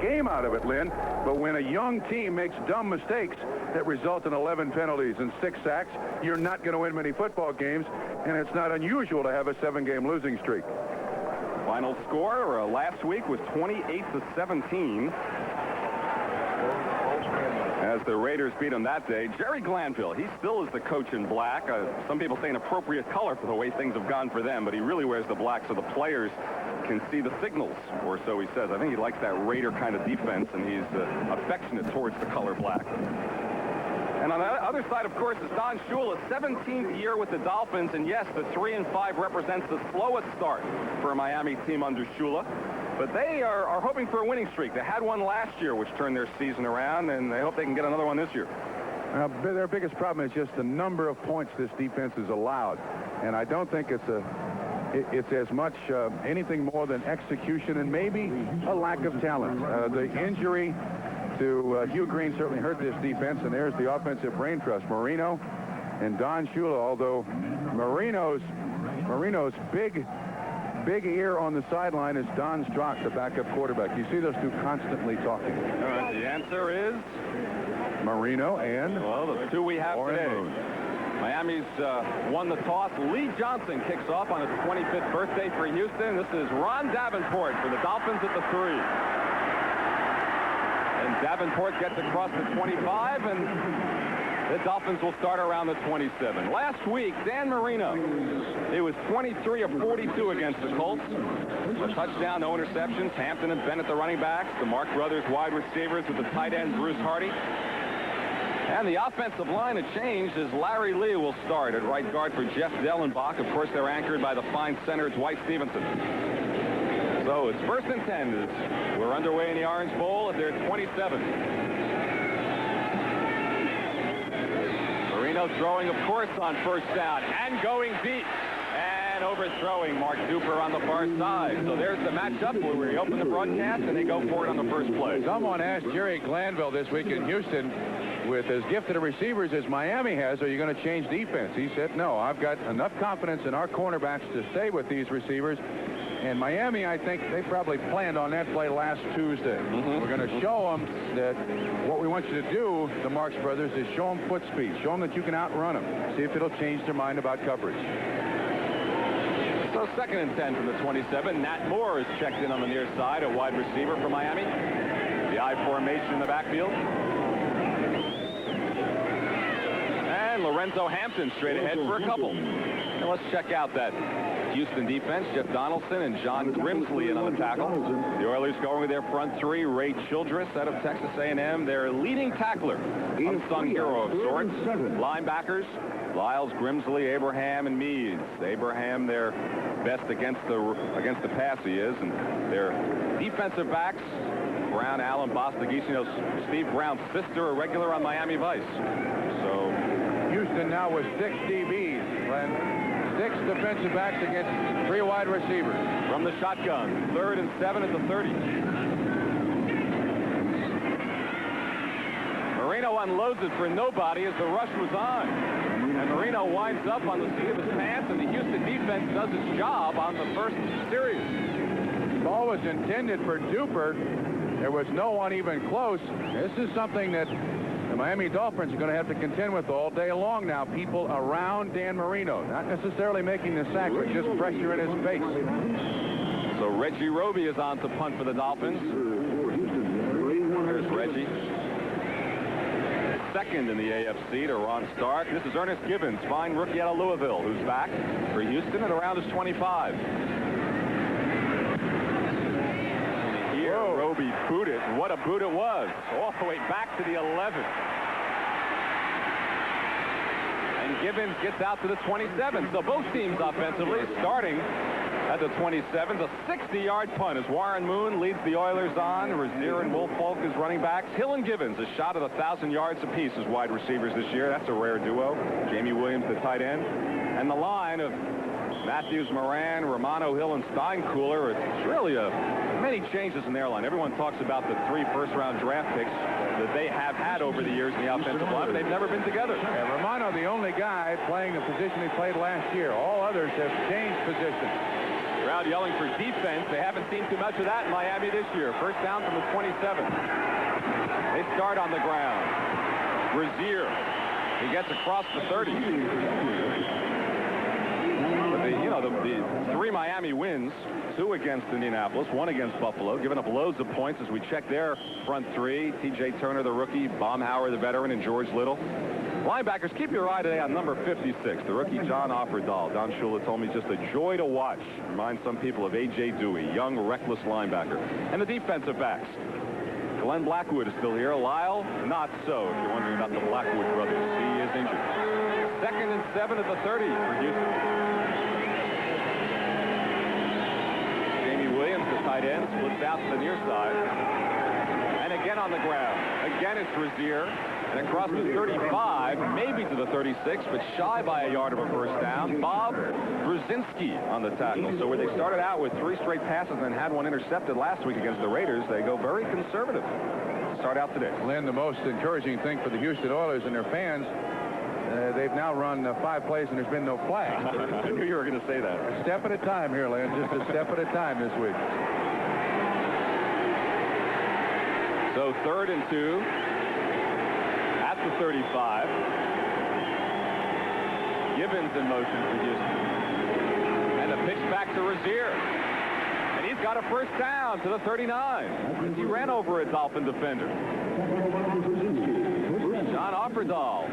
game out of it, Lynn. But when a young team makes dumb mistakes that result in 11 penalties and 6 sacks, you're not going to win many football games, and it's not unusual to have a 7-game losing streak. Final score last week was 28-17. As the Raiders beat them that day. Jerry Glanville, he still is the coach in black. Some people say an appropriate color for the way things have gone for them, but he really wears the black so the players can see the signals, or so he says. I think he likes that Raider kind of defense, and he's affectionate towards the color black. And on the other side, of course, is Don Shula, 17th year with the Dolphins, and yes, the 3-5 represents the slowest start for a Miami team under Shula. But they are hoping for a winning streak. They had one last year, which turned their season around, and they hope they can get another one this year. Their biggest problem is just the number of points this defense has allowed. And I don't think it's as much anything more than execution and maybe a lack of talent. The injury to Hugh Green certainly hurt this defense, and there's the offensive brain trust. Marino and Don Shula, although Marino's big ear on the sideline is Don Strock, the backup quarterback. You see those two constantly talking. All right, the answer is Marino and, well, the two we have today. Miami's won the toss. Lee Johnson kicks off on his 25th birthday for Houston. This is Ron Davenport for the Dolphins at the 3. And Davenport gets across the 25, and the Dolphins will start around the 27. Last week, Dan Marino, he was 23 of 42 against the Colts. A touchdown, no interceptions. Hampton and Bennett, the running backs. The Mark Brothers wide receivers with the tight end, Bruce Hardy. And the offensive line has changed as Larry Lee will start at right guard for Jeff Dellenbach. Of course, they're anchored by the fine center, Dwight Stevenson. So it's 1st and 10 as we're underway in the Orange Bowl at their 27. Marino throwing, of course, on 1st down and going deep and overthrowing Mark Duper on the far side. So there's the matchup where we open the broadcast and they go for it on the first play. Someone asked Jerry Glanville this week in Houston, with as gifted a receivers as Miami has, are you going to change defense? He said, no, I've got enough confidence in our cornerbacks to stay with these receivers. And Miami, I think they probably planned on that play last Tuesday. We're going to show them that what we want you to do, the Marx brothers, is show them foot speed. Show them that you can outrun them. See if it'll change their mind about coverage. So 2nd and 10 from the 27. Nat Moore is checked in on the near side, a wide receiver for Miami. The I formation in the backfield. And Lorenzo Hampton straight ahead for a couple. And let's check out that Houston defense. Jeff Donaldson and John Grimsley in on the tackle. The Oilers going with their front 3. Ray Childress out of Texas A&M, their leading tackler, unsung hero of sorts. Linebackers, Lyles, Grimsley, Abraham, and Meads. Abraham, their best against the pass he is, and their defensive backs, Brown, Allen, Bostagese. You know, Steve Brown's sister, a regular on Miami Vice. So Houston now with 6 DBs, Glenn. 6 defensive backs against 3 wide receivers. From the shotgun, 3rd and 7 at the 30. Marino unloads it for nobody as the rush was on. And Marino winds up on the seat of his pants, and the Houston defense does its job on the first series. The ball was intended for Duper. There was no one even close. This is something that the Miami Dolphins are going to have to contend with all day long now. People around Dan Marino, not necessarily making the sack, but just pressure in his face. So Reggie Roby is on to punt for the Dolphins. There's Reggie. 2nd in the AFC to Ron Stark. This is Ernest Gibbons, fine rookie out of Louisville, who's back for Houston at around his 25. Here, Roby boot it. What a boot it was. All the way back to the 11. And Gibbons gets out to the 27. So both teams offensively starting at the 27. A 60-yard punt as Warren Moon leads the Oilers on. Rozier and Woolfolk as running backs. Hill and Gibbons a shot at 1,000 yards apiece as wide receivers this year. That's a rare duo. Jamie Williams, the tight end. And the line of Matthews, Moran, Romano, Hill, and Steinkühler. It's really many changes in their line. Everyone talks about the 3 first-round draft picks that they have had over the years in the offensive line, but they've never been together. And Romano, the only guy playing the position he played last year. All others have changed positions. Crowd yelling for defense. They haven't seen too much of that in Miami this year. First down from the 27. They start on the ground. Brazier. He gets across the 30. But the 3 Miami wins, 2 against Indianapolis, 1 against Buffalo, giving up loads of points as we check their front 3. T.J. Turner, the rookie, Baumhauer, the veteran, and George Little. Linebackers, keep your eye today on number 56, the rookie John Offerdahl. Don Shula told me just a joy to watch. Reminds some people of A.J. Dewey, young, reckless linebacker. And the defensive backs. Glenn Blackwood is still here. Lyle, not so, if you're wondering about the Blackwood brothers. He is injured. 2nd and 7 at the 30 for Houston. Jamie Williams, the tight end, splits out to the near side. And again on the ground. Again it's Brazier. And across the 35, maybe to the 36, but shy by a yard of a first down. Bob Brzezinski on the tackle. So where they started out with 3 straight passes and had 1 intercepted last week against the Raiders, they go very conservative to start out today. Len, the most encouraging thing for the Houston Oilers and their fans, they've now run 5 plays and there's been no flag. I knew you were going to say that. A step at a time here, Len. Just a step at a time this week. So 3rd and 2. The 35. Gibbons in motion for Houston. And a pitch back to Rozier. And he's got a first down to the 39. He ran over a Dolphin defender. John Offerdahl.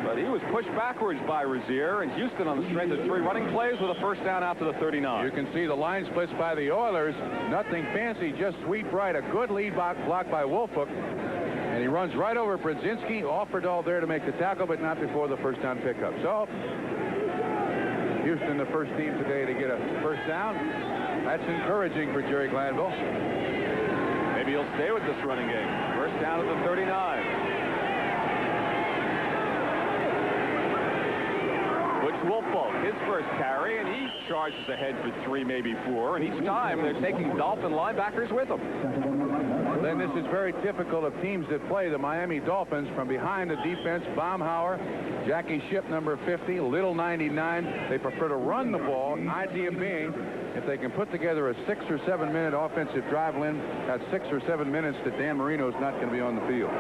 But he was pushed backwards by Rozier, and Houston on the strength of 3 running plays with a first down out to the 39. You can see the line splits by the Oilers. Nothing fancy, just sweep right. A good lead block by Wolfhook. And he runs right over Brzezinski. Offerdahl there to make the tackle, but not before the first down pickup. So, Houston, the first team today to get a first down. That's encouraging for Jerry Glanville. Maybe he'll stay with this running game. First down at the 39. Butch Wolfhook, his first carry, and he charges ahead for 3, maybe 4. And each time they're taking Dolphin linebackers with them. Then this is very typical of teams that play the Miami Dolphins from behind the defense. Baumhauer, Jackie Shipp, number 50, Little 99. They prefer to run the ball. Idea being, if they can put together a 6 or 7 minute offensive drive, Lynn, that's 6 or 7 minutes that Dan Marino's not going to be on the field.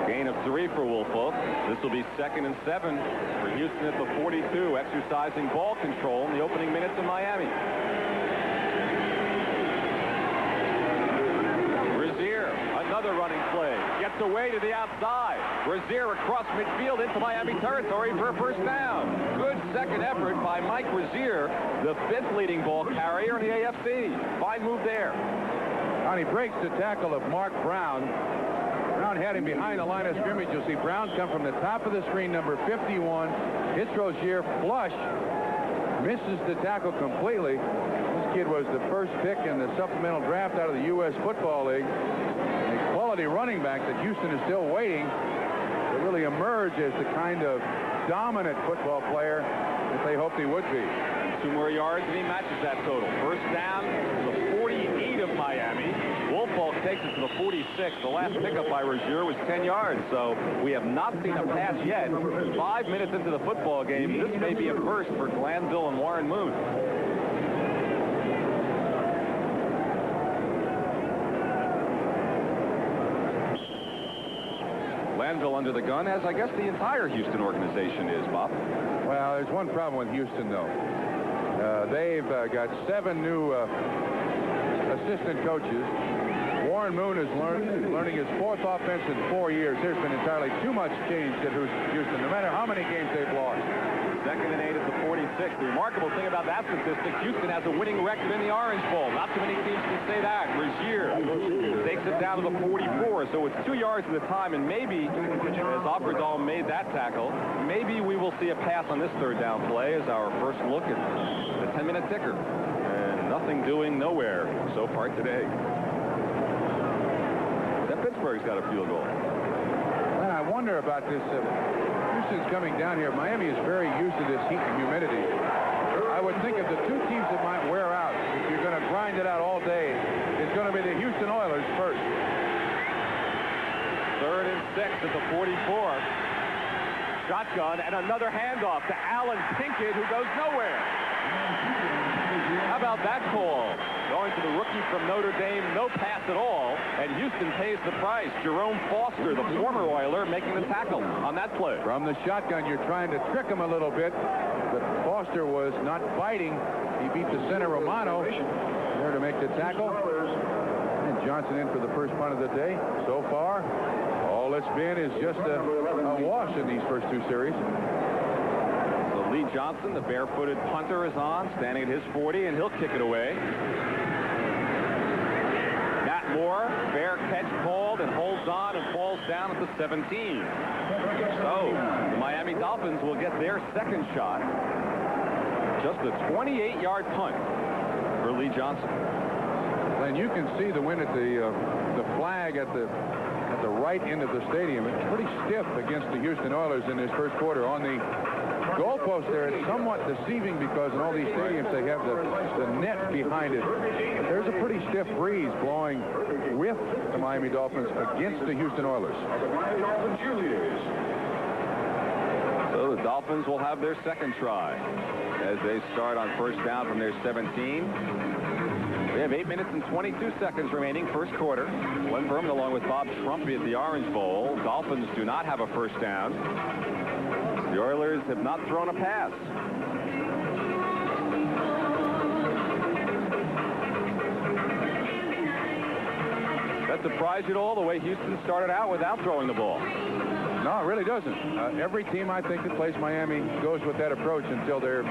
Gain of 3 for Wolfhook. This will be 2nd and 7 for Houston at the 42, exercising ball control in the opening minutes of Miami. Another running play. Gets away to the outside. Rozier across midfield into Miami territory for a first down. Good second effort by Mike Rozier, the 5th leading ball carrier in the AFC. Fine move there. And he breaks the tackle of Mark Brown. Brown had him behind the line of scrimmage. You'll see Brown come from the top of the screen, number 51. Hits Rozier flush. Misses the tackle completely. This kid was the first pick in the supplemental draft out of the U.S. Football League. Quality running back that Houston is still waiting to really emerge as the kind of dominant football player that they hoped he would be. 2 more yards and he matches that total. First down to the 48 of Miami. Wolfhook takes it to the 46. The last pickup by Rozier was 10 yards, so we have not seen a pass yet. 5 minutes into the football game, this may be a first for Glanville and Warren Moon. Glanville under the gun, as I guess the entire Houston organization is, Bob. Well, there's one problem with Houston, though. They've got 7 new assistant coaches. Warren Moon is learning his 4th offense in 4 years. There's been entirely too much change at Houston, no matter how many games they've lost. 2nd and 8 at the 46. The remarkable thing about that statistic, Houston has a winning record in the Orange Bowl. Not too many teams can say that. Rozier takes it down to the 44, so it's 2 yards at a time, and maybe, as Offerdahl made that tackle, maybe we will see a pass on this 3rd down play as our first look at the 10-minute ticker. And nothing doing nowhere so far today. Then Pittsburgh's got a field goal. Well, I wonder about this. Houston's coming down here. Miami is very used to this heat and humidity. I would think of the 2 teams that might wear out, if you're going to grind it out all day, it's going to be the Houston Oilers first. 3rd and 6 at the 44. Shotgun and another handoff to Alan Pinkett, who goes nowhere. How about that call? Going to the rookie from Notre Dame, no pass at all, and Houston pays the price. Jerome Foster, the former Oiler, making the tackle on that play. From the shotgun, you're trying to trick him a little bit, but Foster was not biting. He beat the center, Romano, there to make the tackle. And Johnson in for the first punt of the day. So far, all it's been is just a wash in these first two series. So Lee Johnson, the barefooted punter, is on, standing at his 40, and he'll kick it away. Matt Moore, fair catch called, and holds on and falls down at the 17. So the Miami Dolphins will get their second shot. Just a 28-yard punt for Lee Johnson. And you can see the wind at the flag at the right end of the stadium. It's pretty stiff against the Houston Oilers in this first quarter. On the goalpost there, it's somewhat deceiving because in all these stadiums they have the net behind it. But there's a pretty stiff breeze blowing with the Miami Dolphins against the Houston Oilers. So the Dolphins will have their second try as they start on first down from their 17. We have 8 minutes and 22 seconds remaining, first quarter. Glenn Berman along with Bob Trumpy at the Orange Bowl. Dolphins do not have a first down. The Oilers have not thrown a pass. That surprised you at all, the way Houston started out without throwing the ball? No, it really doesn't. Every team I think that plays Miami goes with that approach until they're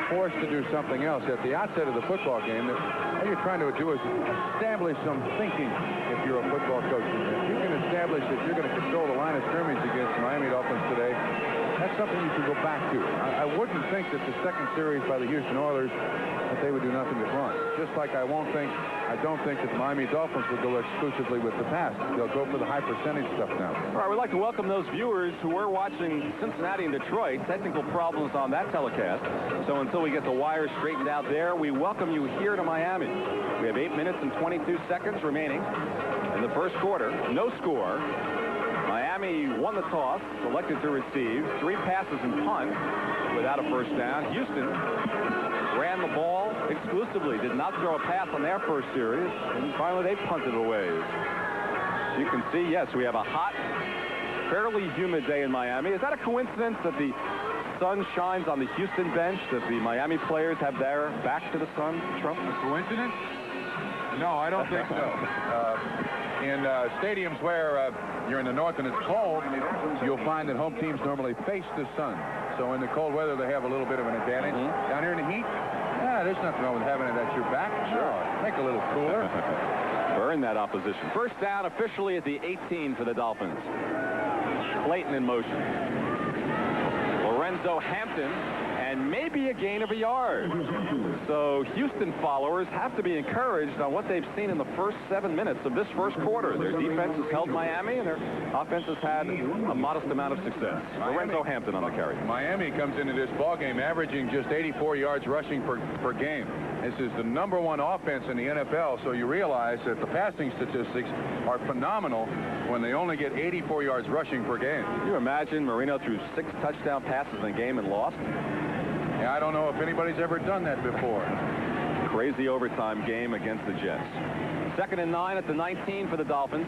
forced to do something else. At the outset of the football game, all you're trying to do is establish some thinking if you're a football coach. If you can establish that you're going to control the line of scrimmage against the Miami Dolphins today, that's something you can go back to. I wouldn't think that the second series by the Houston Oilers that they would do nothing but run. Just like I don't think that the Miami Dolphins would go exclusively with the pass. They'll go for the high percentage stuff now. All right, we'd like to welcome those viewers who were watching Cincinnati and Detroit. Technical problems on that telecast. So until we get the wires straightened out there, we welcome you here to Miami. We have 8 minutes and 22 seconds remaining in the first quarter. No score. Miami won the toss, selected to receive. 3 passes and punt without a first down. Houston ran the ball exclusively, did not throw a pass on their first series, and finally they punted away. You can see, yes, we have a hot, fairly humid day in Miami. Is that a coincidence that the sun shines on the Houston bench, that the Miami players have their back to the sun, Trump? A coincidence? No, I don't think so. In stadiums where you're in the north and it's cold, you'll find that home teams normally face the sun. So in the cold weather, they have a little bit of an advantage. Down here in the heat, there's nothing wrong with having it at your back. Sure, make it a little cooler. Burn that opposition. First down officially at the 18 for the Dolphins. Clayton in motion. Lorenzo Hampton, and maybe a gain of a yard. So Houston followers have to be encouraged on what they've seen in the first 7 minutes of this first quarter. Their defense has held Miami, and their offense has had a modest amount of success. Lorenzo Hampton on the carry. Miami comes into this ballgame averaging just 84 yards rushing per game. This is the #1 offense in the NFL, so you realize that the passing statistics are phenomenal when they only get 84 yards rushing per game. Can you imagine Marino threw 6 touchdown passes in a game and lost? Yeah, I don't know if anybody's ever done that before. Crazy overtime game against the Jets. 2nd and 9 at the 19 for the Dolphins.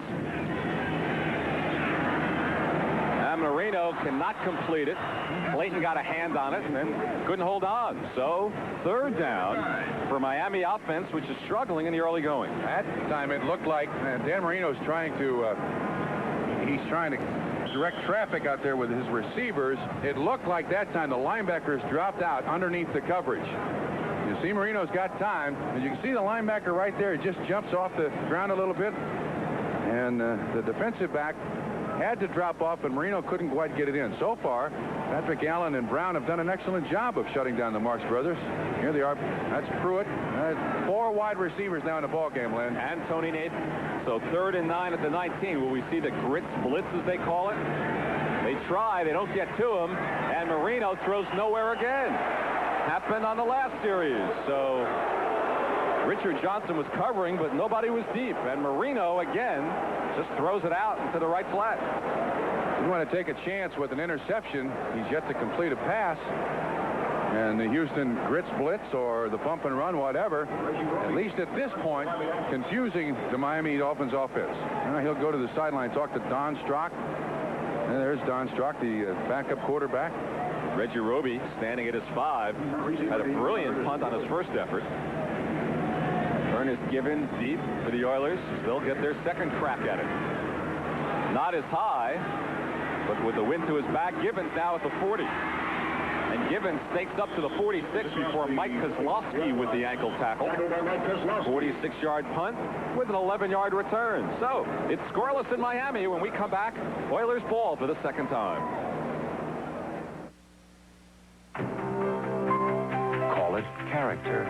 And Marino cannot complete it. Clayton got a hand on it and then couldn't hold on. So 3rd down for Miami offense, which is struggling in the early going. At the time, it looked like Dan Marino's trying to direct traffic out there with his receivers. It looked like that time the linebackers dropped out underneath the coverage. You see Marino's got time, and you can see the linebacker right there. It just jumps off the ground a little bit, and the defensive back had to drop off, and Marino couldn't quite get it in. So far, Patrick Allen and Brown have done an excellent job of shutting down the Marks brothers. Here they are. That's Pruitt. 4 wide receivers now in the ball game, Len. And Tony Nathan. So 3rd and 9 at the 19. Will we see the grit blitz, as they call it? They try. They don't get to him. And Marino throws nowhere again. Happened on the last series. So Richard Johnson was covering, but nobody was deep. And Marino, again, just throws it out into the right flat. You want to take a chance with an interception. He's yet to complete a pass. And the Houston grits blitz or the bump and run, whatever, at least at this point, confusing the Miami Dolphins offense. Now he'll go to the sideline, talk to Don Strock. And there's Don Strock, the backup quarterback. Reggie Roby, standing at his 5, had a brilliant punt on his first effort. Ernest Givens deep for the Oilers. They'll get their second crack at it. Not as high, but with the wind to his back, Givens now at the 40. And Givens stakes up to the 46 before Mike Kozlowski with the ankle tackle. 46-yard punt with an 11-yard return. So it's scoreless in Miami. When we come back, Oilers ball for the second time. Call it character.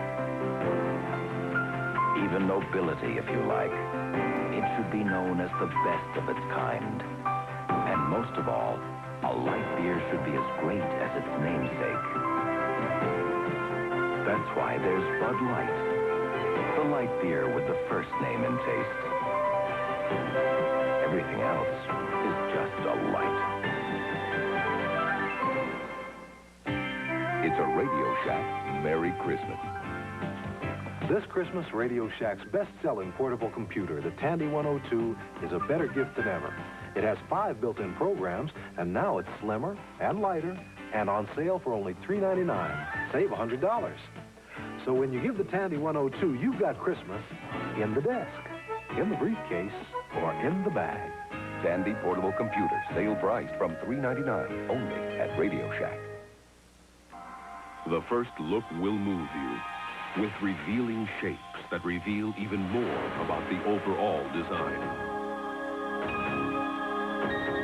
Even nobility, if you like. It should be known as the best of its kind. And most of all, a light beer should be as great as its namesake. That's why there's Bud Light, the light beer with the first name and taste. Everything else is just a light. It's a Radio Shack Merry Christmas. This Christmas, Radio Shack's best-selling portable computer, the Tandy 102, is a better gift than ever. It has 5 built-in programs, and now it's slimmer and lighter and on sale for only $3.99. Save $100. So when you give the Tandy 102, you've got Christmas in the desk, in the briefcase, or in the bag. Tandy portable computer, sale price from $3.99, only at Radio Shack. The first look will move you with revealing shapes that reveal even more about the overall design.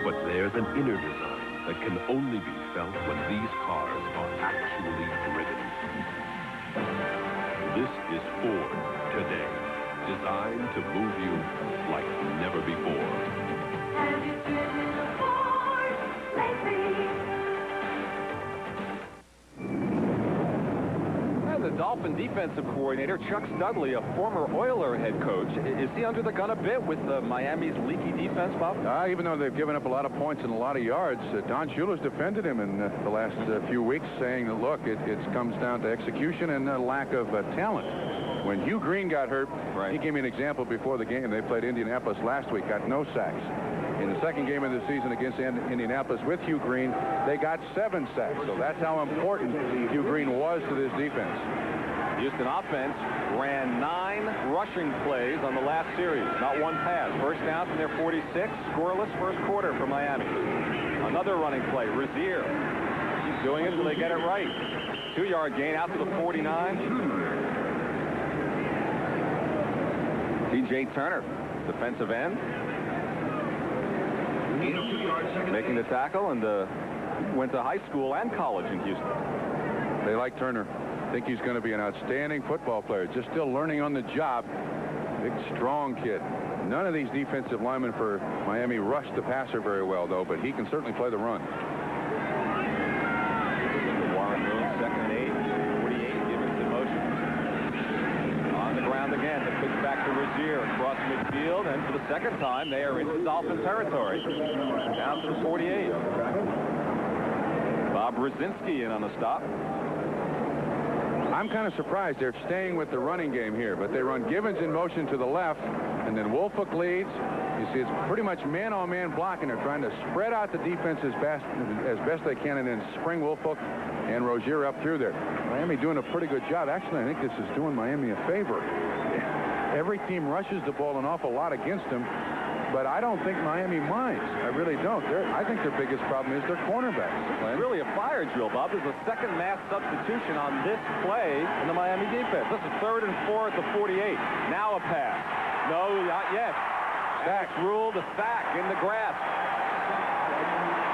But there's an inner design that can only be felt when these cars are actually driven. This is Ford today, designed to move you like never before. Have you driven Ford lately? The Dolphin defensive coordinator, Chuck Studley, a former Oiler head coach. Is he under the gun a bit with Miami's leaky defense, Bob? Even though they've given up a lot of points and a lot of yards, Don Shula's defended him in the last few weeks, saying that, look, it comes down to execution and a lack of talent. When Hugh Green got hurt, he gave me an example before the game. They played Indianapolis last week, got no sacks. In the second game of the season against Indianapolis with Hugh Green, they got 7 sacks. So that's how important Hugh Green was to this defense. Houston offense ran 9 rushing plays on the last series. Not one pass. First down from their 46. Scoreless first quarter for Miami. Another running play. Rozier. Keep doing it until they get it right. 2-yard gain out to the 49. T.J. Turner, defensive end. Making the tackle, and went to high school and college in Houston. They like Turner. Think he's going to be an outstanding football player. Just still learning on the job. Big, strong kid. None of these defensive linemen for Miami rush the passer very well, though, but he can certainly play the run. Warren Moon, second and 8. 48, Givens in motion. On the ground again. The pitch back to Rozier across midfield, and for the second time, they are into Dolphin territory. Down to the 48. Bob Brzezinski in on the stop. I'm kind of surprised they're staying with the running game here, but they run Givens in motion to the left, and then Woolfolk leads. You see, it's pretty much man-on-man blocking. They're trying to spread out the defense as best they can, and then spring Woolfolk and Rozier up through there. Miami doing a pretty good job. Actually, I think this is doing Miami a favor. Every team rushes the ball an awful lot against them, but I don't think Miami minds. I really don't. I think their biggest problem is their cornerbacks. It's really a fire drill, Bob. There's a second mass substitution on this play in the Miami defense. This is 3rd and 4 at the 48. Now a pass. No, not yet. Sack ruled a sack in the grasp.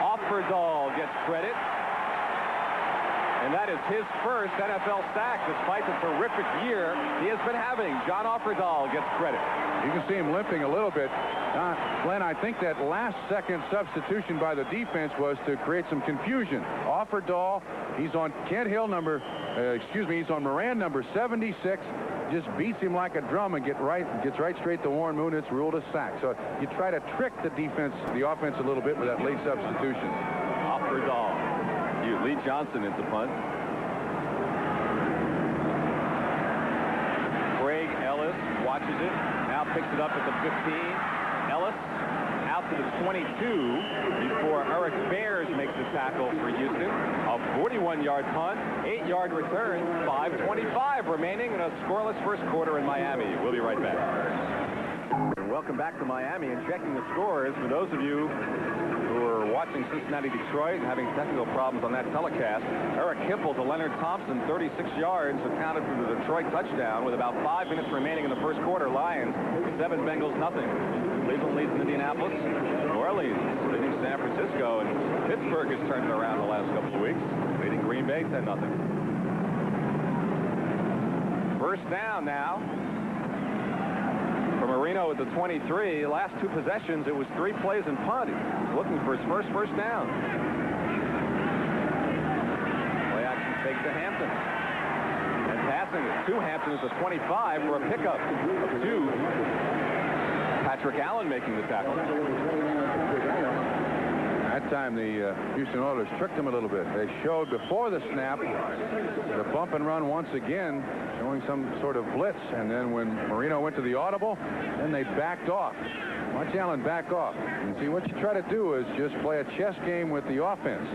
Offerdahl gets credit. And that is his first NFL sack, despite the terrific year he has been having. John Offerdahl gets credit. You can see him limping a little bit. Glenn, I think that last-second substitution by the defense was to create some confusion. Offerdahl, he's on Kent Hill he's on Moran number 76. Just beats him like a drum and gets right straight to Warren Moon. It's ruled a sack. So you try to trick the offense a little bit with that late substitution. Offerdahl. Lee Johnson into punt. loses it. Now picks it up at the 15. Ellis out to the 22 before Eric Bears makes the tackle for Houston. A 41-yard punt, 8-yard return, 5:25 remaining in a scoreless first quarter in Miami. We'll be right back. Welcome back to Miami, and checking the scores for those of you who are watching Cincinnati-Detroit and having technical problems on that telecast. Eric Hipple to Leonard Thompson, 36 yards, accounted for the Detroit touchdown with about 5 minutes remaining in the first quarter. Lions 7, Bengals nothing. Cleveland leads in Indianapolis. New Orleans leading San Francisco, and Pittsburgh has turned it around the last couple of weeks, leading Green Bay 10-0. First down now for Marino at the 23. Last 2 possessions, it was 3 plays and punt. He's looking for his first down. Play action fake to Hampton. And passing it to Hampton at the 25 for a pickup of 2. Patrick Allen making the tackle. That time the Houston Oilers tricked them a little bit. They showed before the snap the bump and run once again, showing some sort of blitz, and then when Marino went to the audible, then they backed off. Watch Allen back off. And see, what you try to do is just play a chess game with the offense.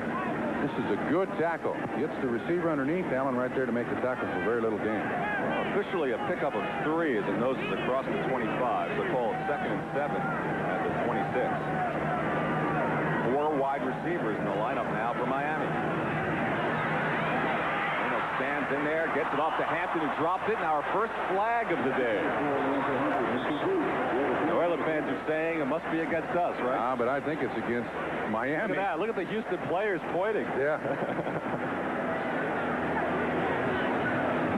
This is a good tackle. Gets the receiver underneath. Allen right there to make the tackle for very little gain. Officially a pickup of 3 as it noses across the 25. So called 2nd and 7 at the 26. 4 wide receivers in the lineup now for Miami. Marino stands in there, gets it off to Hampton, who dropped it. Now our first flag of the day. The Oilers fans are saying it must be against us, right? But I think it's against Miami. Look at that. Look at the Houston players pointing. Yeah.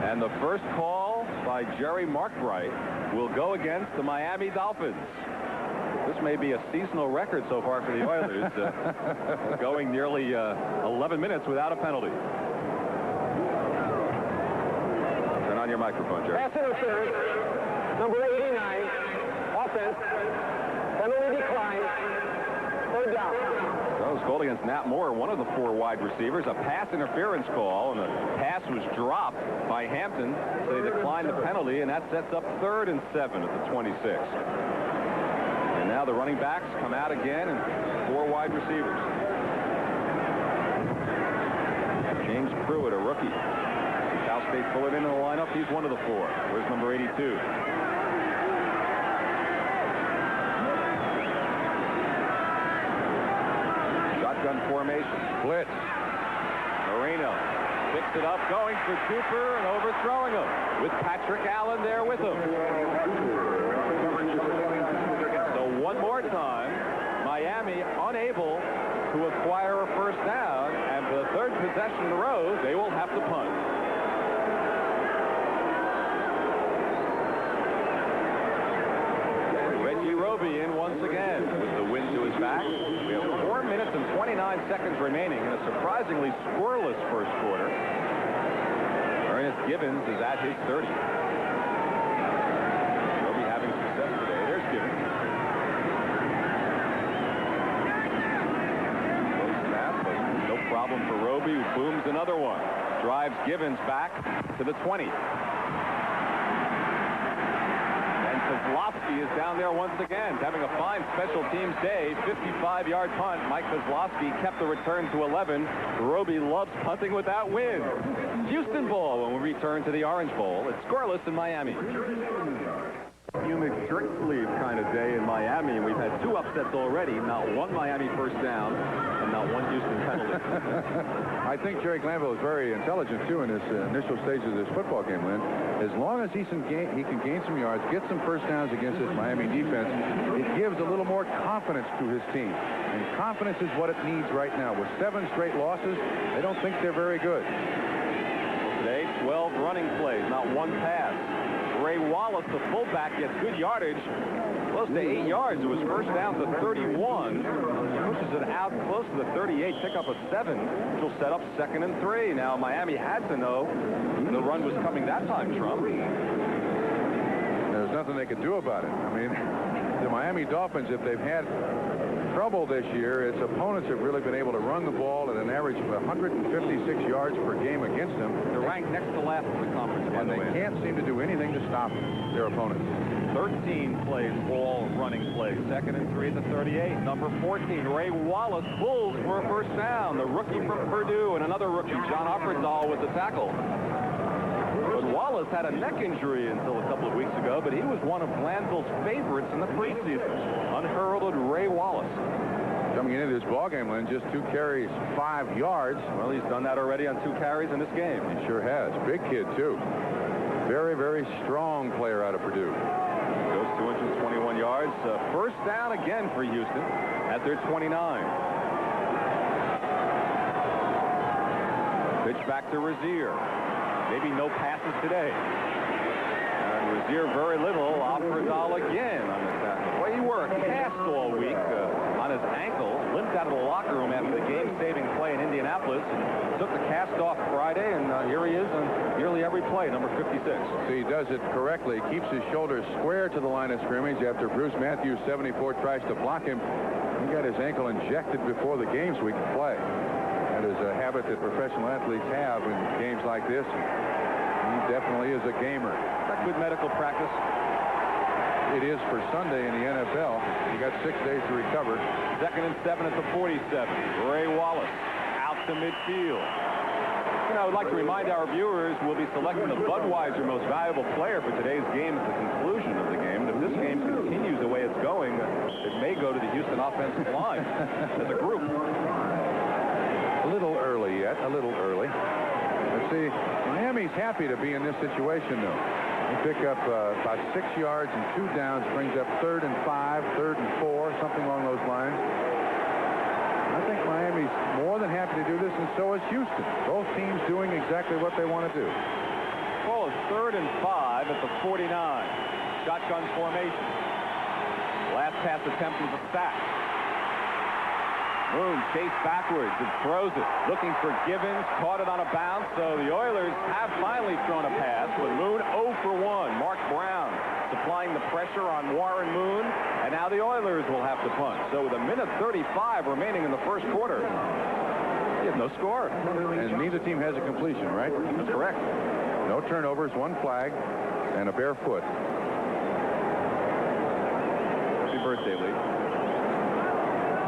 And the first call by Jerry Markbright will go against the Miami Dolphins. This may be a seasonal record so far for the Oilers, going nearly 11 minutes without a penalty. Turn on your microphone, Jerry. Pass interference, number 89, offense, penalty decline, 3rd down. That was called against Nat Moore, one of the 4 wide receivers. A pass interference call, and the pass was dropped by Hampton, so they declined the penalty, and that sets up 3rd and 7 at the 26. And now the running backs come out again, and 4 wide receivers. James Pruitt, a rookie. Cal State Fullerton in the lineup. He's one of the 4. Where's number 82? Shotgun formation. Blitz. Marino picks it up, going for Cooper and overthrowing him with Patrick Allen there with him. So one more time, Miami unable to acquire a first down, and for the 3rd possession in a row, they will have to punt. Reggie Roby in once again with the wind to his back. We have 4 minutes and 29 seconds remaining in a surprisingly scoreless first quarter. Ernest Gibbons is at his 30. Roby having success today. There's Gibbons. Close snap, but no problem for Roby, who booms another one. Drives Gibbons back to the 20. Kozlowski is down there once again, having a fine special teams day. 55-yard punt. Mike Kozlowski kept the return to 11. Roby loves punting with that win. Houston ball when we return to the Orange Bowl. It's scoreless in Miami. Humid shirt sleeve kind of day in Miami, and we've had 2 upsets already. Not 1 Miami first down and not 1 Houston penalty. I think Jerry Glanville is very intelligent, too, in this initial stages of this football game, Lynn. As long as he can gain some yards, get some first downs against this Miami defense, it gives a little more confidence to his team. And confidence is what it needs right now. With 7 straight losses, they don't think they're very good. Today, 12 running plays, not 1 pass. Ray Wallace, the fullback, gets good yardage, close to 8 yards. It was first down to 31. Pushes it out close to the 38, pick up a 7, which will set up 2nd and 3. Now, Miami had to know the run was coming that time, Trump. There's nothing they could do about it. I mean, the Miami Dolphins, if they've had trouble this year, its opponents have really been able to run the ball at an average of 156 yards per game against them. They're ranked next to last in the conference, and they can't seem to do anything to stop their opponents. 13 plays, all running plays. 2nd and 3 at the 38. Number 14, Ray Wallace, pulls for a first down. The rookie from Purdue, and another rookie, John Offerdahl, with the tackle. But Wallace had a neck injury until a couple of weeks ago, but he was one of Glanville's favorites in the preseason. Unheralded Ray Wallace. Coming into this ballgame, Lynn, just 2 carries, 5 yards. Well, he's done that already on 2 carries in this game. He sure has. Big kid, too. Very, very strong player out of Purdue. Goes 221 yards. First down again for Houston at their 29. Pitch back to Razier. Maybe no passes today. And Razier very little. Offerdahl again on the tackle. Well, he worked. He passed all week on his ankle. Limped out of the locker room after the game-saving play in Indianapolis. And took the cast off Friday, and here he is on nearly every play, number 56. See, he does it correctly. He keeps his shoulders square to the line of scrimmage after Bruce Matthews, 74, tries to block him. He got his ankle injected before the game so he could play. That is a habit that professional athletes have in games like this. He definitely is a gamer. Is that good medical practice? It is for Sunday in the NFL. He got 6 days to recover. 2nd and 7 at the 47. Ray Wallace out to midfield. You know, I'd like to remind our viewers we'll be selecting the Budweiser most valuable player for today's game at the conclusion of the game. And if this game continues the way it's going, it may go to the Houston offensive line as a group. A little early yet, a little early. Let's see, Miami's happy to be in this situation, though. They pick up about 6 yards and 2 downs, brings up 3rd and 5, 3rd and 4, something along those lines. I think Miami's more than happy to do this, and so is Houston. Both teams doing exactly what they want to do. Ball is 3rd and 5 at the 49. Shotgun formation. Last pass attempt was a sack. Moon chased backwards and throws it. Looking for Givens. Caught it on a bounce. So the Oilers have finally thrown a pass with Moon 0 for 1. Mark Brown supplying the pressure on Warren Moon. And now the Oilers will have to punt. So with 1:35 remaining in the first quarter, you have no score. And neither team has a completion, right? That's correct. No turnovers, 1 flag, and a bare foot. Happy birthday, Lee.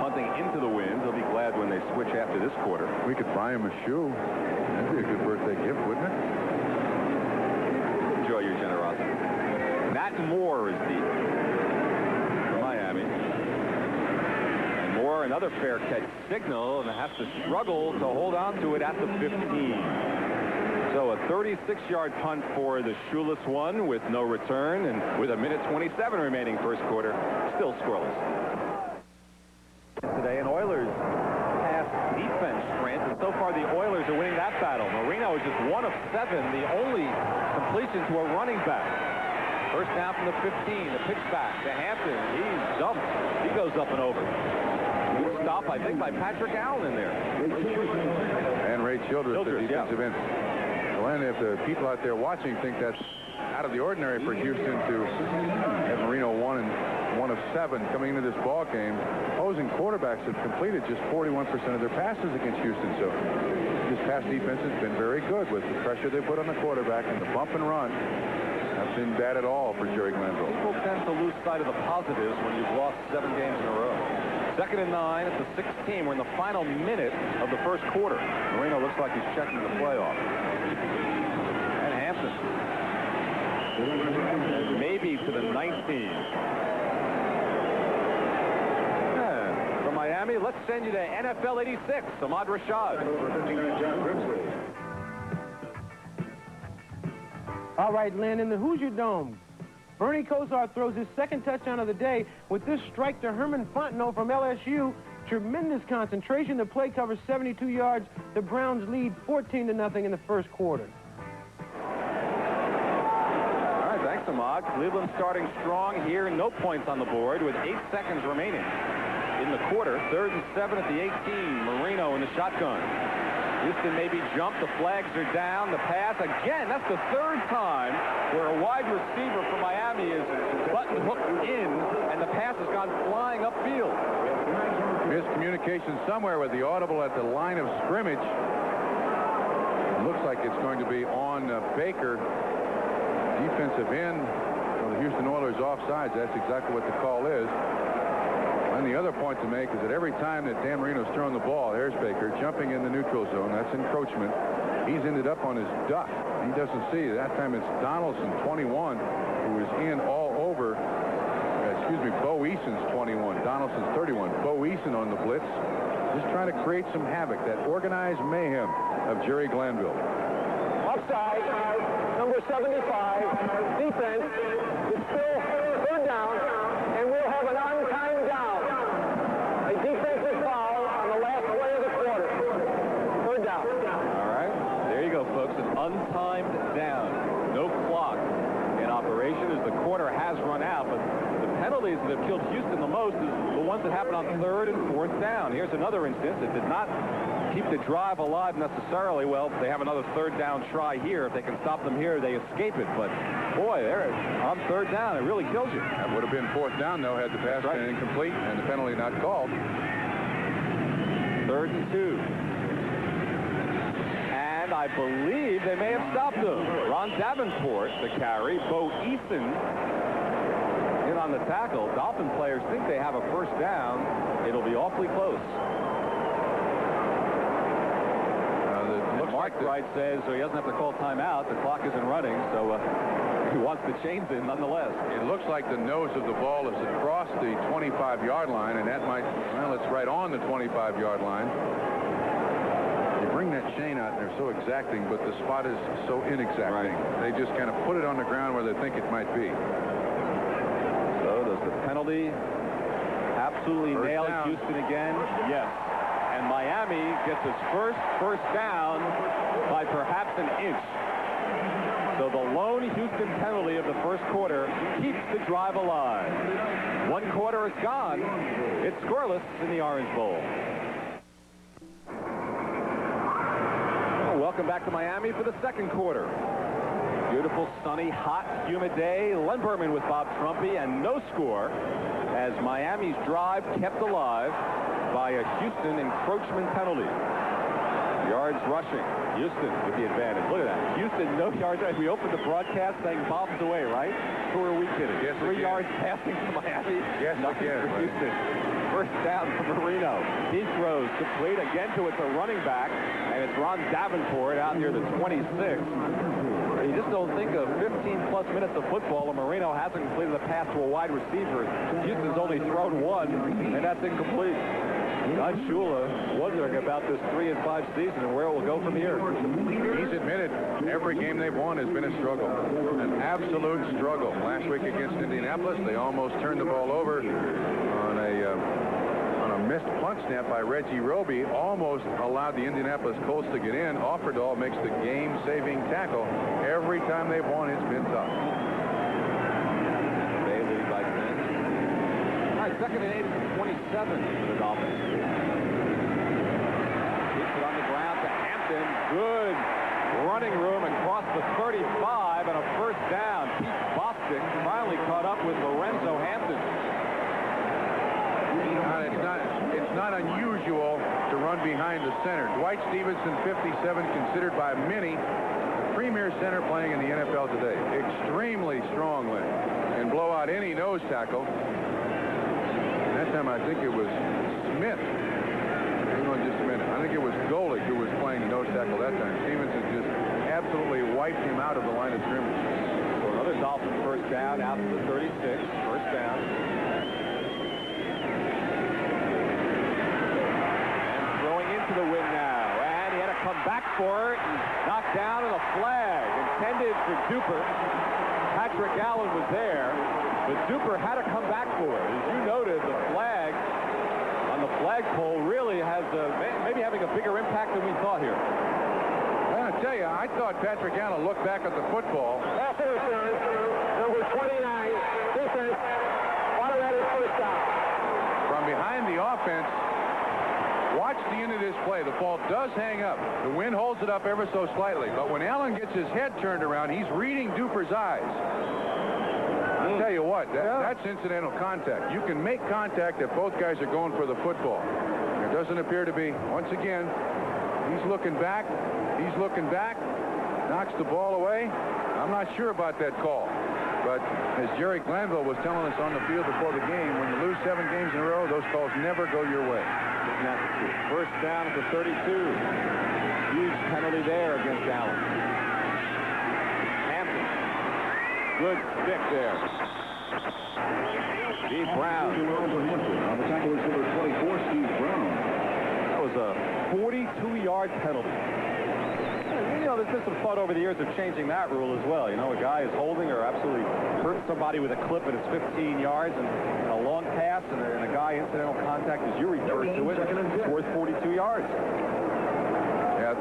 Punting into the wind. He'll be glad when they switch after this quarter. We could buy him a shoe. That'd be a good birthday gift, wouldn't it? Enjoy your generosity. Matt Moore is deep for Miami. And Moore, another fair catch signal, and has to struggle to hold on to it at the 15. So a 36-yard punt for the shoeless one with no return, and with 1:27 remaining first quarter, still scoreless. Today, an Oilers pass defense sprint, and so far the Oilers are winning that battle. Marino is just 1 of 7, the only completion to a running back. First down from the 15, the pitch back to Hampton. He's dumped. He goes up and over. Good stop, I think, by Patrick Allen in there. And Ray Childress, the defensive end. Glenn, if the people out there watching think that's out of the ordinary for Houston to have Marino 1 of 7 coming into this ball game, opposing quarterbacks have completed just 41% of their passes against Houston. So this pass defense has been very good with the pressure they put on the quarterback and the bump and run. Not been bad at all for Jerry Glanville. People tend to lose sight of the positives when you've lost 7 games in a row. 2nd and 9 at the 16. We're in the final minute of the first quarter. Marino looks like he's checking the playoff. And Hampton. Maybe to the 19. From Miami, let's send you to NFL 86. Ahmad Rashad. All right, Lynn, in the Hoosier Dome, Bernie Kosar throws his 2nd touchdown of the day with this strike to Herman Fontenot from LSU. Tremendous concentration. The play covers 72 yards. The Browns lead 14-0 in the first quarter. All right, thanks, Ahmad. Cleveland starting strong here. No points on the board with 8 seconds remaining in the quarter. 3rd and 7 at the 18. Marino in the shotgun. Houston maybe jumped. The flags are down. The pass again. That's the 3rd time where a wide receiver from Miami is button hooked in, and the pass has gone flying upfield. Miscommunication somewhere with the audible at the line of scrimmage. It looks like it's going to be on Baker, defensive end for the Houston Oilers offsides. That's exactly what the call is. And the other point to make is that every time that Dan Marino's thrown the ball, there's Baker jumping in the neutral zone. That's encroachment. He's ended up on his duck. He doesn't see. That time it's Donaldson, 21, who is in all over. Bo Eason's 21. Donaldson's 31. Bo Eason on the blitz. Just trying to create some havoc. That organized mayhem of Jerry Glanville. Offside, number 75. Defense is still third down, and we'll have an untimed down. A defensive foul on the last play of the quarter. Third down. All right. There you go, folks. An untimed down. No clock in operation as the quarter has run out, but the penalties that have killed Houston the most is the ones that happened on third and fourth down. Here's another instance. It did not keep the drive alive necessarily. Well, they have another third down try here. If they can stop them here, they escape it. But, boy, they're on third down. It really kills you. That would have been fourth down, though, had the pass been incomplete and the penalty not called. 3rd and 2. And I believe they may have stopped him. Ron Davenport, the carry. Bo Eason in on the tackle. Dolphin players think they have a first down. It'll be awfully close. Mark Wright says he doesn't have to call timeout. The clock isn't running, so he wants the chains in nonetheless. It looks like the nose of the ball is across the 25-yard line, and that might, well, it's right on the 25-yard line. You bring that chain out, and they're so exacting, but the spot is so inexacting. Right. They just kind of put it on the ground where they think it might be. So does the penalty absolutely nail Houston again? Yes. And Miami gets its first down by perhaps an inch. So the lone Houston penalty of the first quarter keeps the drive alive. One quarter is gone. It's scoreless in the Orange Bowl. Well, welcome back to Miami for the second quarter. Beautiful, sunny, hot, humid day. Len Berman with Bob Trumpy, and no score as Miami's drive kept alive by a Houston encroachment penalty. Yards rushing. Houston with the advantage. Look at that. Houston, no yards. We opened the broadcast saying Bob's away, right? Who are we kidding? Yes, 3 yards passing to Miami. Yes, nothing for Houston. First down for Marino. He throws complete again to it's a running back, and it's Ron Davenport out near the 26. You just don't think of 15-plus minutes of football, and Marino hasn't completed a pass to a wide receiver. Houston's only thrown one, and that's incomplete. Don Shula wondering about this 3-5 season and where it will go from here. He's admitted every game they've won has been a struggle, an absolute struggle. Last week against Indianapolis, they almost turned the ball over on a missed punt snap by Reggie Roby. Almost allowed the Indianapolis Colts to get in. Offerdahl makes the game-saving tackle. Every time they've won, it's been tough. Bailey by 10. All right, 2nd and 8 from 27 for the Dolphins. Keeps it on the ground to Hampton. Good running room across the 35 and a first down. Pete Bostic finally caught up with Lorenzo Hampton. It's not unusual to run behind the center. Dwight Stevenson, 57, considered by many the premier center playing in the NFL today. Extremely strong leg and blow out any nose tackle. That time I think it was Smith. Hang on just a minute. I think it was Golick who was playing nose tackle that time. Stevenson just absolutely wiped him out of the line of scrimmage. So another Dolphin first down out to the 36. First down. To the wind now, and he had to come back for it and knocked down, and a flag intended for Duper. Patrick Allen was there, but Duper had to come back for it. As you noted, the flag on the flagpole really has maybe having a bigger impact than we thought here. I tell you, I thought Patrick Allen looked back at the football. Pass interference, number 29, defense, automatic first down. From behind the offense, watch the end of this play. The ball does hang up. The wind holds it up ever so slightly. But when Allen gets his head turned around, he's reading Duper's eyes. I'll tell you what, that's incidental contact. You can make contact if both guys are going for the football. There doesn't appear to be. Once again, he's looking back. He's looking back. Knocks the ball away. I'm not sure about that call. But as Jerry Glanville was telling us on the field before the game, when you lose 7 games in a row, those calls never go your way. That's true. First down at the 32. Huge penalty there against Allen. Hampton. Good stick there. Steve Brown. On the tackle is number 24, Steve Brown. That was a 42-yard penalty. You know, there's been some thought over the years of changing that rule as well. You know, a guy is holding or absolutely hurts somebody with a clip and it's 15 yards and a long pass and a guy incidental contact, as you refer to it, it's worth 42 yards. Yeah,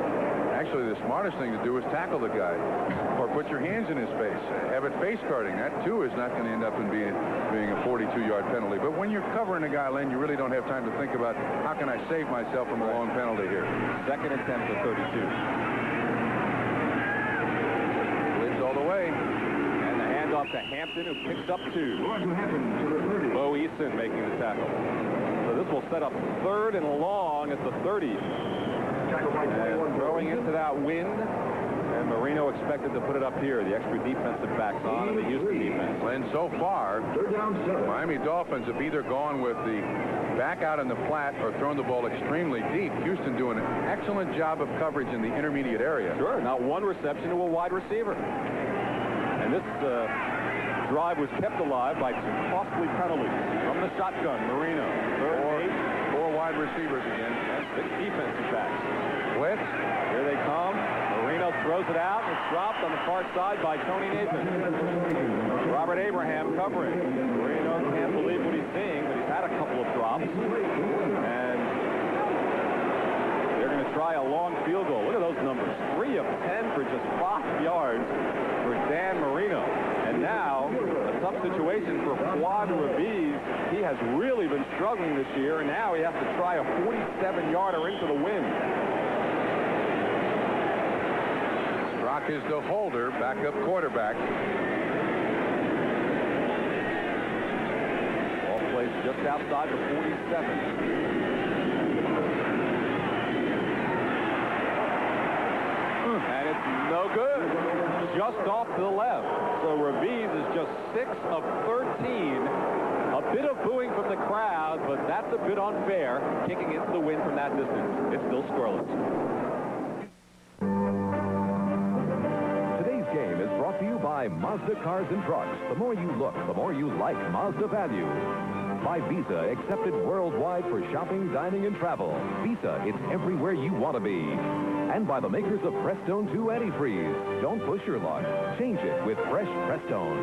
actually, the smartest thing to do is tackle the guy or put your hands in his face. Have it face guarding. That, too, is not going to end up in being a 42-yard penalty. But when you're covering a guy, Len, you really don't have time to think about how can I save myself from a long penalty here. Second attempt at 32. All the way. And the handoff to Hampton, who picks up 2. Bo Eason making the tackle. So this will set up 3rd and long at the 30. And throwing into that wind. And Marino expected to put it up here. The extra defensive backs on and the Houston defense. And so far, the Miami Dolphins have either gone with the back out in the flat or thrown the ball extremely deep. Houston doing an excellent job of coverage in the intermediate area. Sure, not one reception to a wide receiver. And this drive was kept alive by 2 costly penalties. From the shotgun, Marino. 3rd and 8. 4 wide receivers again. And 6 defensive backs. Blitz. Here they come. Marino throws it out. It's dropped on the far side by Tony Nathan. Robert Abraham covering. Marino can't believe what he's seeing, but he's had a couple of drops. And they're going to try a long field goal. Look at those numbers. 3 of 10 for just 5 yards for Dan Marino. And now, a tough situation for Fuad Raviz. He has really been struggling this year, and now he has to try a 47-yarder into the wind. Strock is the holder, backup quarterback. Ball placed just outside the 47. And it's no good. Just off to the left. So Raviz is just 6 of 13. A bit of booing from the crowd, but that's a bit unfair, kicking into the wind from that distance. It's still scoreless. Today's game is brought to you by Mazda Cars and Trucks. The more you look, the more you like Mazda value. By Visa, accepted worldwide for shopping, dining, and travel. Visa, it's everywhere you want to be. And by the makers of Prestone 2 Antifreeze. Don't push your luck. Change it with fresh Prestone.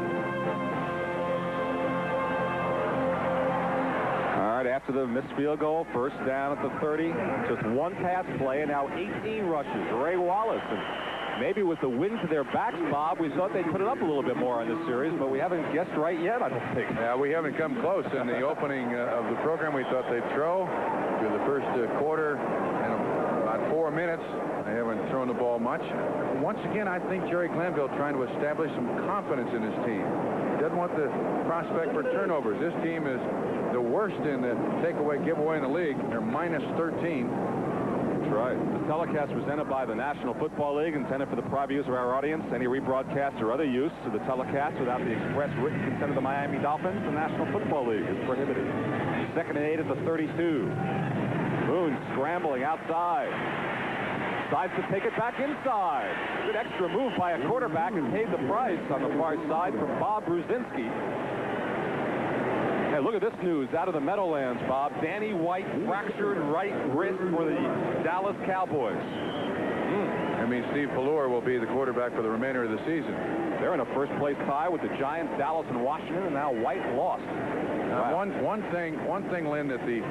All right, after the missed field goal, first down at the 30. Just 1 pass play, and now 18 rushes. Ray Wallace. And maybe with the wind to their backs, Bob, we thought they'd put it up a little bit more on this series, but we haven't guessed right yet, I don't think. Yeah, we haven't come close. In the opening of the program, we thought they'd throw through the first quarter and about 4 minutes. They haven't thrown the ball much. Once again, I think Jerry Glanville trying to establish some confidence in his team. He doesn't want the prospect for turnovers. This team is the worst in the takeaway, giveaway in the league. They're minus 13. That's right. The telecast presented by the National Football League, intended for the private use of our audience. Any rebroadcast or other use of the telecast without the express written consent of the Miami Dolphins, the National Football League is prohibited. 2nd and 8 at the 32. Boone scrambling outside. Decides to take it back inside. Good extra move by a quarterback and paid the price on the far side from Bob Brzezinski. Hey, look at this news out of the Meadowlands, Bob. Danny White fractured right wrist for the Dallas Cowboys. I mean, Steve Pallure will be the quarterback for the remainder of the season. They're in a first-place tie with the Giants, Dallas, and Washington, and now White lost. Wow. One thing, Lynn, that the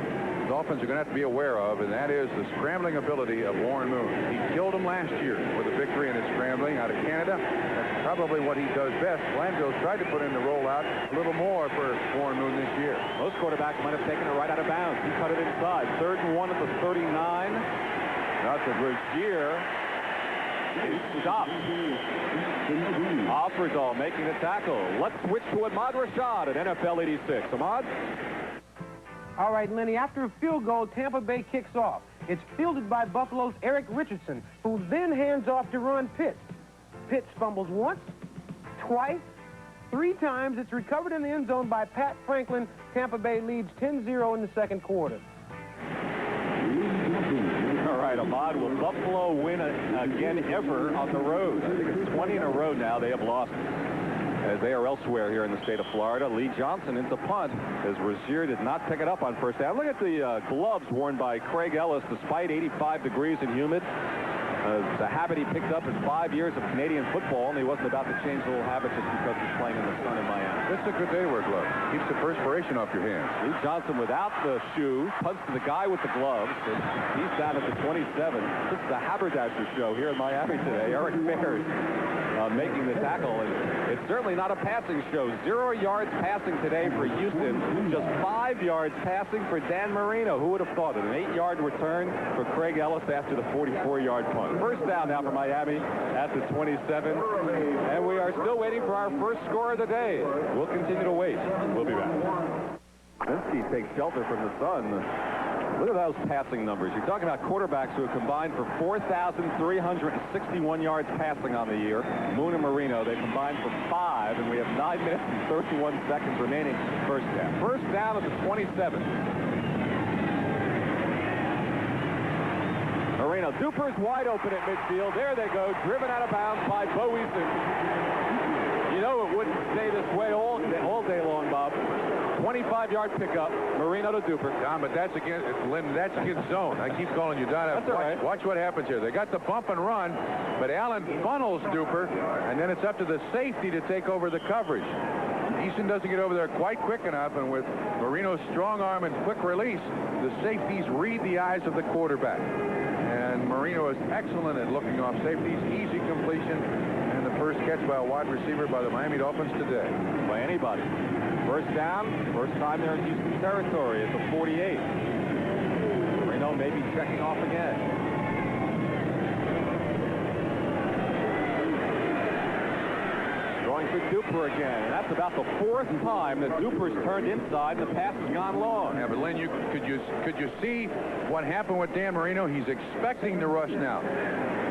Dolphins are going to have to be aware of, and that is the scrambling ability of Warren Moon. He killed him last year with a victory in his scrambling out of Canada. That's probably what he does best. Glanville tried to put in the rollout a little more for Warren Moon this year. Most quarterbacks might have taken it right out of bounds. He cut it inside. 3rd and 1 at the 39. That's a Rozier. Stopped. Offerdahl making the tackle. Let's switch to Ahmad Rashad at NFL 86. Ahmad? All right, Lenny, after a field goal, Tampa Bay kicks off. It's fielded by Buffalo's Eric Richardson, who then hands off to Ron Pitts. Pitts fumbles once, twice, 3 times. It's recovered in the end zone by Pat Franklin. Tampa Bay leads 10-0 in the second quarter. All right, Ahmad, will Buffalo win again ever on the road? I think it's 20 in a row now they have lost, as they are elsewhere here in the state of Florida. Lee Johnson into punt as Rozier did not pick it up on first down. Look at the gloves worn by Craig Ellis despite 85 degrees and humid. It's a habit he picked up in 5 years of Canadian football, and he wasn't about to change the little habit just because he's playing in the sun in Miami. This is a good day to wear gloves. Keeps the perspiration off your hands. Lee Johnson without the shoe, punts to the guy with the gloves. He's down at the 27. This is the Haberdasher show here in Miami today. Eric Bears making the tackle, and it's certainly not a passing show. 0 yards passing today for Houston, just 5 yards passing for Dan Marino. Who would have thought it? An 8-yard return for Craig Ellis after the 44-yard punt. First down now for Miami at the 27, and we are still waiting for our first score of the day. We'll continue to wait. We'll be back. Vinsky takes shelter from the sun. Look at those passing numbers. You're talking about quarterbacks who have combined for 4,361 yards passing on the year. Moon and Marino, they combined for 5, and we have 9 minutes and 31 seconds remaining first half. First down at the 27. Marino, Duper's wide open at midfield. There they go, driven out of bounds by Bo Eason. You know it wouldn't stay this way all day long, Bob. 25-yard pickup, Marino to Duper. Don, but that's against Lynn. That's against zone. I keep calling you, Don. That's all right. Watch what happens here. They got the bump and run, but Allen funnels Duper, and then it's up to the safety to take over the coverage. Eason doesn't get over there quite quick enough, and with Marino's strong arm and quick release, the safeties read the eyes of the quarterback. And Marino is excellent at looking off safeties, easy completion, and the first catch by a wide receiver by the Miami Dolphins today. By anybody. First down, first time they're in Houston territory at the 48. Marino may be checking off again. Going for Duper again, and that's about the 4th time that Duper's turned inside and the pass has gone long. Yeah, but Lynn, could you see what happened with Dan Marino? He's expecting the rush now.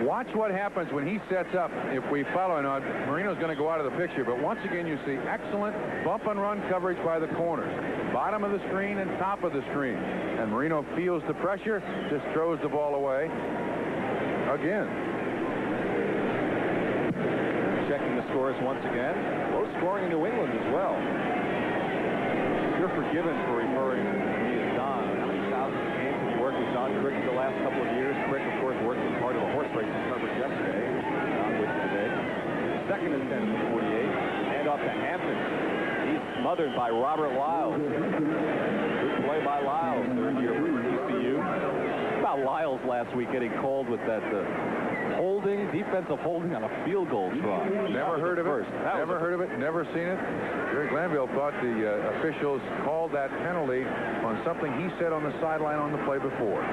Watch what happens when he sets up. If we follow, and Marino's going to go out of the picture, but once again you see excellent bump and run coverage by the corners. Bottom of the screen and top of the screen. And Marino feels the pressure, just throws the ball away again. Checking the scores once again. Low scoring in New England as well. You're forgiven for referring to me as Don. How many thousands of games have you worked with Don Crick the last couple of years? Crick, of course, worked as part of the horse racing coverage yesterday. Don with you today. Second and 10 from 48. Hand off to Hampton. He's smothered by Robert Lyles. Good play by Lyles. Third year for TCU. How about Lyles last week getting called with that defensive holding on a field goal try. Never heard of it. Never heard of it. Never seen it. Jerry Glanville thought the officials called that penalty on something he said on the sideline on the play before.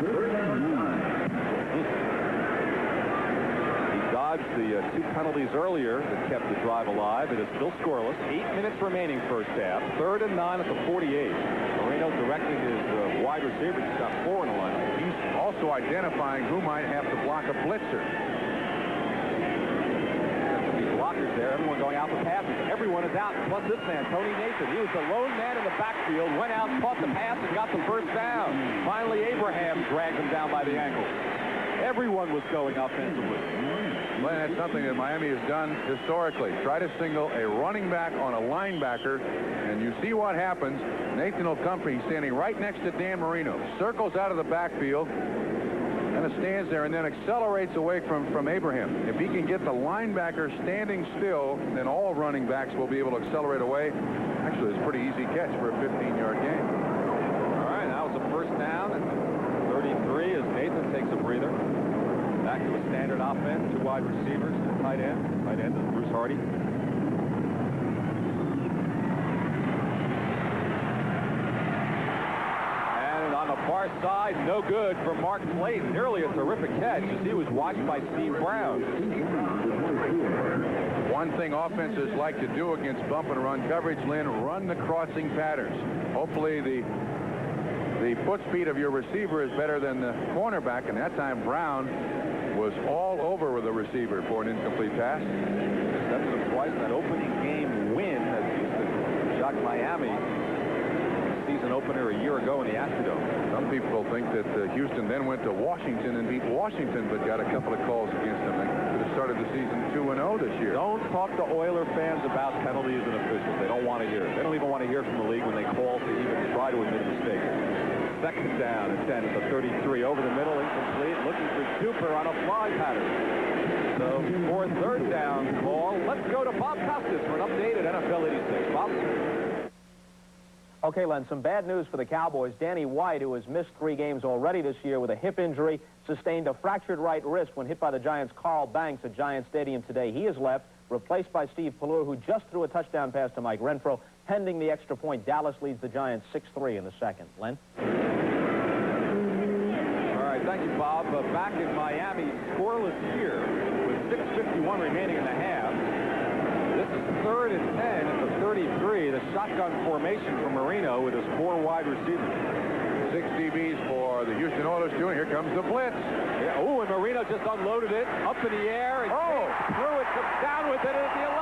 He dodged the 2 penalties earlier that kept the drive alive. It is still scoreless. 8 minutes remaining first half. 3rd and 9 at the 48. Marino directing his wide receivers. He's got 4 in the line. He's also identifying who might have to block a blitzer. Blockers there, everyone going out for passes. Everyone is out, plus this man, Tony Nathan. He was the lone man in the backfield, went out, caught the pass, and got the first down. Finally, Abraham dragged him down by the ankle. Everyone was going offensively. Well, that's something that Miami has done historically. Try to single a running back on a linebacker, and you see what happens. Nathan will come for, he's standing right next to Dan Marino. Circles out of the backfield. Kind of stands there and then accelerates away from Abraham. If he can get the linebacker standing still, then all running backs will be able to accelerate away. Actually, it's a pretty easy catch for a 15-yard gain. All right, now it's a first down at 33 as Nathan takes a breather. Back to a standard offense, 2 wide receivers, and tight end. Tight end is Bruce Hardy. Far side, no good for Mark Slayton. Nearly a terrific catch as he was watched by Steve Brown. One thing offenses like to do against bump and run coverage, Lynn, run the crossing patterns. Hopefully the foot speed of your receiver is better than the cornerback, and that time Brown was all over with the receiver for an incomplete pass. Intercepted him twice in that opening game win as shocked Miami season opener a year ago in the Astrodome. Some people think that Houston then went to Washington and beat Washington, but got a couple of calls against them. They could have started the season 2-0 this year. Don't talk to Oiler fans about penalties and officials. They don't want to hear it. They don't even want to hear from the league when they call to even try to admit a mistake. Second down and 10 at the 33. Over the middle, incomplete. Looking for Cooper on a fly pattern. So for third down call, let's go to Bob Costas for an update at NFL 86. Bob? Okay, Len, some bad news for the Cowboys. Danny White, who has missed 3 games already this year with a hip injury, sustained a fractured right wrist when hit by the Giants' Carl Banks at Giants Stadium today. He is left, replaced by Steve Pelleur, who just threw a touchdown pass to Mike Renfro. Pending the extra point, Dallas leads the Giants 6-3 in the second. Len? All right, thank you, Bob. Back in Miami, scoreless here with 6:51 remaining in the half. This is 3rd and 10 at the 33. The shotgun formation for Marino with his 4 wide receivers. 6 DBs for the Houston Oilers, too, and here comes the blitz. Yeah, oh, and Marino just unloaded it up in the air, and Pruitt comes down with it at the 11.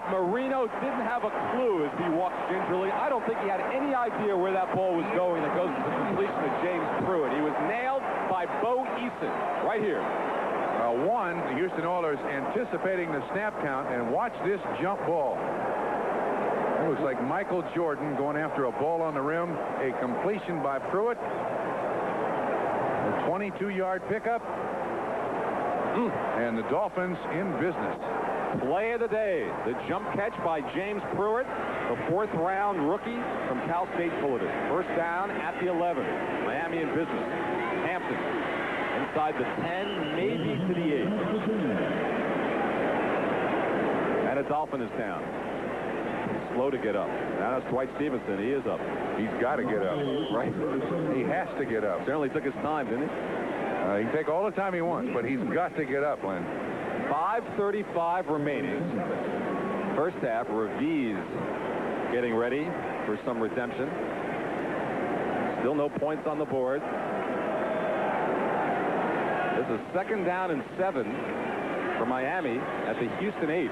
Marino didn't have a clue as he walked gingerly. I don't think he had any idea where that ball was going that goes to the completion of James Pruitt. He was nailed by Bo Eason right here. The Houston Oilers anticipating the snap count, and watch this jump ball. It looks like Michael Jordan going after a ball on the rim. A completion by Pruitt. A 22-yard pickup. And the Dolphins in business. Play of the day, the jump catch by James Pruitt, the 4th-round rookie from Cal State Fullerton. First down at the 11. Miami in business. Hampton inside the 10, maybe to the 8. And a Dolphin is down. Slow to get up. Now it's Dwight Stevenson. He is up. He's got to get up. Right. He has to get up. Certainly took his time, didn't he? He can take all the time he wants, but he's got to get up, Len. 5:35 remaining. First half, Raviz getting ready for some redemption. Still no points on the board. This is 2nd down and 7 for Miami at the Houston 8.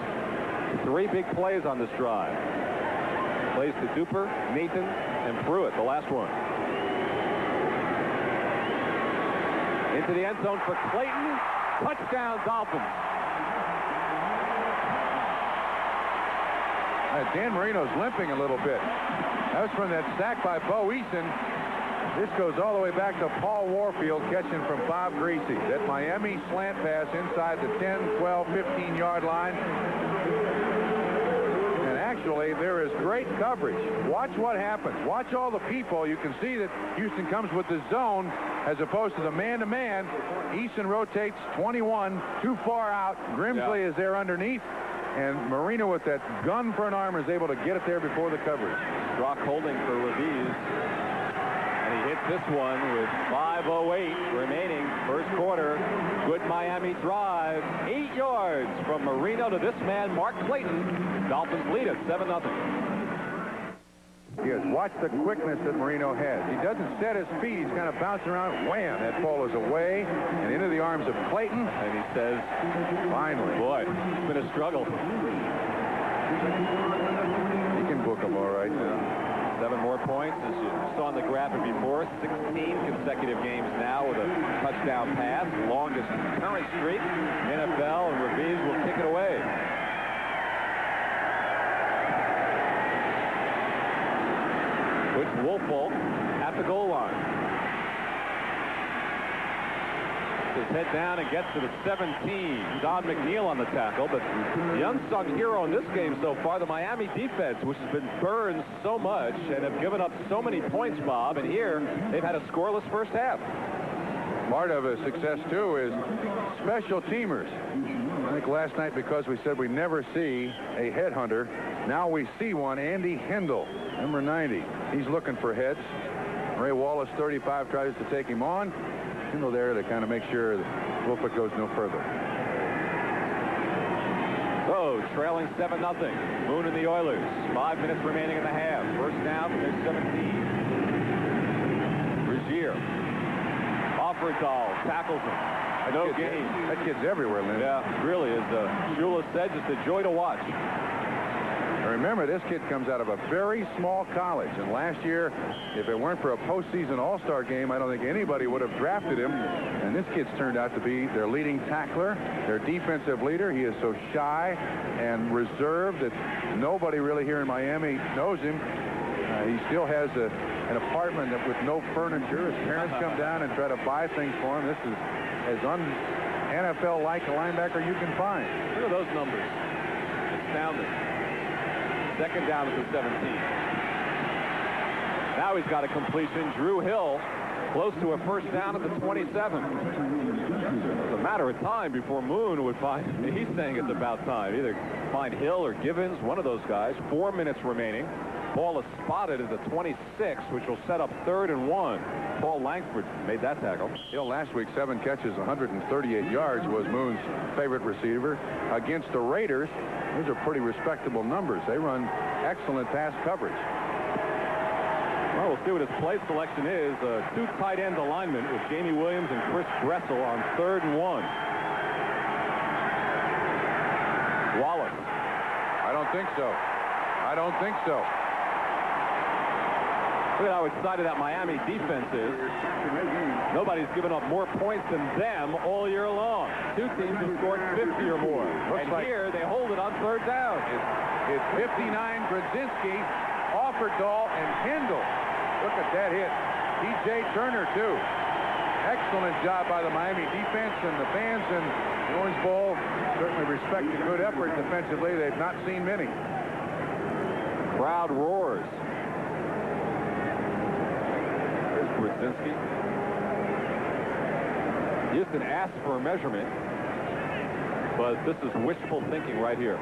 3 big plays on this drive. Plays to Duper, Nathan, and Pruitt, the last one. Into the end zone for Clayton. Touchdown, Dolphins. Dan Marino's limping a little bit. That was from that sack by Bo Eason. This goes all the way back to Paul Warfield catching from Bob Greasy. That Miami slant pass inside the 10, 12, 15-yard line. And actually, there is great coverage. Watch what happens. Watch all the people. You can see that Houston comes with the zone as opposed to the man-to-man. Eason rotates 21, too far out. Grimsley is there underneath. And Marino with that gun for an arm is able to get it there before the coverage. Rock holding for Raviz. And he hits this one with 5:08 remaining. First quarter. Good Miami drive. 8 yards from Marino to this man, Mark Clayton. Dolphins lead it 7-0. Yes, watch the quickness that Marino has. He doesn't set his feet. He's kind of bouncing around. Wham! That ball is away and into the arms of Clayton. And he says, finally. Boy, it's been a struggle. He can book them all right. Yeah. 7 more points, as you saw on the graphic before. 16 consecutive games now with a touchdown pass. Longest current streak in NFL, and Raviz will kick it away. Puts Woolfolk at the goal line. His head down and gets to the 17. Don McNeil on the tackle, but the unsung hero in this game so far, the Miami defense, which has been burned so much and have given up so many points, Bob, and here they've had a scoreless first half. Part of his success, too, is special teamers. I think last night, because we said we never see a headhunter, now we see one. Andy Hendel, number 90. He's looking for heads. Ray Wallace, 35, tries to take him on. Hendel there to kind of make sure that Woolfolk goes no further. So, trailing 7-0. Moon and the Oilers. 5 minutes remaining in the half. First down from their 17. Regier Offerdahl tackles him. No gain. That kid's everywhere, Lynn. Yeah, really is. Shula said, just a joy to watch. And remember, this kid comes out of a very small college, and last year, if it weren't for a postseason all-star game, I don't think anybody would have drafted him. And this kid's turned out to be their leading tackler, their defensive leader. He is so shy and reserved that nobody really here in Miami knows him. He still has an apartment with no furniture. His parents come down and try to buy things for him. This is as un-NFL-like a linebacker you can find. Look at those numbers. Astounding. Second down at the 17. Now he's got a completion. Drew Hill close to a first down at the 27. It's a matter of time before Moon would find, he's saying it's about time, either find Hill or Givens, one of those guys. 4 minutes remaining. Ball is spotted at the 26, which will set up 3rd and 1. Paul Langford made that tackle. Hill last week, 7 catches, 138 yards, was Moon's favorite receiver. Against the Raiders, those are pretty respectable numbers. They run excellent pass coverage. Well, we'll see what his play selection is. 2 tight end alignment with Jamie Williams and Chris Gressel on 3rd and 1. Wallace. I don't think so. I don't think so. Look at how excited that Miami defense is. Nobody's given up more points than them all year long. 2 teams have scored 50 or more. And here they hold it on 3rd down. It's 59, Grodzinski, Offerdahl, and Kendall. Look at that hit. T.J. Turner, too. Excellent job by the Miami defense, and the fans in the Orange Bowl certainly respect a good effort defensively. They've not seen many. Crowd roars. There's Grodzinski. Houston asked for a measurement, but this is wishful thinking right here.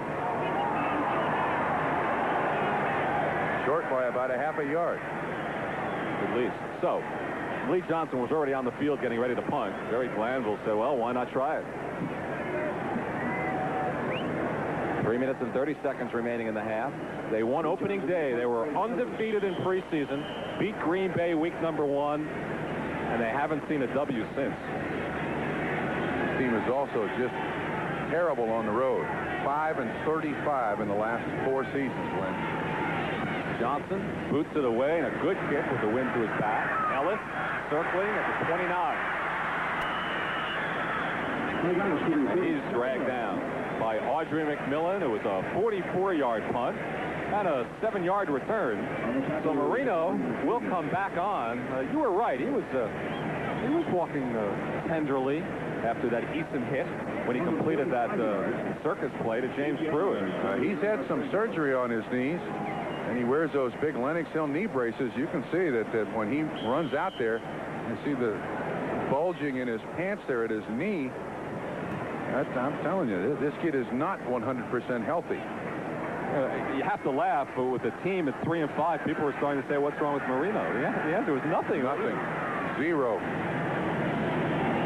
Short by about a half a yard. At least. So, Lee Johnson was already on the field getting ready to punt. Jerry Glanville said, well, why not try it? 3 minutes and 30 seconds remaining in the half. They won opening day. They were undefeated in preseason, beat Green Bay week number 1, and they haven't seen a W since. This team is also just terrible on the road. 5-35 in the last 4 seasons, Glenn. Johnson boots it away, and a good kick with the wind to his back. Ellis circling at the 29. And he's dragged down by Audrey McMillan. It was a 44-yard punt and a 7-yard return. So Marino will come back on. You were right. He was walking tenderly after that Eason hit when he completed that circus play to James Pruitt. He's had some surgery on his knees, and he wears those big Lenox Hill knee braces. You can see that when he runs out there, you see the bulging in his pants there at his knee. I'm telling you, this kid is not 100% healthy. You have to laugh, but with the team at 3-5, people are starting to say, what's wrong with Marino? The answer was nothing. Nothing. 0.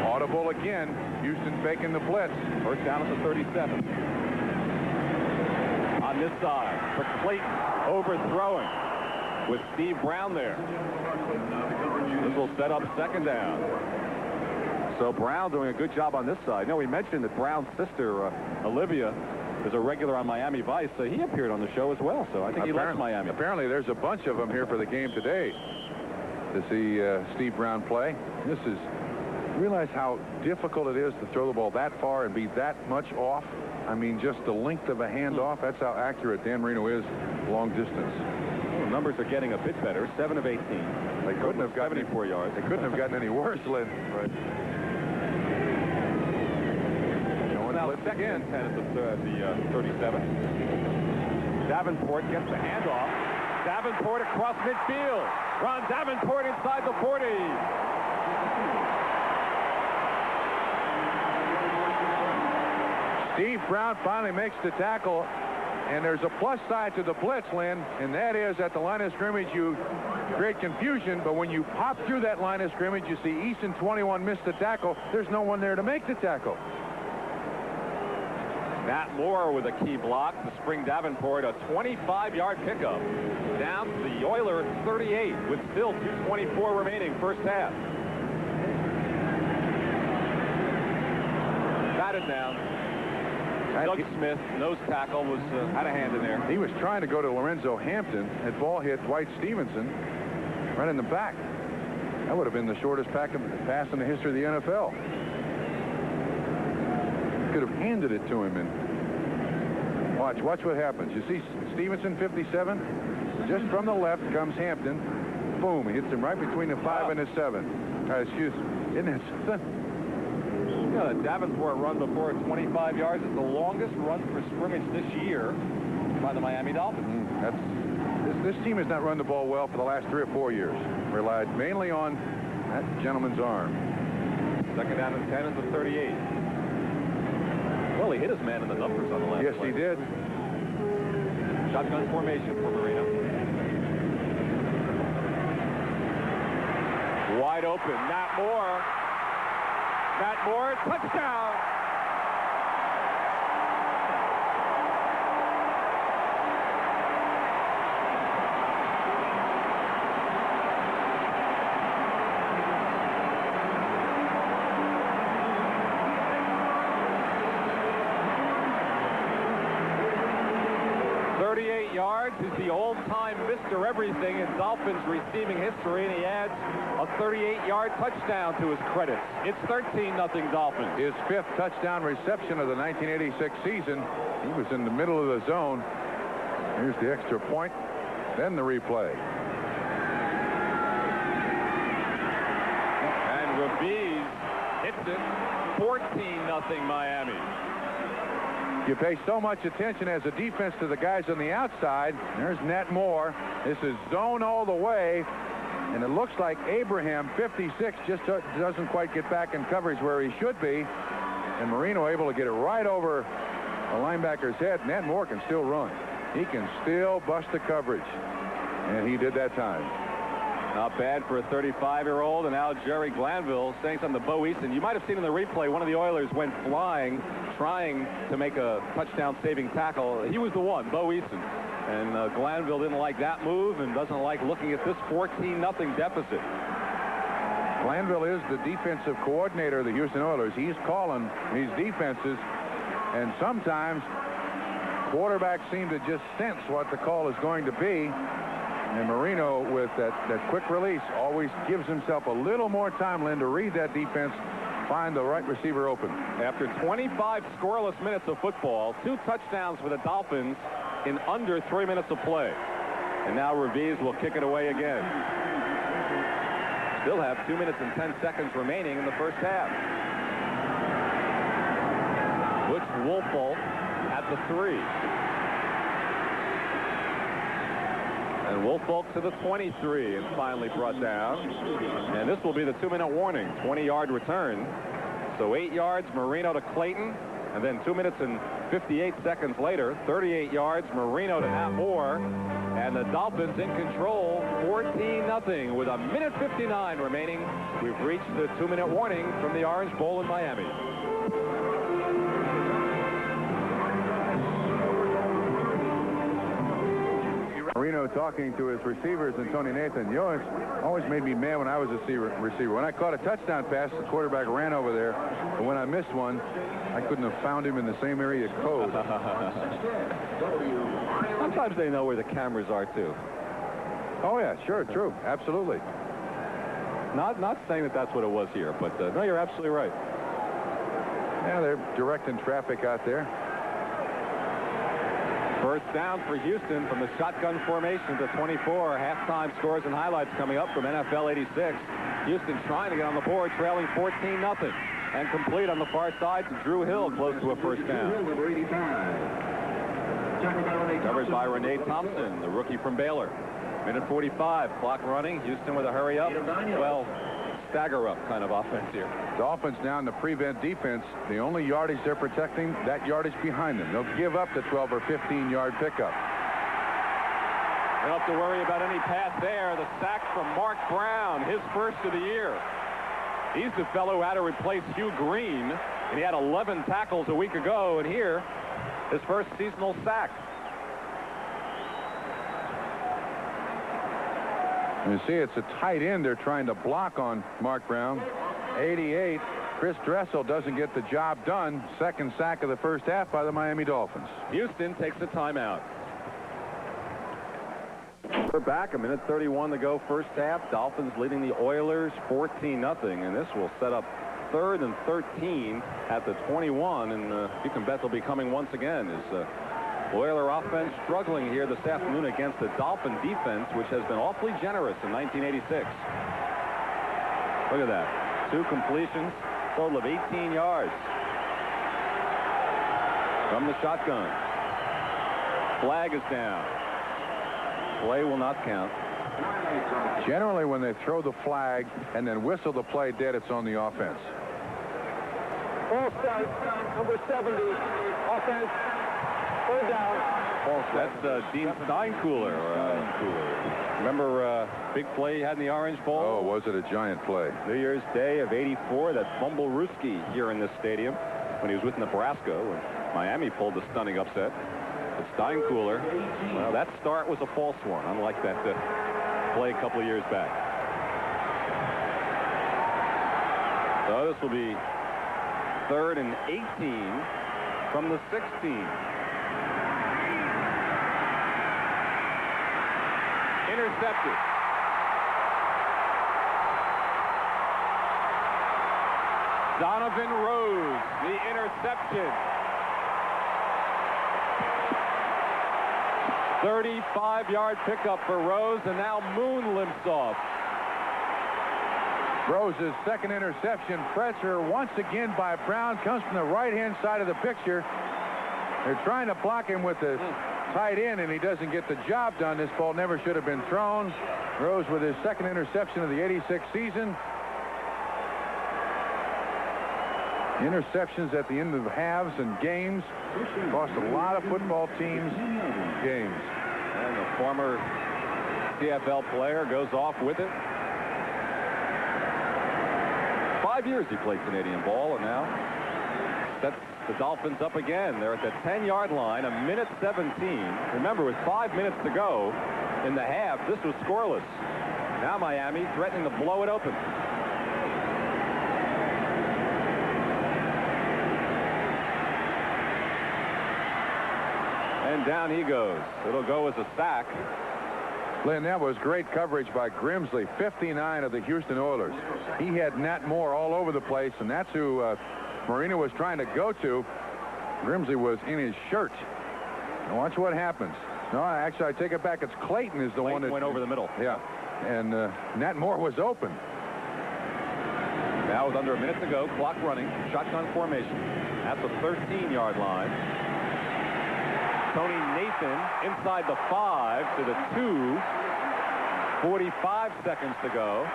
Audible again. Houston faking the blitz. First down at the 37. On this side, for Clayton overthrowing with Steve Brown there. This will set up 2nd down. So Brown doing a good job on this side. We mentioned that Brown's sister, Olivia, is a regular on Miami Vice. So he appeared on the show as well. So I think he likes Miami. Apparently there's a bunch of them here for the game today to see Steve Brown play. Realize how difficult it is to throw the ball that far and be that much off. I mean, just the length of a handoff. That's how accurate Dan Marino is long distance. Well, the numbers are getting a bit better. 7 of 18. They couldn't have gotten 74 yards. They couldn't have gotten any worse, Lynn. Right. Now 2nd and 10 at the 37. Davenport gets the handoff. Davenport across midfield. Ron Davenport inside the 40. Steve Brown finally makes the tackle, and there's a plus side to the blitz, Lynn, and that is at the line of scrimmage you create confusion, but when you pop through that line of scrimmage, you see Easton 21 miss the tackle. There's no one there to make the tackle. Matt Moore with a key block to spring Davenport a 25-yard pickup down to the Oilers 38 with still 2:24 remaining first half. batted down. Doug Smith, nose tackle, had a hand in there. He was trying to go to Lorenzo Hampton. That ball hit Dwight Stevenson right in the back. That would have been the shortest pass in the history of the NFL. Could have handed it to him. And watch what happens. You see Stevenson, 57. Just from the left comes Hampton. Boom, he hits him right between the 5 and the 7. Excuse me. Isn't that something? Yeah, the Davenport run before 25 yards is the longest run for scrimmage this year by the Miami Dolphins. This team has not run the ball well for the last 3 or 4 years. Relied mainly on that gentleman's arm. Second down and 10 is the 38. Well, he hit his man in the numbers on the last Yes, play. he did. Shotgun formation for Marino. Wide open, Matt Moore. Matt Moore, touchdown! Yards. He's the all-time Mr. Everything in Dolphins receiving history, and he adds a 38-yard touchdown to his credit. It's 13-0 Dolphins. His 5th touchdown reception of the 1986 season. He was in the middle of the zone. Here's the extra point, then the replay. And Rabiz hits it. 14-0 Miami. You pay so much attention as a defense to the guys on the outside. There's Nat Moore. This is zone all the way. And it looks like Abraham, 56, just doesn't quite get back in coverage where he should be. And Marino able to get it right over the linebacker's head. Nat Moore can still run. He can still bust the coverage. And he did that time. Not bad for a 35-year-old. And now Jerry Glanville saying something to Bo Easton. You might have seen in the replay, one of the Oilers went flying, trying to make a touchdown-saving tackle. He was the one, Bo Easton. And Glanville didn't like that move and doesn't like looking at this 14-0 deficit. Glanville is the defensive coordinator of the Houston Oilers. He's calling these defenses, and sometimes quarterbacks seem to just sense what the call is going to be. And Marino, with that quick release, always gives himself a little more time, Lynn, to read that defense, find the right receiver open. After 25 scoreless minutes of football, 2 touchdowns for the Dolphins in under 3 minutes of play. And now Rabiz will kick it away again. Still have 2 minutes and 10 seconds remaining in the first half. Butch Woolfolk at the 3. And Woolfolk to the 23 and finally brought down. And this will be the 2-minute warning. 20-yard return. So 8 yards, Marino to Clayton. And then 2 minutes and 58 seconds later, 38 yards, Marino to Matt Moore. And the Dolphins in control, 14-0 with 1:59 remaining. We've reached the 2-minute warning from the Orange Bowl in Miami. Marino talking to his receivers, and Tony Nathan. You know, it always made me mad when I was a receiver. When I caught a touchdown pass, the quarterback ran over there. And when I missed one, I couldn't have found him in the same area code. Sometimes they know where the cameras are, too. Oh, yeah, sure, true. Absolutely. Not saying that that's what it was here, but no, you're absolutely right. Yeah, they're directing traffic out there. First down for Houston from the shotgun formation to 24. Halftime scores and highlights coming up from NFL 86. Houston trying to get on the board, trailing 14-0. And complete on the far side to Drew Hill, close to a first down. Covered by Renee Thompson, the rookie from Baylor. Minute 45, clock running. Houston with a hurry up. Well, stagger up kind of offense here. Dolphins now in the prevent defense. The only yardage they're protecting, that yardage behind them. They'll give up the 12 or 15-yard pickup. They don't have to worry about any pass there. The sack from Mark Brown, his first of the year. He's the fellow who had to replace Hugh Green, and he had 11 tackles a week ago, and here, his first seasonal sack. You see, it's a tight end they're trying to block on Mark Brown. 88. Chris Dressel doesn't get the job done. Second sack of the first half by the Miami Dolphins. Houston takes a timeout. We're back. 1:31 to go first half. Dolphins leading the Oilers 14-0, and this will set up 3rd and 13 at the 21, and you can bet they'll be coming once again. Is Oiler offense struggling here this afternoon against the Dolphin defense, which has been awfully generous in 1986. Look at that. 2 completions, total of 18 yards. From the shotgun. Flag is down. Play will not count. Generally, when they throw the flag and then whistle the play dead, it's on the offense. False start, number 70, offense, 3rd down. That's Dean Steinkühler. Remember big play he had in the Orange Bowl? Oh, was it a giant play? New Year's Day of '84, that Bumbleruski here in this stadium when he was with Nebraska when Miami pulled the stunning upset. But Steinkühler, well, that start was a false one, unlike that play a couple of years back. So this will be 3rd and 18 from the 16. Intercepted. Donovan Rose, the interception. 35-yard pickup for Rose, and now Moon limps off. Rose's second interception. Pressure once again by Brown comes from the right-hand side of the picture. They're trying to block him with the tight end, and he doesn't get the job done. This ball never should have been thrown. Rose with his second interception of the '86 season. Interceptions at the end of halves and games cost a lot of football teams games. And the former CFL player goes off with it. 5 years he played Canadian ball, and now sets the Dolphins up again. They're at the 10-yard line, 1:17. Remember, with 5 minutes to go in the half, this was scoreless. Now Miami threatening to blow it open. And down he goes. It'll go as a sack. Lynn, that was great coverage by Grimsley, 59 of the Houston Oilers. He had Nat Moore all over the place, and that's who Marino was trying to go to. Grimsley was in his shirt. Now watch what happens. No, actually, I take it back. It's Clayton is the one that went over the middle. Yeah, and Nat Moore was open. Now with under a minute to go, clock running, shotgun formation at the 13-yard line. Tony Nathan inside the 5 to the 2. 45 seconds to go.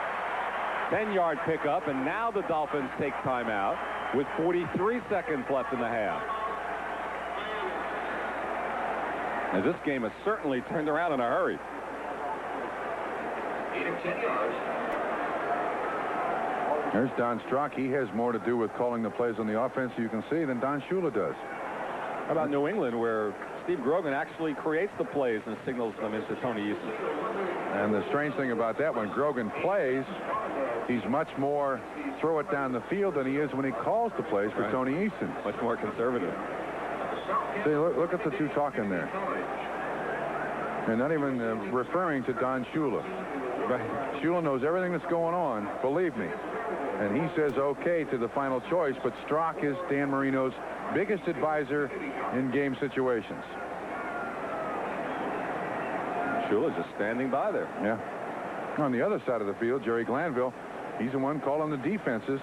10-yard pickup, and now the Dolphins take timeout with 43 seconds left in the half. Now this game has certainly turned around in a hurry. 8 or 10 yards. There's Don Strock. He has more to do with calling the plays on the offense, you can see, than Don Shula does. How about New England, where Steve Grogan actually creates the plays and signals them into Tony Eason? And the strange thing about that, when Grogan plays, he's much more throw it down the field than he is when he calls the plays for Tony Eason. Much more conservative. See, look at the two talking there. And not even referring to Don Shula. Right. Shula knows everything that's going on, believe me. And he says okay to the final choice, but Strock is Dan Marino's biggest advisor in game situations. Shula just standing by there. Yeah. On the other side of the field, Jerry Glanville, he's the one calling the defenses.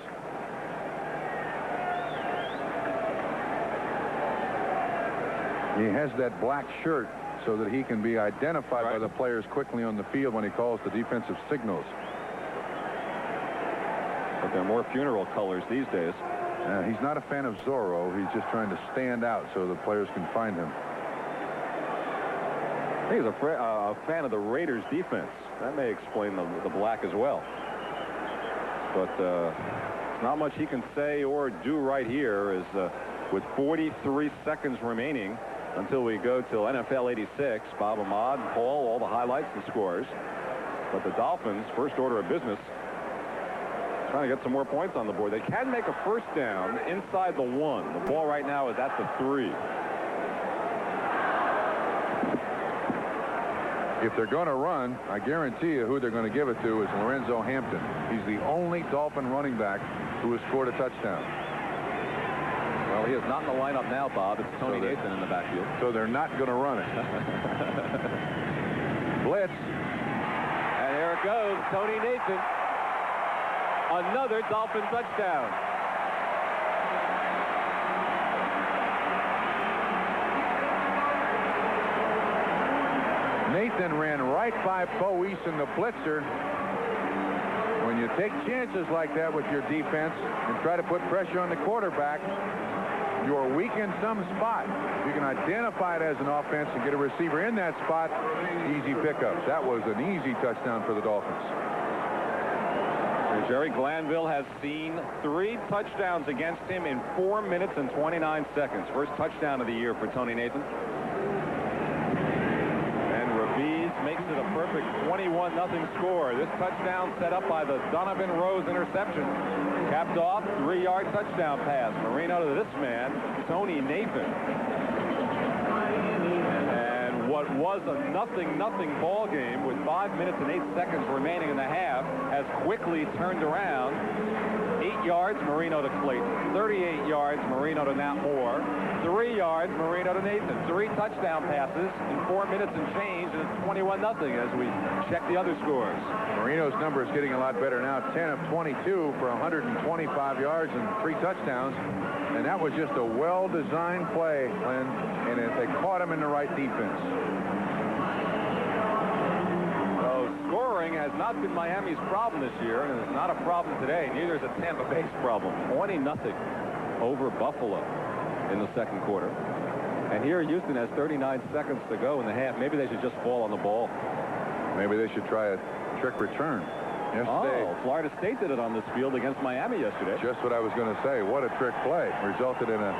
He has that black shirt so that he can be identified by the players quickly on the field when he calls the defensive signals. But they're more funeral colors these days. He's not a fan of Zorro. He's just trying to stand out so the players can find him. I think he's a fan of the Raiders defense. That may explain the black as well. But not much he can say or do right here is with 43 seconds remaining until we go till NFL 86. Bob Ahmad, Paul, all the highlights and scores. But the Dolphins, first order of business, Trying to get some more points on the board. They can make a first down inside the 1. The ball right now is at the 3. If they're going to run, I guarantee you who they're going to give it to is Lorenzo Hampton. He's the only Dolphin running back who has scored a touchdown. Well, he is not in the lineup now, Bob. It's Tony Nathan in the backfield. So they're not going to run it. Blitz. And there it goes, Tony Nathan. Another Dolphin touchdown. Nathan ran right by Bo Eason, the blitzer. When you take chances like that with your defense and try to put pressure on the quarterback, you're weak in some spot. You can identify it as an offense and get a receiver in that spot. Easy pickups. That was an easy touchdown for the Dolphins. Jerry Glanville has seen 3 touchdowns against him in 4 minutes and 29 seconds. First touchdown of the year for Tony Nathan. And Raviz makes it a perfect 21-0 score. This touchdown set up by the Donovan Rose interception. Capped off, 3-yard touchdown pass. Marino to this man, Tony Nathan. And what was a 0-0 ball game with 5 minutes and 8 seconds remaining in the half has quickly turned around. 8 yards, Marino to Clayton. 38 yards, Marino to Nat Moore. 3 yards, Marino to Nathan. 3 touchdown passes in 4 minutes and change, and it's 21-0 as we check the other scores. Marino's number is getting a lot better now. 10 of 22 for 125 yards and 3 touchdowns. And that was just a well-designed play, Glenn, and they caught him in the right defense. So scoring has not been Miami's problem this year, and it's not a problem today. Neither is it Tampa Bay's problem. 20-0 over Buffalo in the second quarter. And here Houston has 39 seconds to go in the half. Maybe they should just fall on the ball. Maybe they should try a trick return. Yesterday, Florida State did it on this field against Miami yesterday. Just what I was going to say. What a trick play. Resulted in a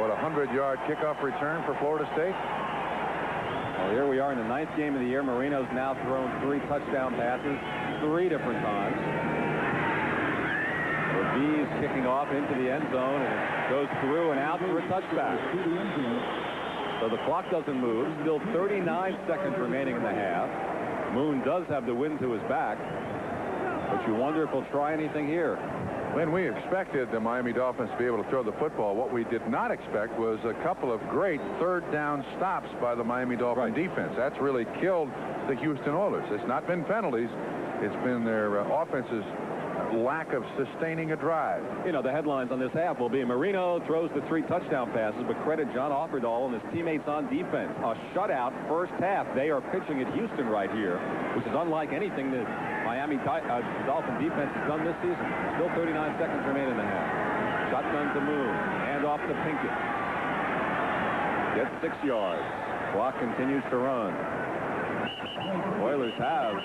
100-yard kickoff return for Florida State. Well, here we are in the 9th game of the year. Marino's now thrown 3 touchdown passes 3 different times. Raviz kicking off into the end zone, and it goes through and out for a touchback. So the clock doesn't move. Still 39 seconds remaining in the half. Moon does have the wind to his back, but you wonder if he'll try anything here. When we expected the Miami Dolphins to be able to throw the football, what we did not expect was a couple of great third down stops by the Miami Dolphin defense. That's really killed the Houston Oilers. It's not been penalties. It's been their offense's lack of sustaining a drive. You know, the headlines on this half will be Marino throws the 3 touchdown passes, but credit John Offerdahl and his teammates on defense. A shutout first half. They are pitching at Houston right here, which is unlike anything that Miami Dolphin defense has done this season. Still 39 seconds remain in the half. Shotgun to Moon. Hand off to Pinkett. Gets 6 yards. Clock continues to run. Oilers have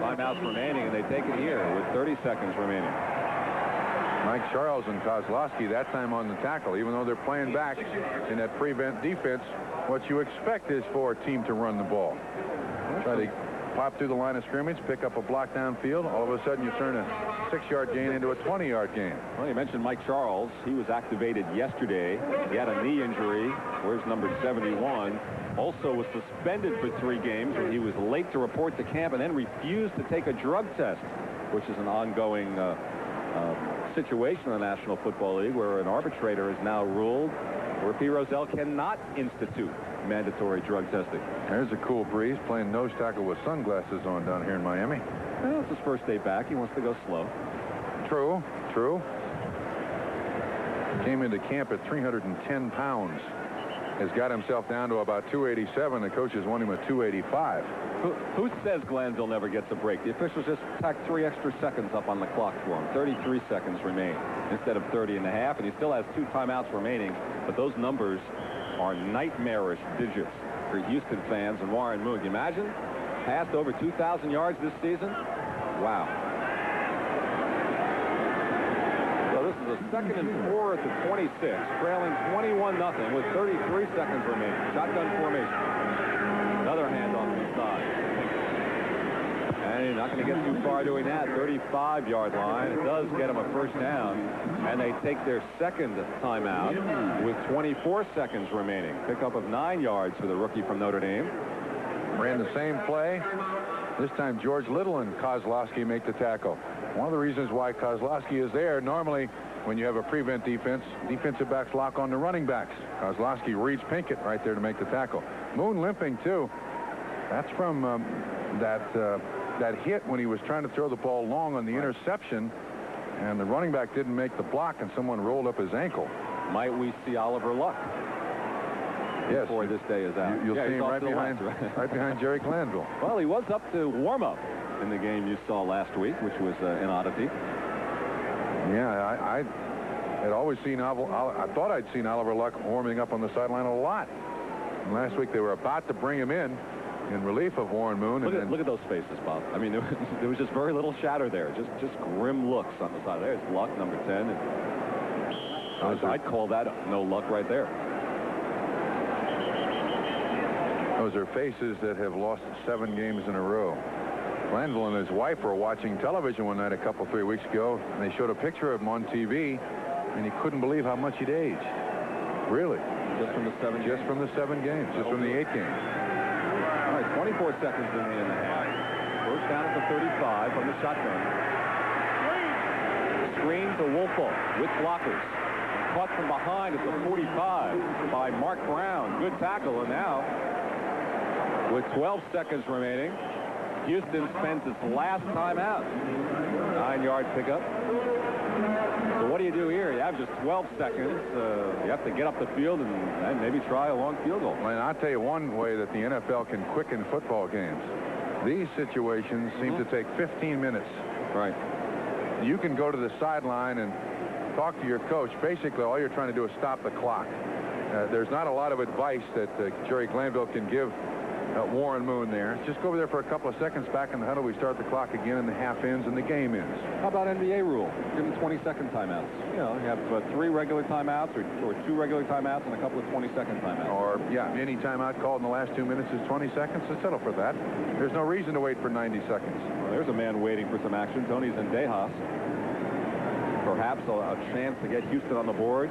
timeouts remaining, and they take it here with 30 seconds remaining. Mike Charles and Kozlowski that time on the tackle. Even though they're playing back in that prevent defense, what you expect is for a team to run the ball. Try to pop through the line of scrimmage, pick up a block downfield. All of a sudden, you turn a 6-yard gain into a 20-yard gain. Well, you mentioned Mike Charles. He was activated yesterday. He had a knee injury. Where's number 71? Also was suspended for 3 games when he was late to report to camp and then refused to take a drug test, which is an ongoing situation in the National Football League where an arbitrator has now ruled where P. Rozelle cannot institute mandatory drug testing. There's a cool breeze playing nose tackle with sunglasses on down here in Miami. Well, it's his first day back. He wants to go slow. True, true. Came into camp at 310 pounds. Has got himself down to about 287. The coaches want him at 285. Who says Glanville never gets a break? The officials just tacked 3 extra seconds up on the clock for him. 33 seconds remain instead of 30 and a half, and he still has 2 timeouts remaining. But those numbers are nightmarish digits for Houston fans and Warren Moon. Can you imagine? Passed over 2,000 yards this season? Wow. So this is a 2nd and 4 at the 26, trailing 21-0 with 33 seconds remaining. Shotgun formation. Another handoff inside. And he's not going to get too far doing that. 35-yard line. It does get him a first down. And they take their second timeout with 24 seconds remaining. Pickup of 9 yards for the rookie from Notre Dame. Ran the same play. This time George Little and Kozlowski make the tackle. One of the reasons why Kozlowski is there, normally when you have a prevent defense, defensive backs lock on the running backs. Kozlowski reads Pinkett right there to make the tackle. Moon limping too. That's from that hit when he was trying to throw the ball long on the interception, and the running back didn't make the block, and someone rolled up his ankle. Might we see Oliver Luck? Yes. Before this day is out. You'll see he's him off right to the behind, left. right behind Jerry Glanville. Well, he was up to warm up in the game you saw last week, which was an oddity. Yeah, I had always seen I thought I'd seen Oliver Luck warming up on the sideline a lot. And last week they were about to bring him in relief of Warren Moon. Look at those faces, Bob. I mean, there was just very little chatter there. Just grim looks on the side. There's Luck, number 10. And I'd call that no luck right there. Those are faces that have lost 7 games in a row. Glanville and his wife were watching television one night 3 weeks ago, and they showed a picture of him on TV, and he couldn't believe how much he'd aged. Really? Just from the 7 games? Just from the 7 games. Just from the 8 games. All right, 24 seconds in the half. First down at the 35 from the shotgun. Screen to Wolfo with blockers. Caught from behind at the 45 by Mark Brown. Good tackle, and now with 12 seconds remaining, Houston spends its last time out. 9-yard pickup. So what do you do here? You have just 12 seconds. You have to get up the field and maybe try a long field goal. Well, I'll tell you one way that the NFL can quicken football games. These situations seem to take 15 minutes. Right. You can go to the sideline and talk to your coach. Basically, all you're trying to do is stop the clock. There's not a lot of advice that Jerry Glanville can give Warren Moon there. Just go over there for a couple of seconds back in the huddle. We start the clock again, and the half ends and the game ends. How about NBA rule? Give them 20-second timeouts. You know, you have 3 regular timeouts or 2 regular timeouts and a couple of 20-second timeouts. Or, yeah, any timeout called in the last 2 minutes is 20 seconds to settle for that. There's no reason to wait for 90 seconds. Well, there's a man waiting for some action. Tony Zendejas. Perhaps a chance to get Houston on the board.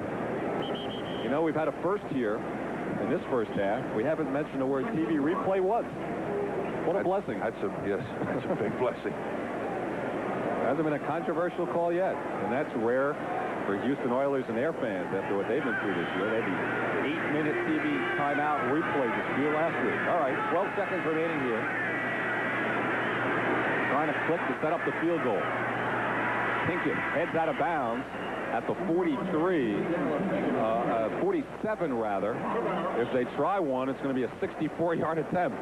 You know, we've had a first here. In this first half, we haven't mentioned the word TV replay once. What a blessing. That's a big blessing. Hasn't been a controversial call yet, and that's rare for Houston Oilers and their fans after what they've been through this year. They had the 8-minute TV timeout replay dispute last week. All right, 12 seconds remaining here. Trying to click to set up the field goal. Pinkett heads out of bounds at the 47 rather. If they try one, it's going to be a 64-yard attempt.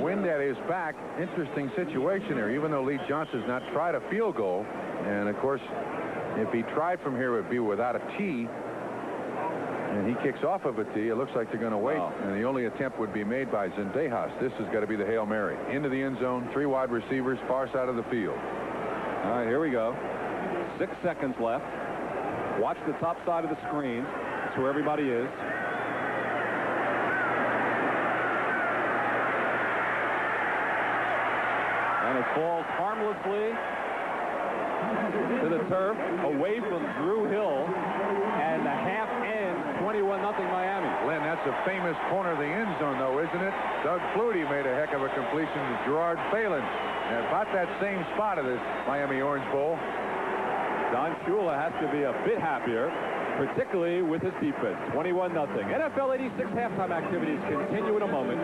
Wind at his back. Interesting situation here. Even though Lee Johnson's not tried a field goal, and of course, if he tried from here, it would be without a tee. And he kicks off of a tee. It looks like they're going to wait, and the only attempt would be made by Zendejas. This has got to be the Hail Mary. Into the end zone, 3 wide receivers, far side of the field. All right, here we go. 6 seconds left. Watch the top side of the screen. That's where everybody is. And it falls harmlessly to the turf, away from Drew Hill, and the half ends 21-0 Miami. Len, that's a famous corner of the end zone, though, isn't it? Doug Flutie made a heck of a completion to Gerard Phelan. And about that same spot of this Miami Orange Bowl. Don Shula has to be a bit happier, particularly with his defense. 21-0. NFL 86 halftime activities continue in a moment.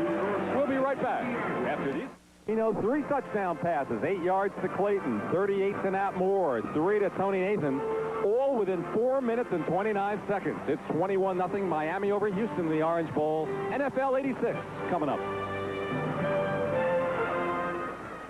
We'll be right back after these. 3 touchdown passes, 8 yards to Clayton, 38 to Nat Moore, 3 to Tony Nathan, all within 4 minutes and 29 seconds. It's 21-0 Miami over Houston in the Orange Bowl. NFL 86 coming up.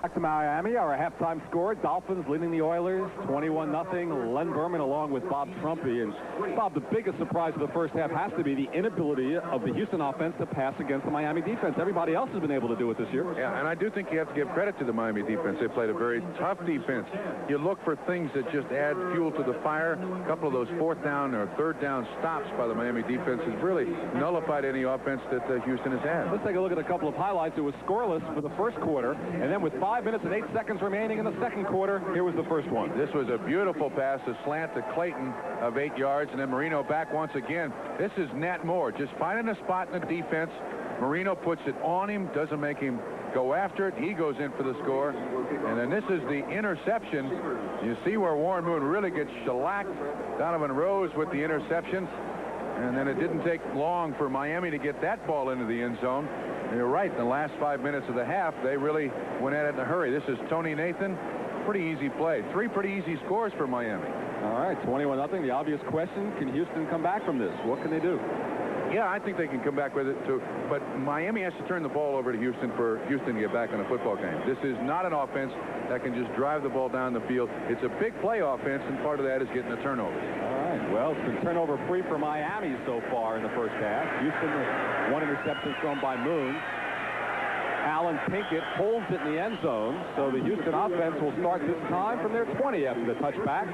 Back to Miami, our halftime score. Dolphins leading the Oilers 21-0. Len Berman along with Bob Trumpy. And Bob, the biggest surprise of the first half has to be the inability of the Houston offense to pass against the Miami defense. Everybody else has been able to do it this year. Yeah, and I do think you have to give credit to the Miami defense. They played a very tough defense. You look for things that just add fuel to the fire. A couple of those fourth down or third down stops by the Miami defense has really nullified any offense that Houston has had. Let's take a look at a couple of highlights. It was scoreless for the first quarter, and then with 5 minutes and 8 seconds remaining in the second quarter, here was the first one. This was a beautiful pass, a slant to Clayton of 8 yards, and then Marino back once again. This is Nat Moore just finding a spot in the defense. Marino puts it on him, doesn't make him go after it. He goes in for the score. And then this is the interception. You see where Warren Moon really gets shellacked. Donovan Rose with the interception. And then it didn't take long for Miami to get that ball into the end zone. And you're right, in the last 5 minutes of the half, they really went at it in a hurry. This is Tony Nathan. Pretty easy play. 3 pretty easy scores for Miami. All right, 21-0. The obvious question, can Houston come back from this? What can they do? Yeah, I think they can come back with it too. But Miami has to turn the ball over to Houston for Houston to get back in a football game. This is not an offense that can just drive the ball down the field. It's a big play offense, and part of that is getting a turnover. All right, well, it's been turnover-free for Miami so far in the first half. Houston, 1 interception thrown by Moon. Alan Pinkett holds it in the end zone, so the Houston offense will start this time from their 20 after the touchback,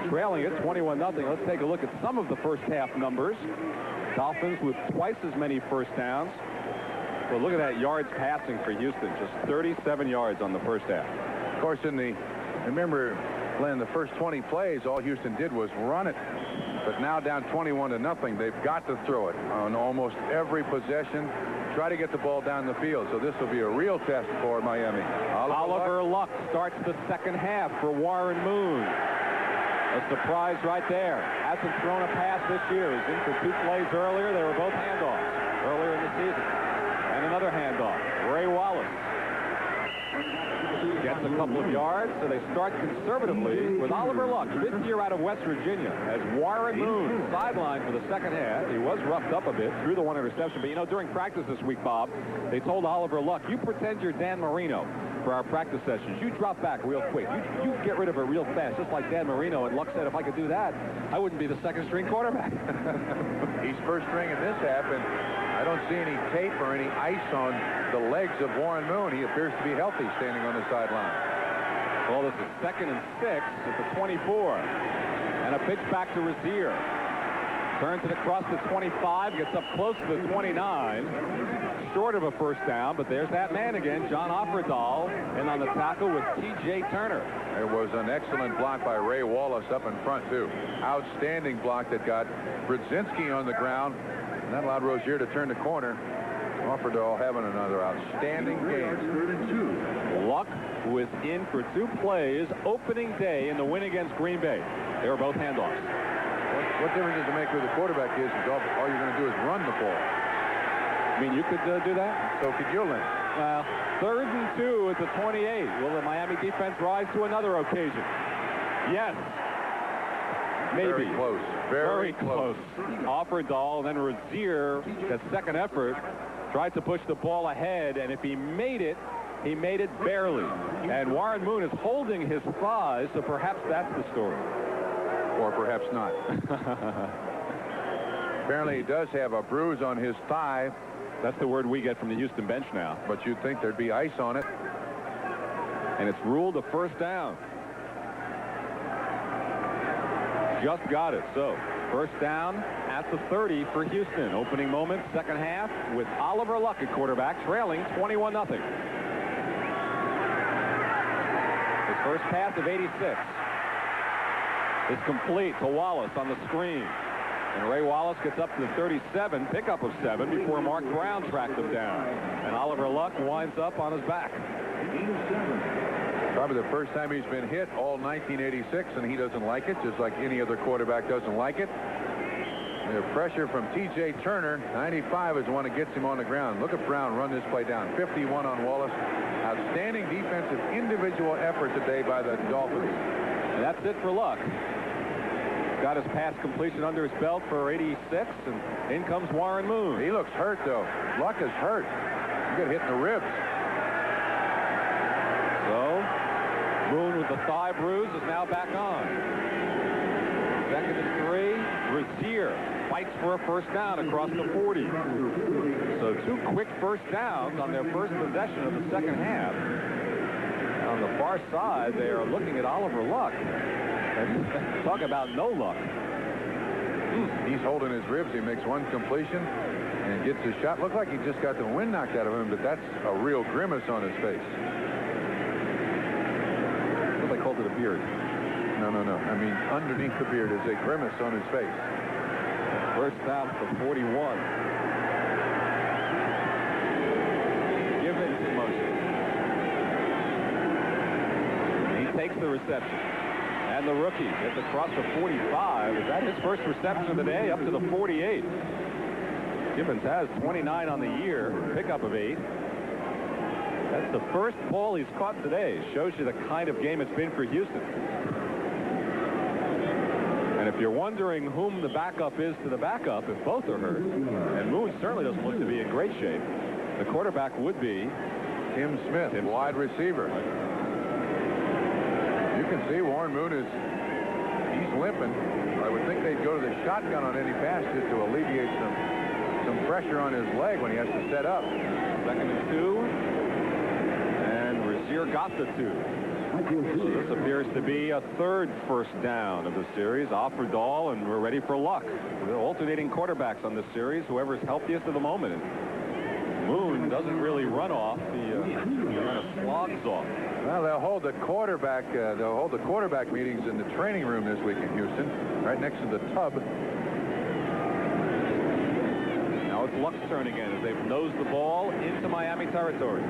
trailing it 21-0. Let's take a look at some of the first half numbers. Dolphins with twice as many first downs. But look at that yards passing for Houston, just 37 yards on the first half. Of course, remember, Glenn, the first 20 plays, all Houston did was run it. But now down 21-0, they've got to throw it on almost every possession. Try to get the ball down the field. So this will be a real test for Miami. Oliver Luck starts the second half for Warren Moon. A surprise right there. Hasn't thrown a pass this year. He's in for 2 plays earlier. They were both handoffs earlier in the season. And another handoff. Ray Wallace gets a couple of yards, so they start conservatively with Oliver Luck, 5th year out of West Virginia, as Warren Moon sidelined for the second half. He was roughed up a bit, threw the 1 interception. But, you know, during practice this week, Bob, they told Oliver Luck, you pretend you're Dan Marino for our practice sessions. You drop back real quick. You get rid of it real fast, just like Dan Marino. And Luck said, if I could do that, I wouldn't be the second-string quarterback. He's first string in this half, and I don't see any tape or any ice on the legs of Warren Moon. He appears to be healthy standing on the sideline. Well, this is 2nd and 6 at the 24. And a pitch back to Rozier. Turns it across the 25, gets up close to the 29. Short of a first down, but there's that man again, John Offerdahl, and on the tackle with T.J. Turner. There was an excellent block by Ray Wallace up in front, too. Outstanding block that got Brzezinski on the ground. And that allowed Rozier to turn the corner. Offerdahl having another outstanding game. Luck was in for 2 plays opening day in the win against Green Bay. They were both handoffs. What difference does it make who the quarterback is? All you're going to do is run the ball. I mean, you could do that? So could Yulin. Well, 3rd and 2 at the 28. Will the Miami defense rise to another occasion? Yes. Maybe. Very close. Very close. Offerdahl, and then Rozier, that second effort, tried to push the ball ahead, and if he made it barely. And Warren Moon is holding his thighs, so perhaps that's the story. Or perhaps not. Apparently he does have a bruise on his thigh. That's the word we get from the Houston bench now. But you'd think there'd be ice on it. And it's ruled a first down. Just got it. So first down at the 30 for Houston. Opening moment, second half, with Oliver Luck at quarterback, trailing 21-0. His first pass of 86 is complete to Wallace on the screen. And Ray Wallace gets up to the 37, pickup of 7 before Mark Brown tracked him down. And Oliver Luck winds up on his back. Probably the first time he's been hit all 1986, and he doesn't like it, just like any other quarterback doesn't like it. The pressure from T.J. Turner, 95, is the one that gets him on the ground. Look at Brown run this play down. 51 on Wallace. Outstanding defensive individual effort today by the Dolphins. And that's it for Luck. Got his pass completion under his belt for 86, and in comes Warren Moon. He looks hurt, though. Luck is hurt. He got hit in the ribs. So thigh bruise is now back on. Second and 3. Brazier fights for a first down across the 40. So 2 quick first downs on their first possession of the second half. And on the far side, they are looking at Oliver Luck. And talk about no luck. He's holding his ribs. He makes one completion and gets his shot. Looked like he just got the wind knocked out of him, but that's a real grimace on his face. Well, they called it a beard. No. I mean, underneath the beard is a grimace on his face. First down for 41. Gibbons in motion. He takes the reception. And the rookie gets across the 45. Is that his first reception of the day? Up to the 48. Gibbons has 29 on the year. Pickup of 8. That's the first ball he's caught today. Shows you the kind of game it's been for Houston. And if you're wondering whom the backup is to the backup, if both are hurt, and Moon certainly doesn't look to be in great shape, the quarterback would be Tim Smith, wide receiver. You can see Warren Moon he's limping. I would think they'd go to the shotgun on any pass just to alleviate some pressure on his leg when he has to set up. Second and 2. And Brazier got the 2. So this appears to be a third first down of the series. Off for Dahl, and we're ready for Luck. The alternating quarterbacks on this series, whoever's healthiest at the moment. And Moon doesn't really run off. He kind of slogs off. Well, they'll hold the quarterback meetings in the training room this week in Houston, right next to the tub. Now it's Luck's turn again as they've nosed the ball into Miami territory.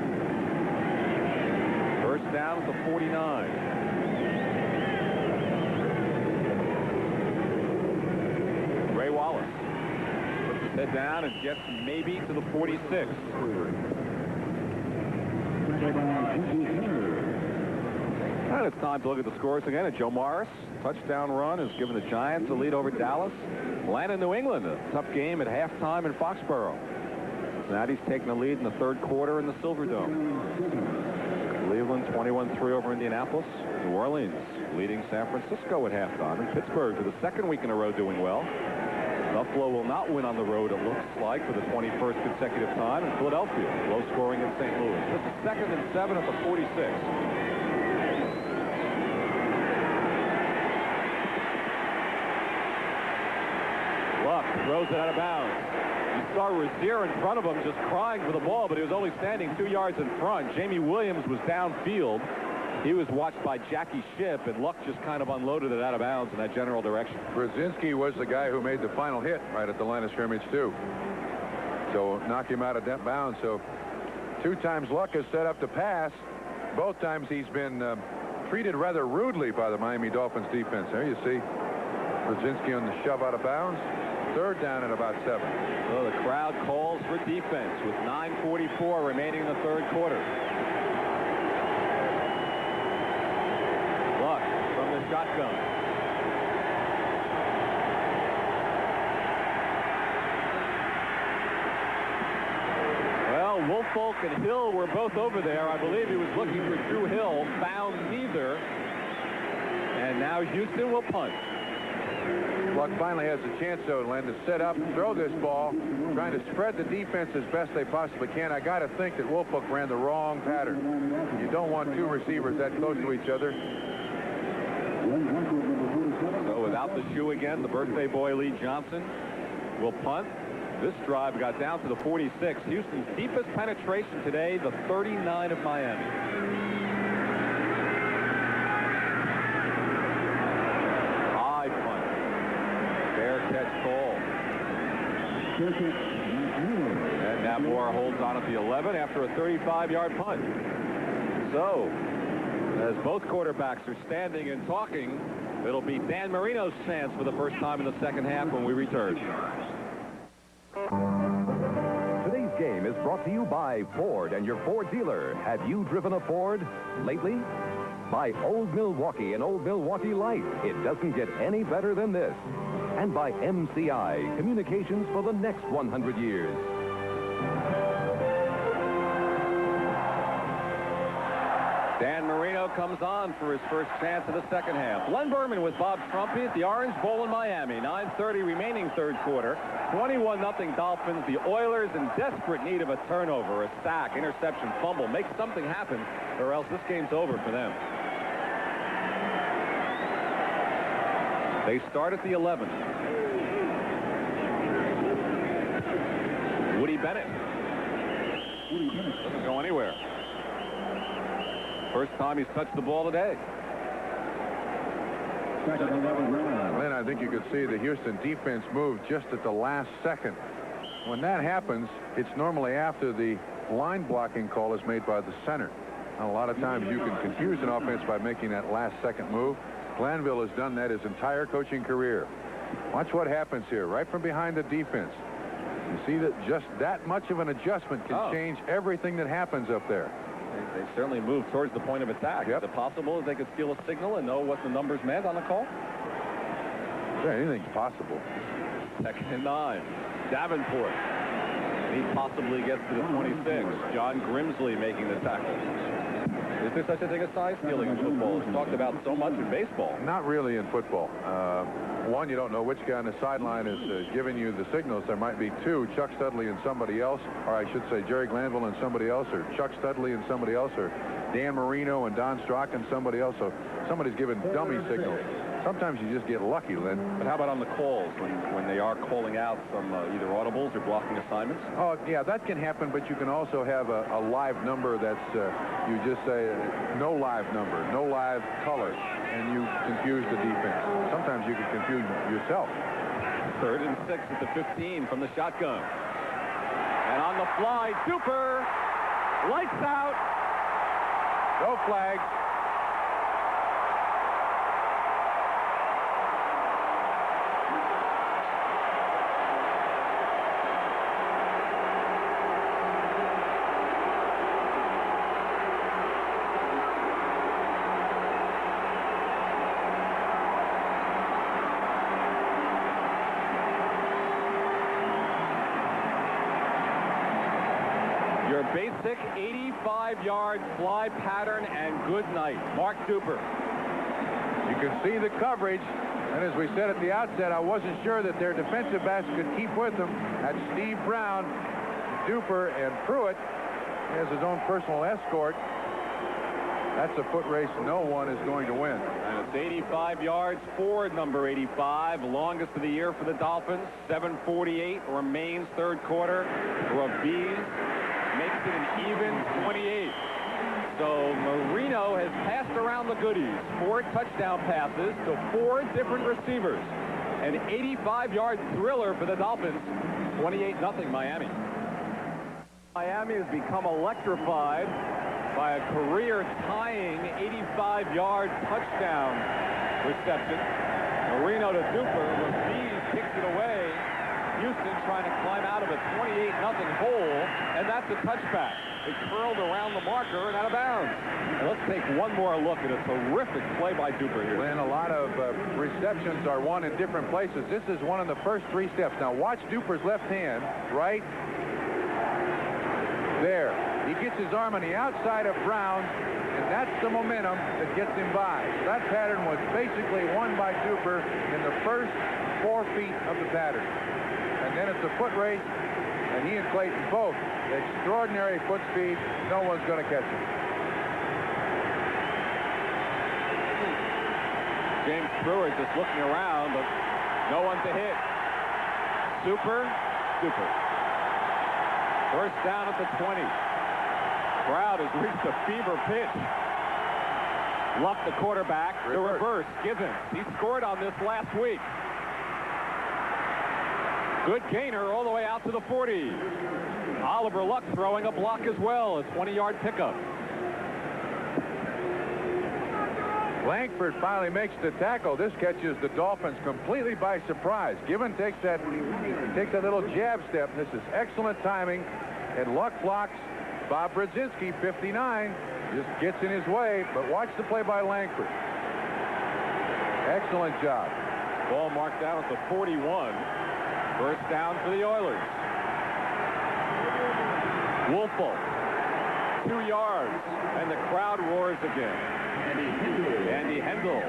First down at the 49. Ray Wallace puts his head down and gets maybe to the 46. And it's time to look at the scores again. Joe Morris, touchdown run, has given the Giants a lead over Dallas. Atlanta, New England, a tough game at halftime in Foxborough. Cincinnati's taking the lead in the third quarter in the Silverdome. Cleveland 21-3 over Indianapolis. New Orleans leading San Francisco at halftime. And Pittsburgh for the second week in a row doing well. Buffalo will not win on the road, it looks like, for the 21st consecutive time. And Philadelphia, low scoring in St. Louis. This is second and 7 at the 46. Luck throws it out of bounds. You saw Rozier in front of him just crying for the ball, but he was only standing 2 yards in front. Jamie Williams was downfield. He was watched by Jackie Shipp, and Luck just kind of unloaded it out of bounds in that general direction. Brzezinski was the guy who made the final hit right at the line of scrimmage, too. So knock him out of bounds. So 2 times Luck has set up to pass. Both times he's been treated rather rudely by the Miami Dolphins defense. There you see Brzezinski on the shove out of bounds. Third down at about 7. So the crowd calls for defense with 9:44 remaining in the third quarter. Luck from the shotgun. Well, Woolfolk and Hill were both over there. I believe he was looking for Drew Hill, found neither. And now Houston will punt. Luck finally has a chance, though, Len, to set up, throw this ball, trying to spread the defense as best they possibly can. I got to think that Woolfolk ran the wrong pattern. You don't want 2 receivers that close to each other. So without the shoe again, the birthday boy Lee Johnson will punt. This drive got down to the 46. Houston's deepest penetration today, the 39 of Miami. High punt. Fair catch call. And Nat Moore holds on at the 11 after a 35-yard punt. So, as both quarterbacks are standing and talking, it'll be Dan Marino's chance for the first time in the second half when we return. Today's game is brought to you by Ford and your Ford dealer. Have you driven a Ford lately? By Old Milwaukee and Old Milwaukee Light. It doesn't get any better than this. And by MCI, communications for the next 100 years. Dan Marino comes on for his first chance of the second half. Len Berman with Bob Trumpy at the Orange Bowl in Miami. 9:30 remaining third quarter. 21-0 Dolphins. The Oilers in desperate need of a turnover, a sack, interception, fumble. Make something happen, or else this game's over for them. They start at the 11. Woody Bennett. Doesn't go anywhere. First time he's touched the ball today. Lynn, I think you could see the Houston defense move just at the last second. When that happens, it's normally after the line blocking call is made by the center. And a lot of times you can confuse an offense by making that last second move. Glanville has done that his entire coaching career. Watch what happens here, right from behind the defense. You see that just that much of an adjustment can change everything that happens up there. They certainly moved towards the point of attack. Is it possible that they could steal a signal and know what the numbers meant on the call? Yeah, anything's possible. 2nd and 9. Davenport. He possibly gets to the 26. John Grimsley making the tackle. Is there such a thing as size stealing in football? It's talked about so much in baseball. Not really in football. One, you don't know which guy on the sideline is giving you the signals. There might be two, Chuck Studley and somebody else, or I should say Jerry Glanville and somebody else, or Chuck Studley and somebody else, or Dan Marino and Don Strock and somebody else. So somebody's giving dummy signals. Sometimes you just get lucky, Lynn. But how about on the calls when they are calling out some either audibles or blocking assignments? Oh, yeah, that can happen, but you can also have a live number that's, you just say, no live number, no live color, and you confuse the defense. Sometimes you can confuse yourself. 3rd and 6 at the 15 from the shotgun. And on the fly, Duper, lights out. No flags. Your basic 85-yard fly pattern and good night. Mark Duper. You can see the coverage. And as we said at the outset, I wasn't sure that their defensive backs could keep with them. That's Steve Brown, Duper, and Pruitt. He has his own personal escort. That's a foot race no one is going to win. And it's 85 yards for number 85, longest of the year for the Dolphins. 7:48 remains third quarter. Raviz makes it an even 28. So Marino has passed around the goodies. 4 touchdown passes to 4 different receivers. An 85-yard thriller for the Dolphins. 28-0 Miami. Miami has become electrified by a career-tying 85-yard touchdown reception. Marino to Duper. Raviz kicks it away. Houston trying to climb out of a 28-0 hole, and that's a touchback. It curled around the marker and out of bounds. And let's take one more look at a terrific play by Duper here. And a lot of receptions are won in different places. This is one of the first 3 steps. Now watch Duper's left hand, right there. He gets his arm on the outside of Brown, and that's the momentum that gets him by. So that pattern was basically won by Duper in the first 4 feet of the pattern. And then it's a foot race, and he and Clayton both extraordinary foot speed. No one's going to catch him. James Pruitt just looking around, but no one to hit. Duper. First down at the 20. Crowd has reached a fever pitch. Luck, the quarterback. The reverse. Givens. He scored on this last week. Good gainer all the way out to the 40. Oliver Luck throwing a block as well. A 20-yard pickup. Langford finally makes the tackle. This catches the Dolphins completely by surprise. Given takes that little jab step. This is excellent timing. And Luck blocks. Bob Brzezinski, 59, just gets in his way. But watch the play by Langford. Excellent job. Ball marked down at the 41. First down for the Oilers. Wolfel yards, and the crowd roars again. Andy Hendel,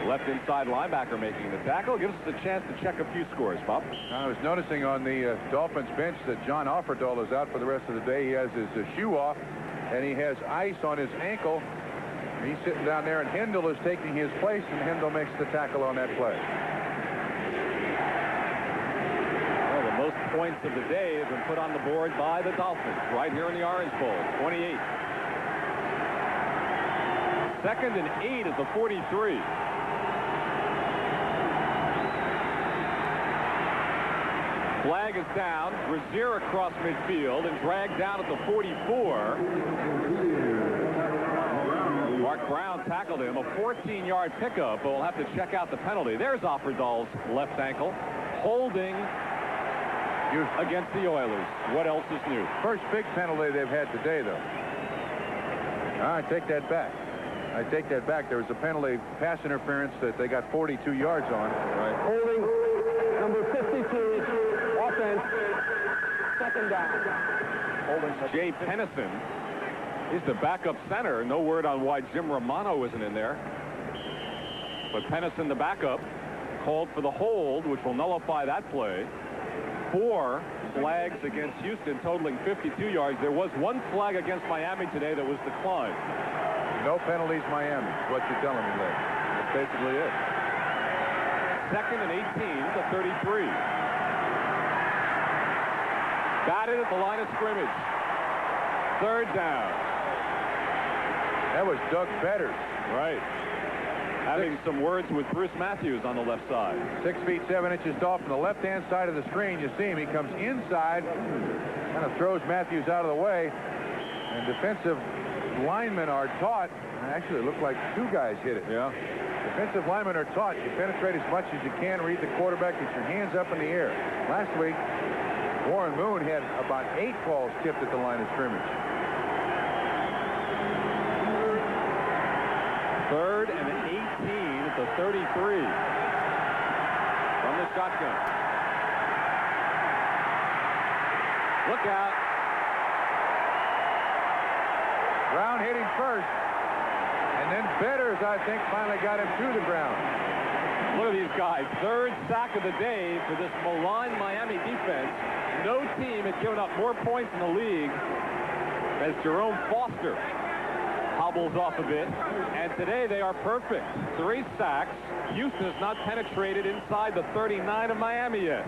left inside linebacker, making the tackle. Gives us a chance to check a few scores, Bob. I was noticing on the Dolphins bench that John Offerdahl is out for the rest of the day. He has his shoe off, and he has ice on his ankle. He's sitting down there, and Hendel is taking his place, and Hendel makes the tackle on that play. Well, the most points of the day have been put on the board by the Dolphins right here in the Orange Bowl, 28. Second and 8 at the 43. Flag is down. Brazier across midfield and dragged down at the 44. Mark Brown tackled him. A 14-yard pickup, but we'll have to check out the penalty. There's Offerdahl's left ankle. Holding against the Oilers. What else is new? First big penalty they've had today, though. I take that back. I take that back. There was a penalty, pass interference, that they got 42 yards on. Right. Holding number 52, offense, second down. Holding Jay Pennison is the backup center. No word on why Jim Romano isn't in there. But Pennison, the backup, called for the hold, which will nullify that play. 4 flags against Houston, totaling 52 yards. There was 1 flag against Miami today that was declined. No penalties, Miami. What you're telling me, Larry. That's basically it. Second and 18 to 33. Batted at the line of scrimmage. Third down. That was Doug Betters. Right. Having some words with Bruce Matthews on the left side. 6 feet 7 inches tall from the left-hand side of the screen. You see him. He comes inside, kind of throws Matthews out of the way. And defensive linemen are taught. Actually, it looked like 2 guys hit it. Yeah. Defensive linemen are taught you penetrate as much as you can, read the quarterback, get your hands up in the air. Last week, Warren Moon had about 8 balls tipped at the line of scrimmage. Third and 18 at the 33. From the shotgun. Look out. Brown hit him first. And then Betters, I think, finally got him to the ground. Look at these guys. Third sack of the day for this maligned Miami defense. No team had given up more points in the league as Jerome Foster hobbles off a bit. And today they are perfect. 3 sacks. Houston has not penetrated inside the 39 of Miami yet.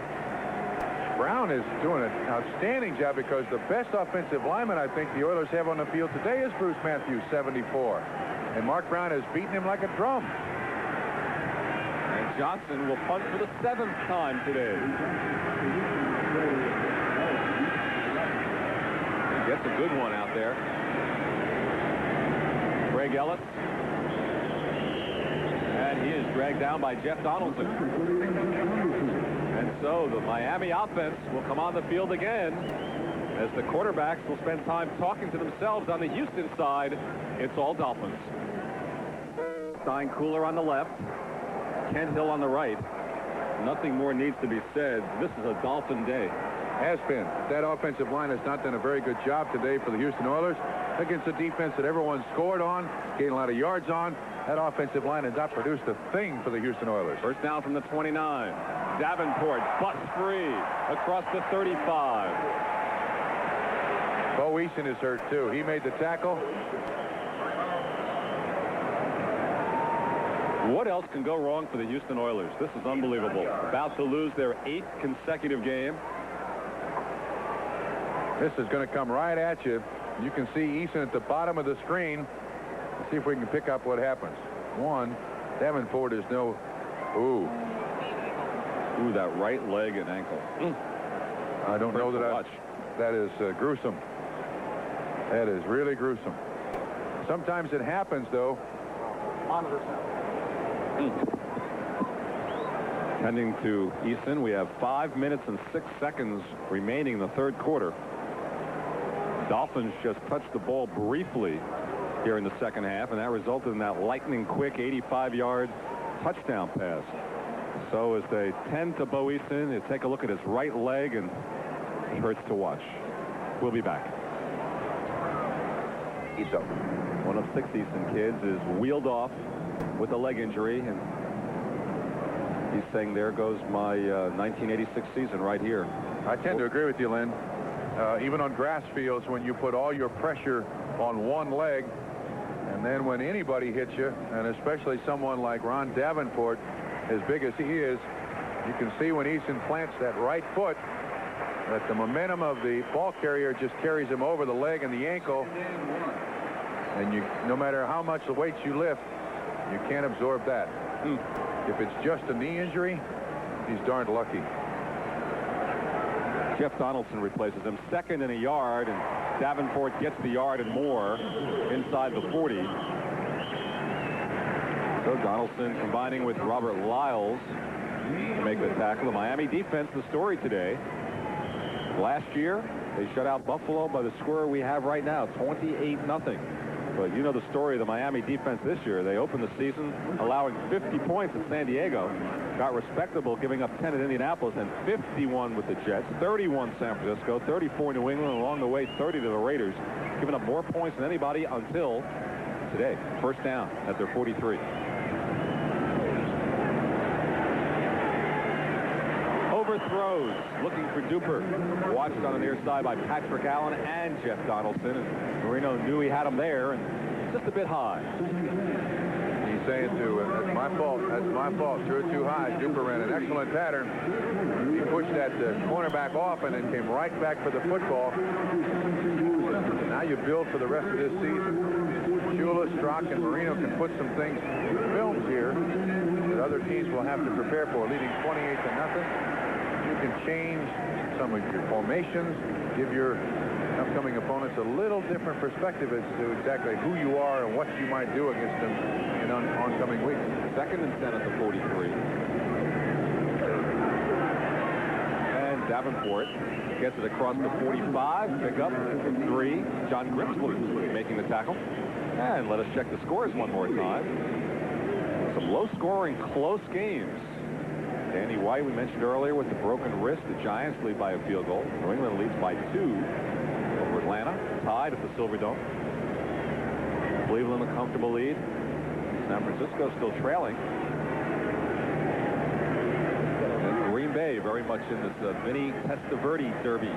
Brown is doing an outstanding job because the best offensive lineman I think the Oilers have on the field today is Bruce Matthews, 74. And Mark Brown has beaten him like a drum. And Johnson will punt for the 7th time today. He gets a good one out there. Greg Ellis. And he is dragged down by Jeff Donaldson. And so the Miami offense will come on the field again as the quarterbacks will spend time talking to themselves. On the Houston side, it's all Dolphins. Steinkühler on the left, Kent Hill on the right. Nothing more needs to be said. This is a Dolphin day. Has been. That offensive line has not done a very good job today for the Houston Oilers against a defense that everyone scored on, gained a lot of yards on. That offensive line has not produced a thing for the Houston Oilers. First down from the 29. Davenport busts free across the 35. Bo Eason is hurt too. He made the tackle. What else can go wrong for the Houston Oilers? This is unbelievable. About to lose their 8th consecutive game. This is going to come right at you. You can see Eason at the bottom of the screen. Let's see if we can pick up what happens. 1, Davenport is no... Ooh, that right leg and ankle. I don't know that that is gruesome. That is really gruesome. Sometimes it happens, though. Tending to Eason, we have 5 minutes and 6 seconds remaining in the third quarter. Dolphins just touched the ball briefly here in the second half, and that resulted in that lightning quick 85-yard touchdown pass. So as they tend to Bo Eason, they take a look at his right leg, and it hurts to watch. We'll be back. It's over. One of 6 Easton kids is wheeled off with a leg injury, and he's saying, there goes my 1986 season right here. I tend to agree with you, Lynn. Even on grass fields, when you put all your pressure on one leg, and then when anybody hits you, and especially someone like Ron Davenport, as big as he is, you can see when Easton plants that right foot that the momentum of the ball carrier just carries him over the leg and the ankle. And no matter how much the weights you lift, you can't absorb that. If it's just a knee injury, he's darned lucky. Jeff Donaldson replaces him, second in a yard, and Davenport gets the yard and more inside the 40. So Donaldson combining with Robert Lyles to make the tackle. The Miami defense, the story today. Last year, they shut out Buffalo by the score we have right now, 28-0. But you know the story of the Miami defense this year. They opened the season allowing 50 points at San Diego. Got respectable, giving up 10 at Indianapolis, and 51 with the Jets, 31 San Francisco, 34 New England, along the way 30 to the Raiders, giving up more points than anybody until today. First down at their 43. Overthrows, looking for Duper. Watched on the near side by Patrick Allen and Jeff Donaldson. And Marino knew he had him there, and just a bit high. He's saying that's my fault. That's my fault. Threw it too high. Duper ran an excellent pattern. He pushed that cornerback off and then came right back for the football. Now you build for the rest of this season. Shula, Strock, and Marino can put some things, films here, that other teams will have to prepare for. Leading 28-0. You can change some of your formations, give your upcoming opponents a little different perspective as to exactly who you are and what you might do against them in oncoming weeks. Second and 10 at the 43. And Davenport gets it across the 45. Pick up from 3. John Grimsley making the tackle. And let us check the scores one more time. Some low-scoring, close games. Danny White, we mentioned earlier, with the broken wrist. The Giants lead by a field goal. New England leads by 2 over Atlanta, tied at the Silverdome. Cleveland a comfortable lead. San Francisco still trailing. And Green Bay very much in this Vinny Testaverde derby,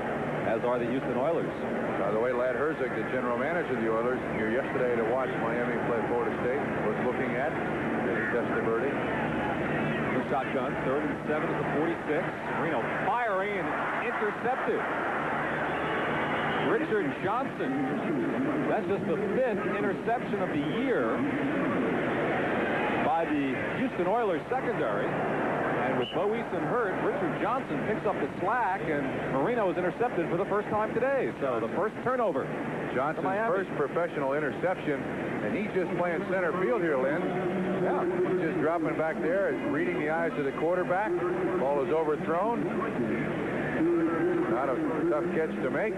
as are the Houston Oilers. By the way, Lad Herzog, the general manager of the Oilers, here yesterday to watch Miami play Florida State, was looking at Vinny Testaverde. Shotgun, 3rd and 7 at the 46. Marino firing and intercepted. Richard Johnson. That's just the 5th interception of the year by the Houston Oilers secondary. And with Bo Eason hurt, Richard Johnson picks up the slack, and Marino is intercepted for the first time today. So the first turnover. Johnson's first professional interception, and he's just playing center field here, Lynn. Yeah, he's just dropping back there, reading the eyes of the quarterback. Ball is overthrown. Not a tough catch to make.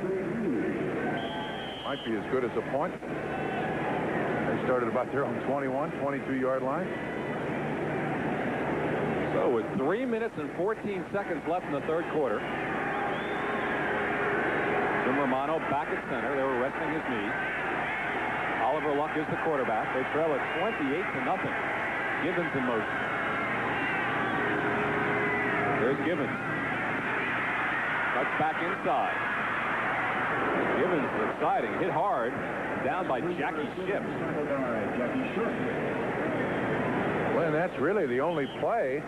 Might be as good as a point. They started about their own 21, 22-yard line. So with 3 minutes and 14 seconds left in the third quarter, Jim Romano back at center. They were resting his knee. Oliver Luck is the quarterback. They trail at 28-0. Gibbons in motion. There's Gibbons. Cuts back inside. Gibbons is exciting. Hit hard. Down by Jackie Shipp. Well, and that's really the only play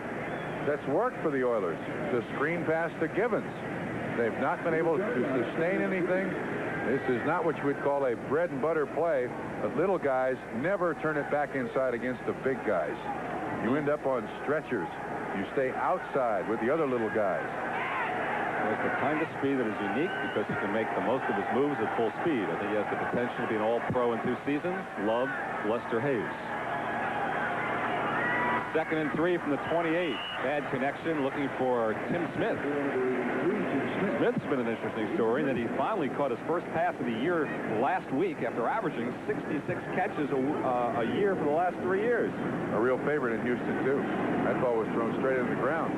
that's worked for the Oilers. The screen pass to Gibbons. They've not been able to sustain anything. This is not what you would call a bread and butter play, but little guys never turn it back inside against the big guys. You end up on stretchers. You stay outside with the other little guys. It's the kind of speed that is unique because he can make the most of his moves at full speed. I think he has the potential to be an all-pro in 2 seasons. Love Lester Hayes. 2nd and 3 from the 28. Bad connection, looking for Tim Smith. Smith's been an interesting story in that he finally caught his first pass of the year last week after averaging 66 catches a year for the last 3 years. A real favorite in Houston, too. That ball was thrown straight into the ground.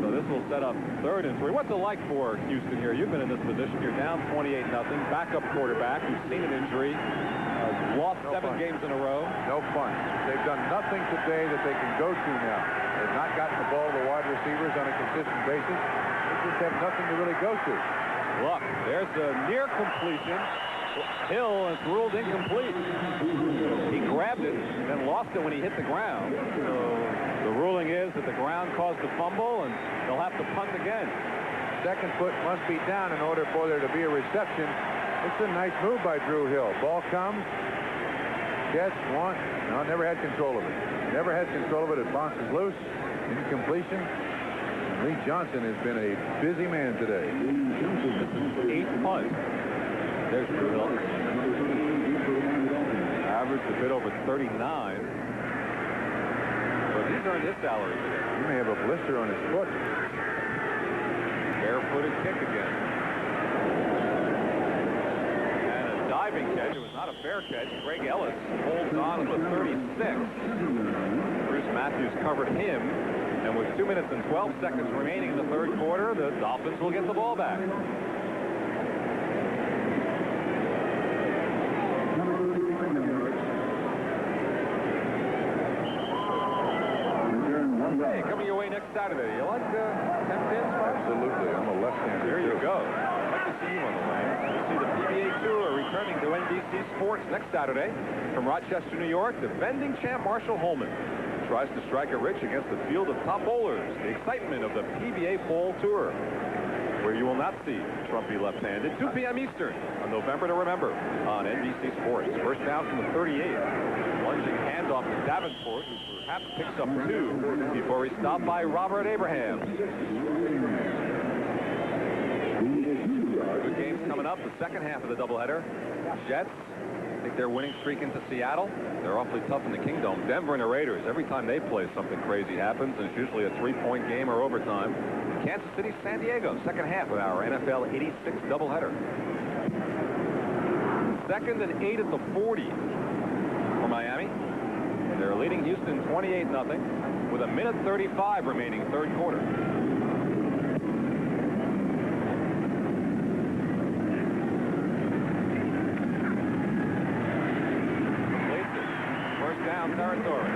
So this will set up 3rd and 3. What's it like for Houston here? You've been in this position. You're down 28-0. Backup quarterback. You've seen an injury. Lost 7 games in a row. No fun. They've done nothing today that they can go to now. They've not gotten the ball to the wide receivers on a consistent basis. They just have nothing to really go to. Look, there's the near completion. Hill is ruled incomplete. He grabbed it and then lost it when he hit the ground. So the ruling is that the ground caused the fumble, and they'll have to punt again. Second foot must be down in order for there to be a reception. It's a nice move by Drew Hill. Ball comes. Jets want. No, never had control of it. Never had control of it. It bounces loose. Incompletion. Lee Johnson has been a busy man today. 8 punts. There's Drew Hill. Average a bit over 39. But he's earned his salary today. He may have a blister on his foot. Barefooted kick again. And a diving catch. It was not a fair catch. Greg Ellis holds on with 36. Bruce Matthews covered him. And with 2 minutes and 12 seconds remaining in the 3rd quarter, the Dolphins will get the ball back. Hey, coming your way next Saturday. You like 10 pins? Absolutely. I'm a left-hander. There you go. I'd like to see you on the line. We'll see the PBA Tour returning to NBC Sports next Saturday. From Rochester, New York, defending champ Marshall Holman tries to strike it rich against the field of top bowlers. The excitement of the PBA Fall Tour, where you will not see Trumpy left-handed. 2 p.m. Eastern on November to remember on NBC Sports. First down from the 38. Lunging handoff to Davenport, who perhaps picks up 2 before he's stopped by Robert Abraham. Good games coming up. The second half of the doubleheader. Jets take their winning streak into Seattle. They're awfully tough in the Kingdom. Denver and the Raiders, every time they play, something crazy happens, and it's usually a 3-point game or overtime. Kansas City, San Diego, second half of our NFL 86 doubleheader. 2nd and 8 at the 40 for Miami. They're leading Houston 28-0 with 1:35 remaining 3rd quarter. Territory.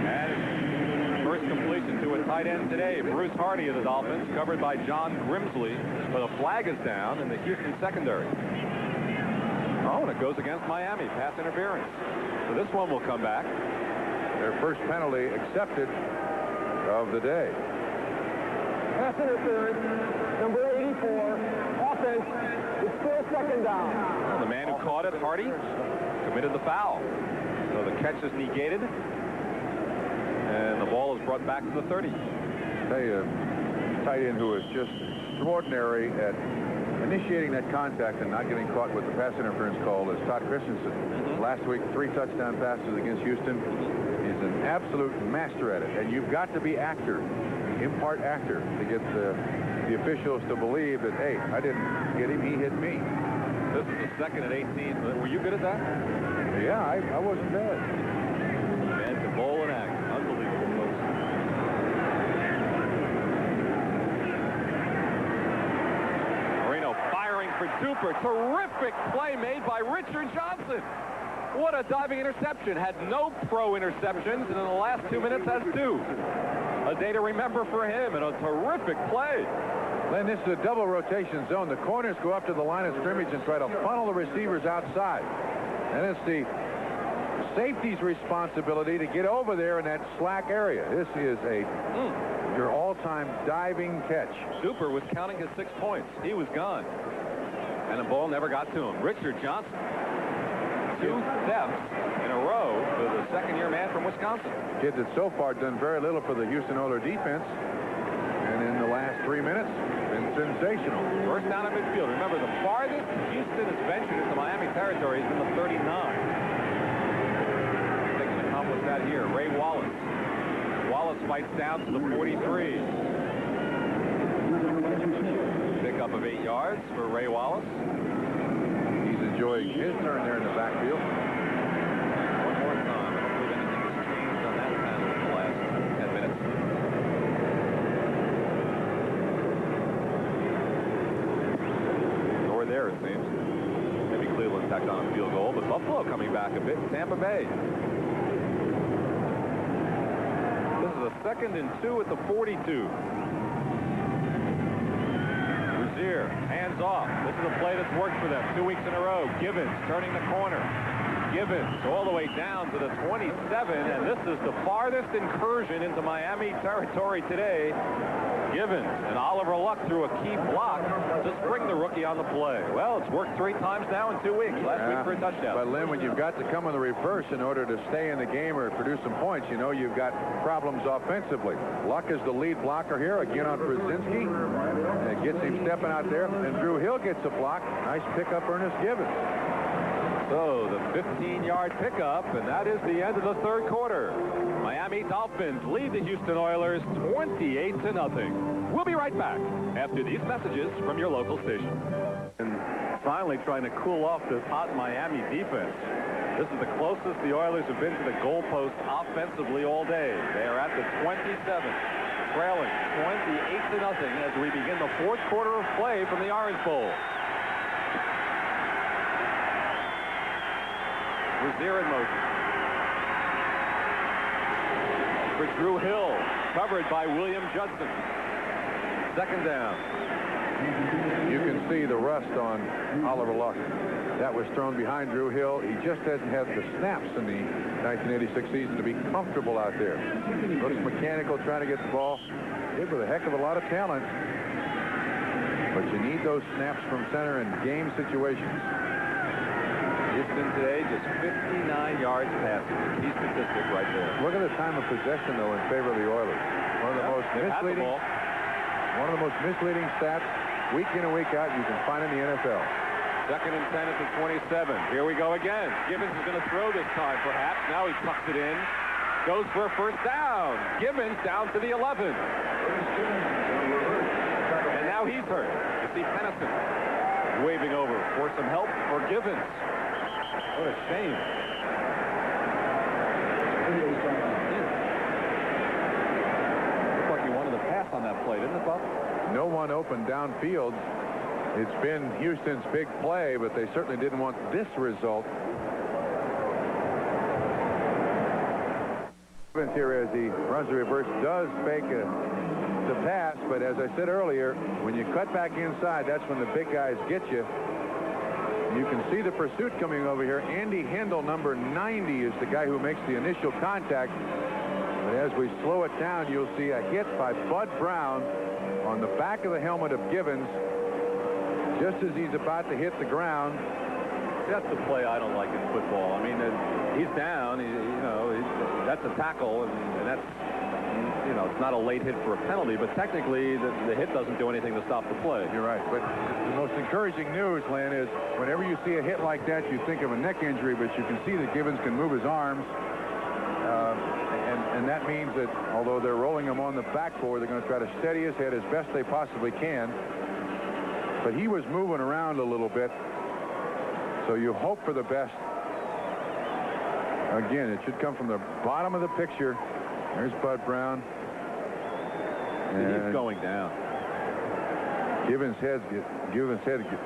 And first completion to a tight end today. Bruce Hardy of the Dolphins, covered by John Grimsley, but a flag is down in the Houston secondary. Oh, and it goes against Miami. Pass interference. So this one will come back. Their first penalty accepted of the day. Pass interference, number 84. Offense. It's still 2nd down. Well, the man who caught it, Hardy, committed the foul. So the catch is negated, and the ball is brought back to the 30. Tell you, tight end who is just extraordinary at initiating that contact and not getting caught with the pass interference call is Todd Christensen. Last week, 3 touchdown passes against Houston. He's an absolute master at it, and you've got to be actor, impart actor, to get the officials to believe that, hey, I didn't get him, he hit me. This is the 2nd and 18. Were you good at that? Yeah, I wasn't bad. Man to bowl and act. Unbelievable, folks. Marino firing for Duper. Terrific play made by Richard Johnson. What a diving interception. Had no pro interceptions, and in the last 2 minutes has 2. A day to remember for him, and a terrific play. Then this is a double rotation zone. The corners go up to the line of scrimmage and try to funnel the receivers outside. And it's the safety's responsibility to get over there in that slack area. This is your all-time diving catch. Super was counting his 6 points. He was gone. And the ball never got to him. Richard Johnson. 2 steps in a row for the second-year man from Wisconsin. Kid that's so far done very little for the Houston Oilers defense. And in the last 3 minutes, been sensational. First down at midfield. Remember, the farthest Houston has ventured into Miami territory has been the 39. They can accomplish that here. Ray Wallace. Wallace fights down to the 43. Pickup of 8 yards for Ray Wallace. He's enjoying his turn there in the backfield. One more time. I don't believe anything has changed on that panel in the last 10 minutes. back a bit. Tampa Bay. This is a 2nd and 2 at the 42. Rozier, hands off. This is a play that's worked for them 2 weeks in a row. Givens turning the corner. Givens all the way down to the 27, and this is the farthest incursion into Miami territory today. Givens and Oliver Luck threw a key block to spring the rookie on the play. Well, it's worked 3 times now in 2 weeks. Last week for a touchdown. But, Lynn, when you've got to come in the reverse in order to stay in the game or produce some points, you know you've got problems offensively. Luck is the lead blocker here, again on Brzezinski. And it gets him stepping out there, and Drew Hill gets a block. Nice pickup, Ernest Givens. So the 15-yard pickup, and that is the end of the 3rd quarter. Miami Dolphins lead the Houston Oilers 28-0. We'll be right back after these messages from your local station. And finally trying to cool off this hot Miami defense. This is the closest the Oilers have been to the goalpost offensively all day. They are at the 27, trailing 28-0 as we begin the 4th quarter of play from the Orange Bowl. Rozier in motion. For Drew Hill, covered by William Judson. 2nd down. You can see the rust on Oliver Luck. That was thrown behind Drew Hill. He just hasn't had the snaps in the 1986 season to be comfortable out there. Looks mechanical, trying to get the ball. Kid with a heck of a lot of talent. But you need those snaps from center in game situations. Houston today just 59 yards passing. Key statistic right there. Look at the time of possession, though, in favor of the Oilers. One of the most misleading stats week in and week out you can find in the NFL. 2nd and 10 at the 27. Here we go again. Givens is going to throw this time, perhaps. Now he tucks it in. Goes for a 1st down. Givens down to the 11. And now he's hurt. You see Tennyson waving over for some help for Givens. What a shame. Looked like he wanted to pass on that play, didn't it, Bob? No one open downfield. It's been Houston's big play, but they certainly didn't want this result. Here as he runs the reverse, does fake the pass, but as I said earlier, when you cut back inside, that's when the big guys get you. You can see the pursuit coming over here. Andy Hendel, number 90, is the guy who makes the initial contact. But as we slow it down, you'll see a hit by Bud Brown on the back of the helmet of Givens just as he's about to hit the ground. That's the play I don't like in football. I mean, he's down. That's a tackle, and that's, it's not a late hit for a penalty, but technically the hit doesn't do anything to stop the play. You're right. But the most encouraging news, Len, is whenever you see a hit like that, you think of a neck injury, but you can see that Givens can move his arms. And that means that although they're rolling him on the backboard, they're going to try to steady his head as best they possibly can. But he was moving around a little bit, so you hope for the best. Again, it should come from the bottom of the picture. There's Bud Brown. And he's going down. Givens' head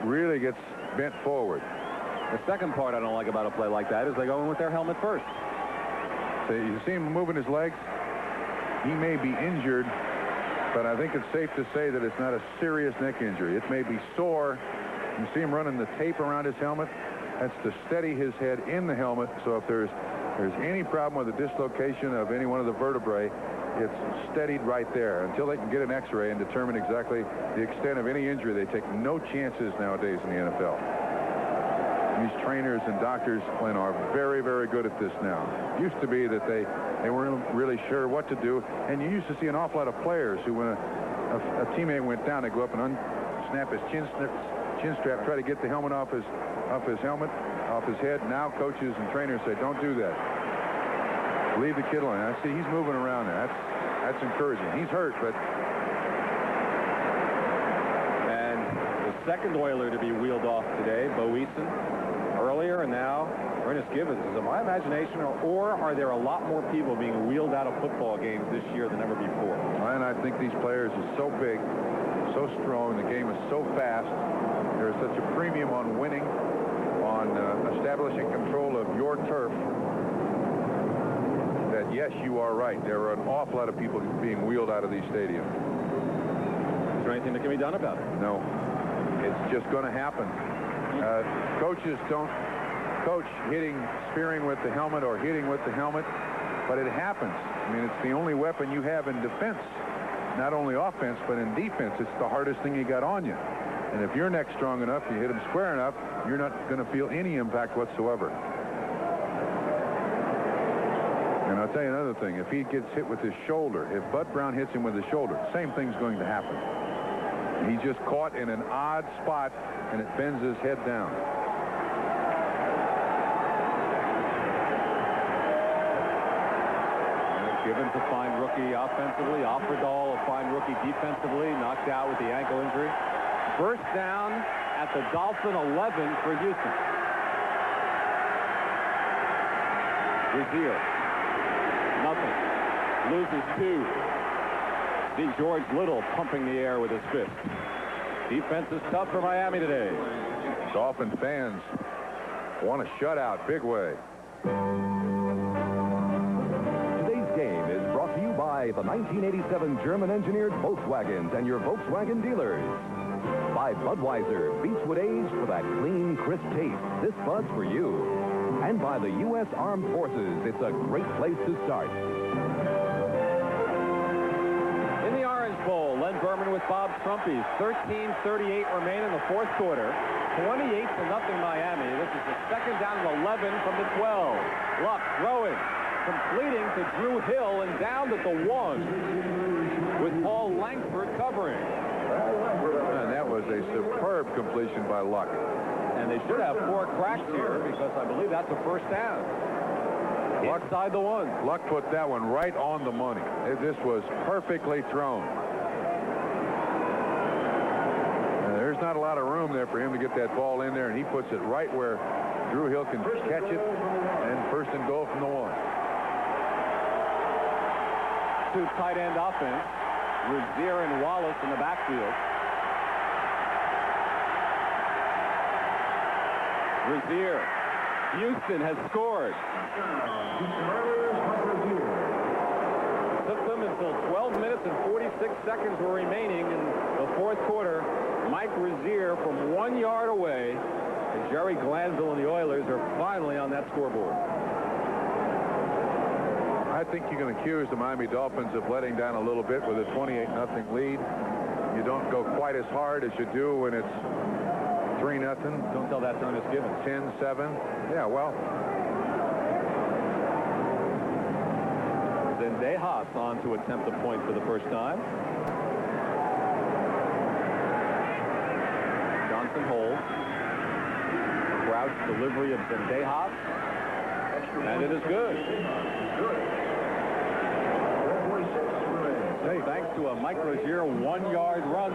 really gets bent forward. The second part I don't like about a play like that is they go in with their helmet first. So you see him moving his legs. He may be injured, but I think it's safe to say that it's not a serious neck injury. It may be sore. You see him running the tape around his helmet. That's to steady his head in the helmet. So if there's any problem with the dislocation of any one of the vertebrae, it's steadied right there until they can get an x-ray and determine exactly the extent of any injury. They take no chances nowadays in the NFL. These trainers and doctors, Glenn, are very, very good at this now. Used to be that they weren't really sure what to do, and you used to see an awful lot of players who, when a teammate went down, they go up and unsnap his chin strap, try to get the helmet off his head. Now coaches and trainers say, don't do that. Leave the kid alone. I see he's moving around there. That's encouraging. He's hurt, but... And the second Oiler to be wheeled off today, Bo Eason, earlier, and now Ernest Givens. Is it my imagination, or are there a lot more people being wheeled out of football games this year than ever before? And I think these players are so big, so strong, the game is so fast. There's such a premium on winning, on on establishing control of your turf, that yes, you are right. There are an awful lot of people being wheeled out of these stadiums. Is there anything that can be done about it? No. It's just going to happen. Coaches don't coach spearing with the helmet or hitting with the helmet, but it happens. I mean, it's the only weapon you have in defense. Not only offense, but in defense. It's the hardest thing you got on you. And if your neck's strong enough, you hit him square enough, you're not going to feel any impact whatsoever. And I'll tell you another thing. If he gets hit with his shoulder, if Bud Brown hits him with his shoulder, same thing's going to happen. He's just caught in an odd spot, and it bends his head down. Gibbons a fine rookie offensively. Offerdahl a fine rookie defensively. Knocked out with the ankle injury. First down at the Dolphin 11 for Houston. Rezier. Nothing. Loses 2. See George Little pumping the air with his fist. Defense is tough for Miami today. Dolphin fans want a shutout big way. Today's game is brought to you by the 1987 German-engineered Volkswagens and your Volkswagen dealers. By Budweiser, Beechwood aged for that clean, crisp taste. This Bud's for you. And by the U.S. Armed Forces, it's a great place to start. In the Orange Bowl, Len Berman with Bob Trumpy. 13:38 remain in the fourth quarter. 28-0 Miami. This is the second down and 11 from the 12. Luck throwing, completing to Drew Hill and down to the 1 with Paul Langford covering. And that was a superb completion by Luck. And they should have 4 cracks here because I believe that's a first down. Luck inside the 1. Luck put that one right on the money. This was perfectly thrown. There's not a lot of room there for him to get that ball in there, and he puts it right where Drew Hill can catch it, and first and goal from the 1. 2 tight end offense. Rezier and Wallace in the backfield. Rezier. Houston has scored. Took them until 12 minutes and 46 seconds were remaining in the fourth quarter. Mike Rezier from 1 yard away, and Jerry Glanville and the Oilers are finally on that scoreboard. I think you can accuse the Miami Dolphins of letting down a little bit with a 28-0 lead. You don't go quite as hard as you do when it's 3-0. Don't tell that to Ernest Gibbons. 10-7. Yeah, well. Zendejas on to attempt a point for the first time. Johnson holds. Crouch delivery of Zendejas. And it is good. Hey, thanks to a Mike Rezier 1-yard run.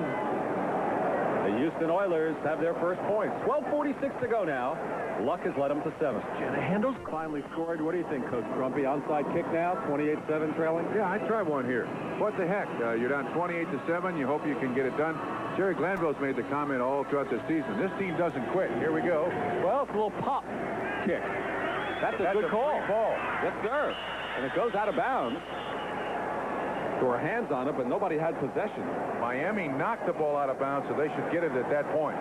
The Houston Oilers have their first points. 12:46 to go now. Luck has led them to 7. Handles finally scored. What do you think, Coach Grumpy? Onside kick now, 28-7 trailing? Yeah, I'd try one here. What the heck? You're down 28-7. You hope you can get it done. Jerry Glanville's made the comment all throughout the season. This team doesn't quit. Here we go. Well, it's a little pop kick. That's a good call. Ball. Yes, sir. And it goes out of bounds. There were hands on it, but nobody had possession. Miami knocked the ball out of bounds, so they should get it at that point.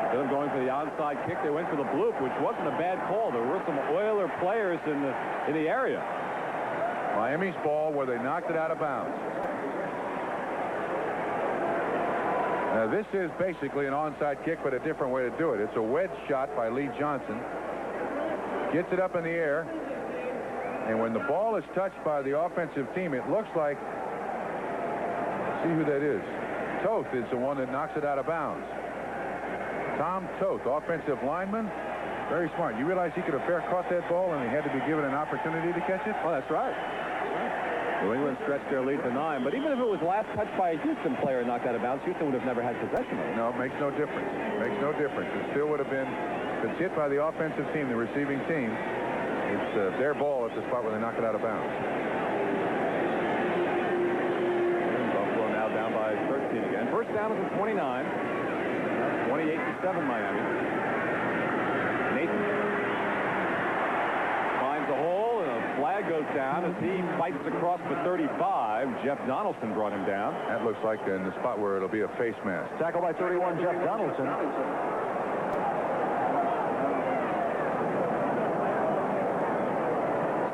Instead of going for the onside kick, they went for the bloop, which wasn't a bad call. There were some Oiler players in the area. Miami's ball where they knocked it out of bounds. This is basically an onside kick, but a different way to do it. It's a wedge shot by Lee Johnson. Gets it up in the air. And when the ball is touched by the offensive team, it looks like, see who that is. Toth is the one that knocks it out of bounds. Tom Toth, offensive lineman. Very smart. You realize he could have fair caught that ball and he had to be given an opportunity to catch it? Oh, that's right. New England stretched their lead to 9, but even if it was last touched by a Houston player and knocked out of bounds, Houston would have never had possession of it. No, it makes no difference. Makes no difference. It still would have been, if it's hit by the offensive team, the receiving team, it's their ball at the spot where they knock it out of bounds. And Buffalo now down by 13 again. First down is at 29. Miami. Nathan finds a hole, and a flag goes down as he fights across for 35. Jeff Donaldson brought him down. That looks like in the spot where it'll be a face mask. Tackled by 31, Jeff Donaldson.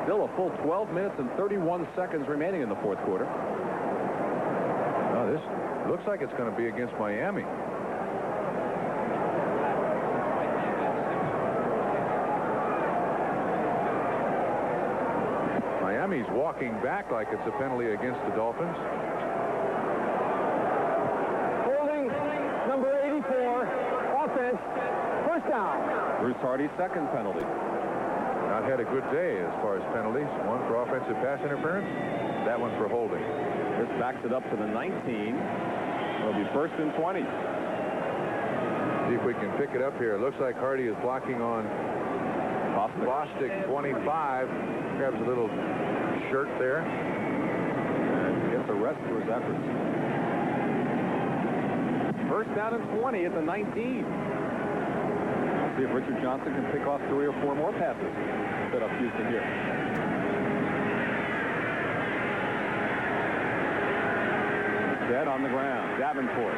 Still a full 12 minutes and 31 seconds remaining in the fourth quarter. Oh, this looks like it's going to be against Miami. Miami's walking back like it's a penalty against the Dolphins. Holding number 84, offense, first down. Bruce Hardy's second penalty. Not had a good day as far as penalties. One for offensive pass interference, that one for holding. This backs it up to the 19. It'll be first and 20. See if we can pick it up here. It looks like Hardy is blocking on Bostic 25. Grabs a little shirt there. And gets a rest for his efforts. First down and 20 at the 19. See if Richard Johnson can pick off 3 or 4 more passes. Set up Houston here. Dead on the ground. Davenport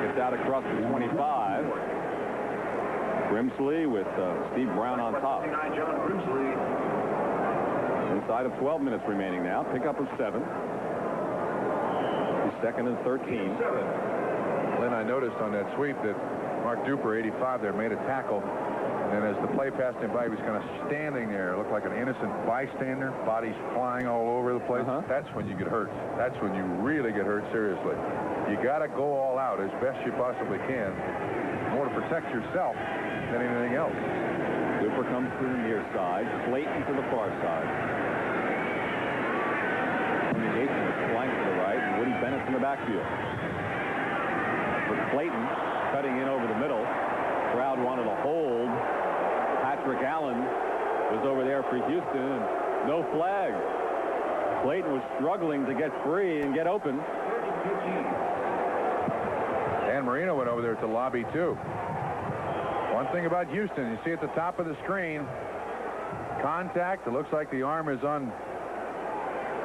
gets out across the 25. Grimsley with Steve Brown on top. Inside of 12 minutes remaining now. Pickup of 7. He's second and 13. Then I noticed on that sweep that Mark Duper, 85 there, made a tackle. And as the play passed him by, he was kind of standing there. Looked like an innocent bystander. Bodies flying all over the place. That's when you get hurt. That's when you really get hurt seriously. You got to go all out as best you possibly can, more to protect yourself than anything else. Duper comes to the near side. Clayton to the far side. Communication is flanked to the right, and Woody Bennett's in the backfield. For Clayton, cutting in over the middle. Crowd wanted a hold. Patrick Allen was over there for Houston, and no flag. Clayton was struggling to get free and get open. Dan Marino went over there to lobby too. One thing about Houston, you see at the top of the screen, contact. It looks like the arm is on.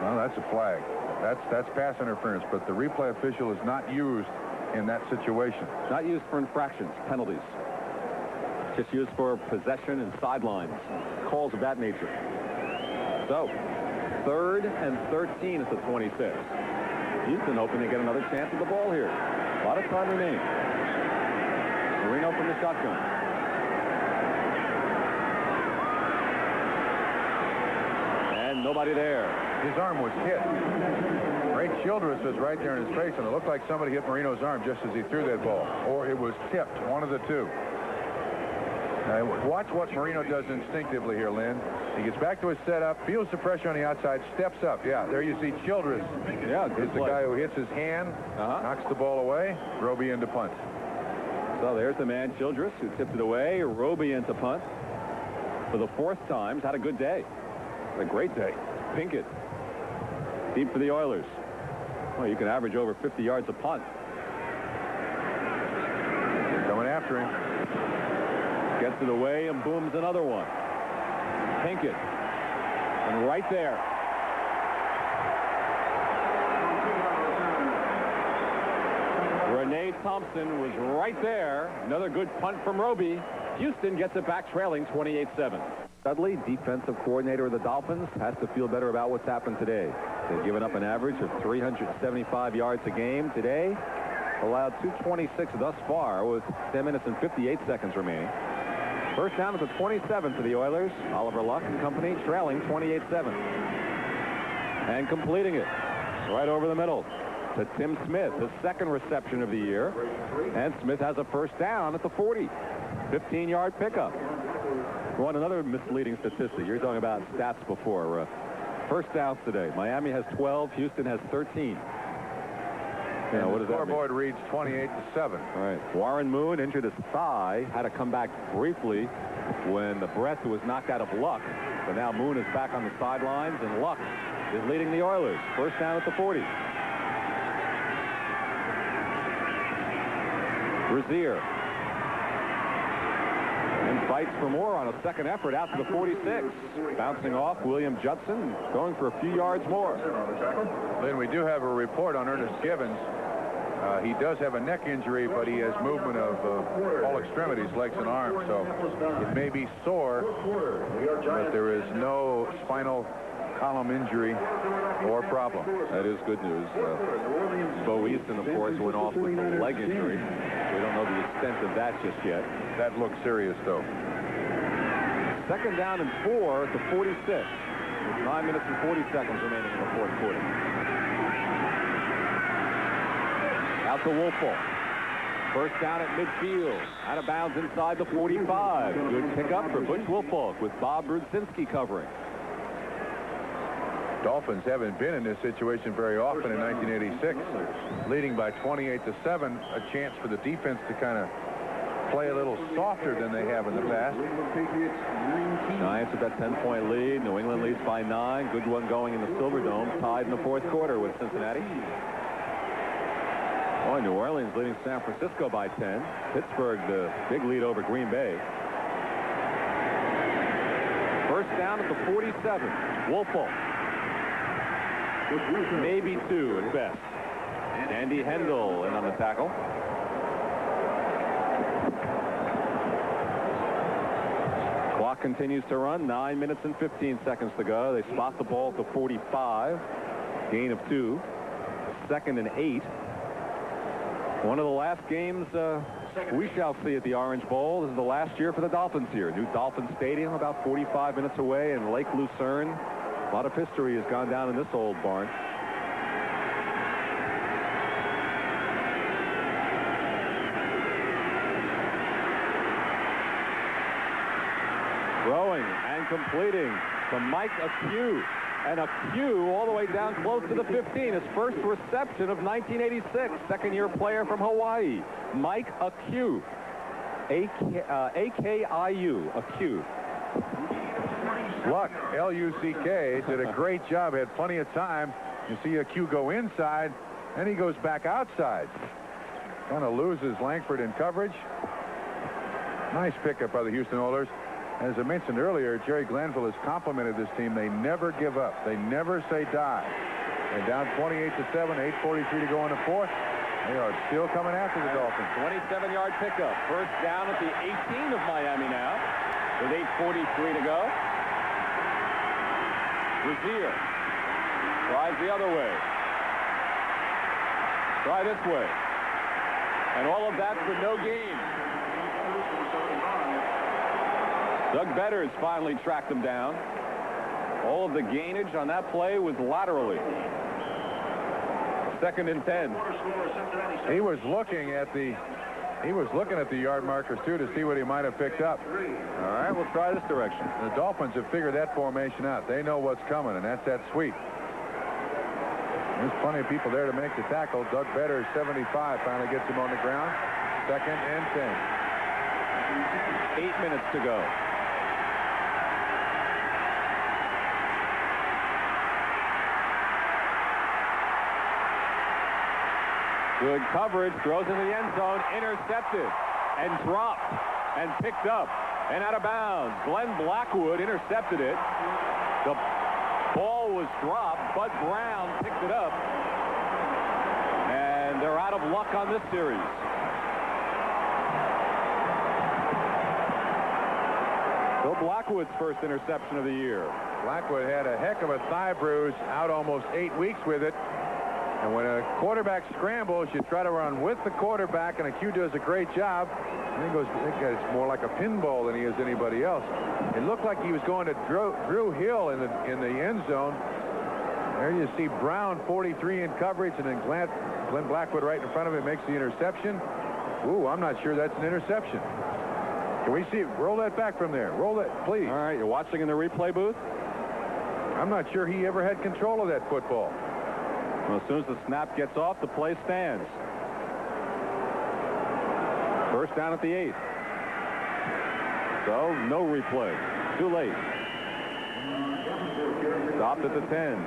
Well, that's a flag. That's pass interference, but the replay official is not used in that situation. Not used for infractions, penalties. Just used for possession and sidelines, calls of that nature. So, 3rd and 13 at the 26. Houston hoping to get another chance at the ball here. A lot of time remaining. Marino from the shotgun. And nobody there. His arm was hit. Ray Childress was right there in his face, and it looked like somebody hit Marino's arm just as he threw that ball. Or it was tipped, one of the two. Now, watch what Marino does instinctively here, Lynn. He gets back to his setup, feels the pressure on the outside, steps up. Yeah, there you see Childress. Yeah, good is the guy who hits his hand, knocks the ball away. Roby into punt. So there's the man, Childress, who tipped it away. Roby into punt. For the 4th time, he's had a good day. A great day. Pinkett. Deep for the Oilers. Well, you can average over 50 yards a punt. Coming after him. Gets it away and booms another one. Pinkett. And right there. Renee Thompson was right there. Another good punt from Roby. Houston gets it back trailing 28-7. Dudley, defensive coordinator of the Dolphins, has to feel better about what's happened today. They've given up an average of 375 yards a game today. Allowed 226 thus far with 10 minutes and 58 seconds remaining. First down at the 27 for the Oilers. Oliver Luck and company trailing 28-7. And completing it right over the middle to Tim Smith, his 2nd reception of the year. And Smith has a first down at the 40. 15-yard pickup. One another misleading statistic. You're talking about stats before. First downs today. Miami has 12. Houston has 13. Yeah, what does that mean? The scoreboard reads 28-7. All right. Warren Moon injured his thigh. Had to come back briefly when the breath was knocked out of Luck. So now Moon is back on the sidelines, and Luck is leading the Oilers. First down at the 40. Brazier fights for more on a second effort out to the 46. Bouncing off William Judson, going for a few yards more. Then we do have a report on Ernest Givens. He does have a neck injury, but he has movement of all extremities, legs and arms, so it may be sore, but there is no spinal column injury or problem. That is good news. Bo Easton, of course, went off with a leg injury. We don't know the extent of that just yet. That looks serious, though. Second down and 4 at the 46, with 9 minutes and 40 seconds remaining in the fourth quarter. Out to Woolfolk. First down at midfield. Out of bounds inside the 45. Good pickup for Butch Woolfolk with Bob Brudzinski covering. Dolphins haven't been in this situation very often in 1986. Leading by 28-7. A chance for the defense to kind of play a little softer than they have in the past. Giants with that 10-point lead. New England leads by 9. Good one going in the Silverdome. Tied in the fourth quarter with Cincinnati. Oh, New Orleans leading San Francisco by 10. Pittsburgh, the big lead over Green Bay. First down at the 47. Woolfolk. Maybe 2 at best. Andy Hendel in on the tackle. Clock continues to run. 9 minutes and 15 seconds to go. They spot the ball at the 45. Gain of 2. Second and 8. One of the last games we shall see at the Orange Bowl. This is the last year for the Dolphins here. New Dolphin Stadium, about 45 minutes away in Lake Lucerne. A lot of history has gone down in this old barn. Throwing and completing to Mike Acue. And Acue all the way down close to the 15. His first reception of 1986. Second-year player from Hawaii. Mike Acue. A-K-I-U. Acue. Luck, L-U-C-K, did a great job. Had plenty of time. You see Acue go inside, and he goes back outside. Kind of loses Langford in coverage. Nice pickup by the Houston Oilers. As I mentioned earlier, Jerry Glanville has complimented this team. They never give up. They never say die. They're down 28-7, 8:43 to go in the fourth. They are still coming after the Dolphins. 27-yard pickup. First down at the 18 of Miami now, with 8:43 to go. Rozier tries the other way. Try this way. And all of that for no gain. Doug Betters finally tracked him down. All of the gainage on that play was laterally. Second and 10. He was looking at the yard markers too to see what he might have picked up. All right, we'll try this direction. The Dolphins have figured that formation out. They know what's coming, and that's that sweep. There's plenty of people there to make the tackle. Doug Betters, 75, finally gets him on the ground. Second and 10. 8 minutes to go. Good coverage, throws in the end zone, intercepted, and dropped, and picked up, and out of bounds. Glenn Blackwood intercepted it. The ball was dropped. Bud Brown picked it up, and they're out of luck on this series. Bill Blackwood's first interception of the year. Blackwood had a heck of a thigh bruise, out almost 8 weeks with it. And when a quarterback scrambles, you try to run with the quarterback, and Acue does a great job. I think it's more like a pinball than he is anybody else. It looked like he was going to Drew Hill in the end zone. There you see Brown, 43 in coverage, and then Glenn Blackwood right in front of him makes the interception. Ooh, I'm not sure that's an interception. Can we see it? Roll that back from there. Roll that, please. All right, you're watching in the replay booth? I'm not sure he ever had control of that football. Well, as soon as the snap gets off, the play stands. First down at the 8. So, no replay. Too late. Stopped at the 10.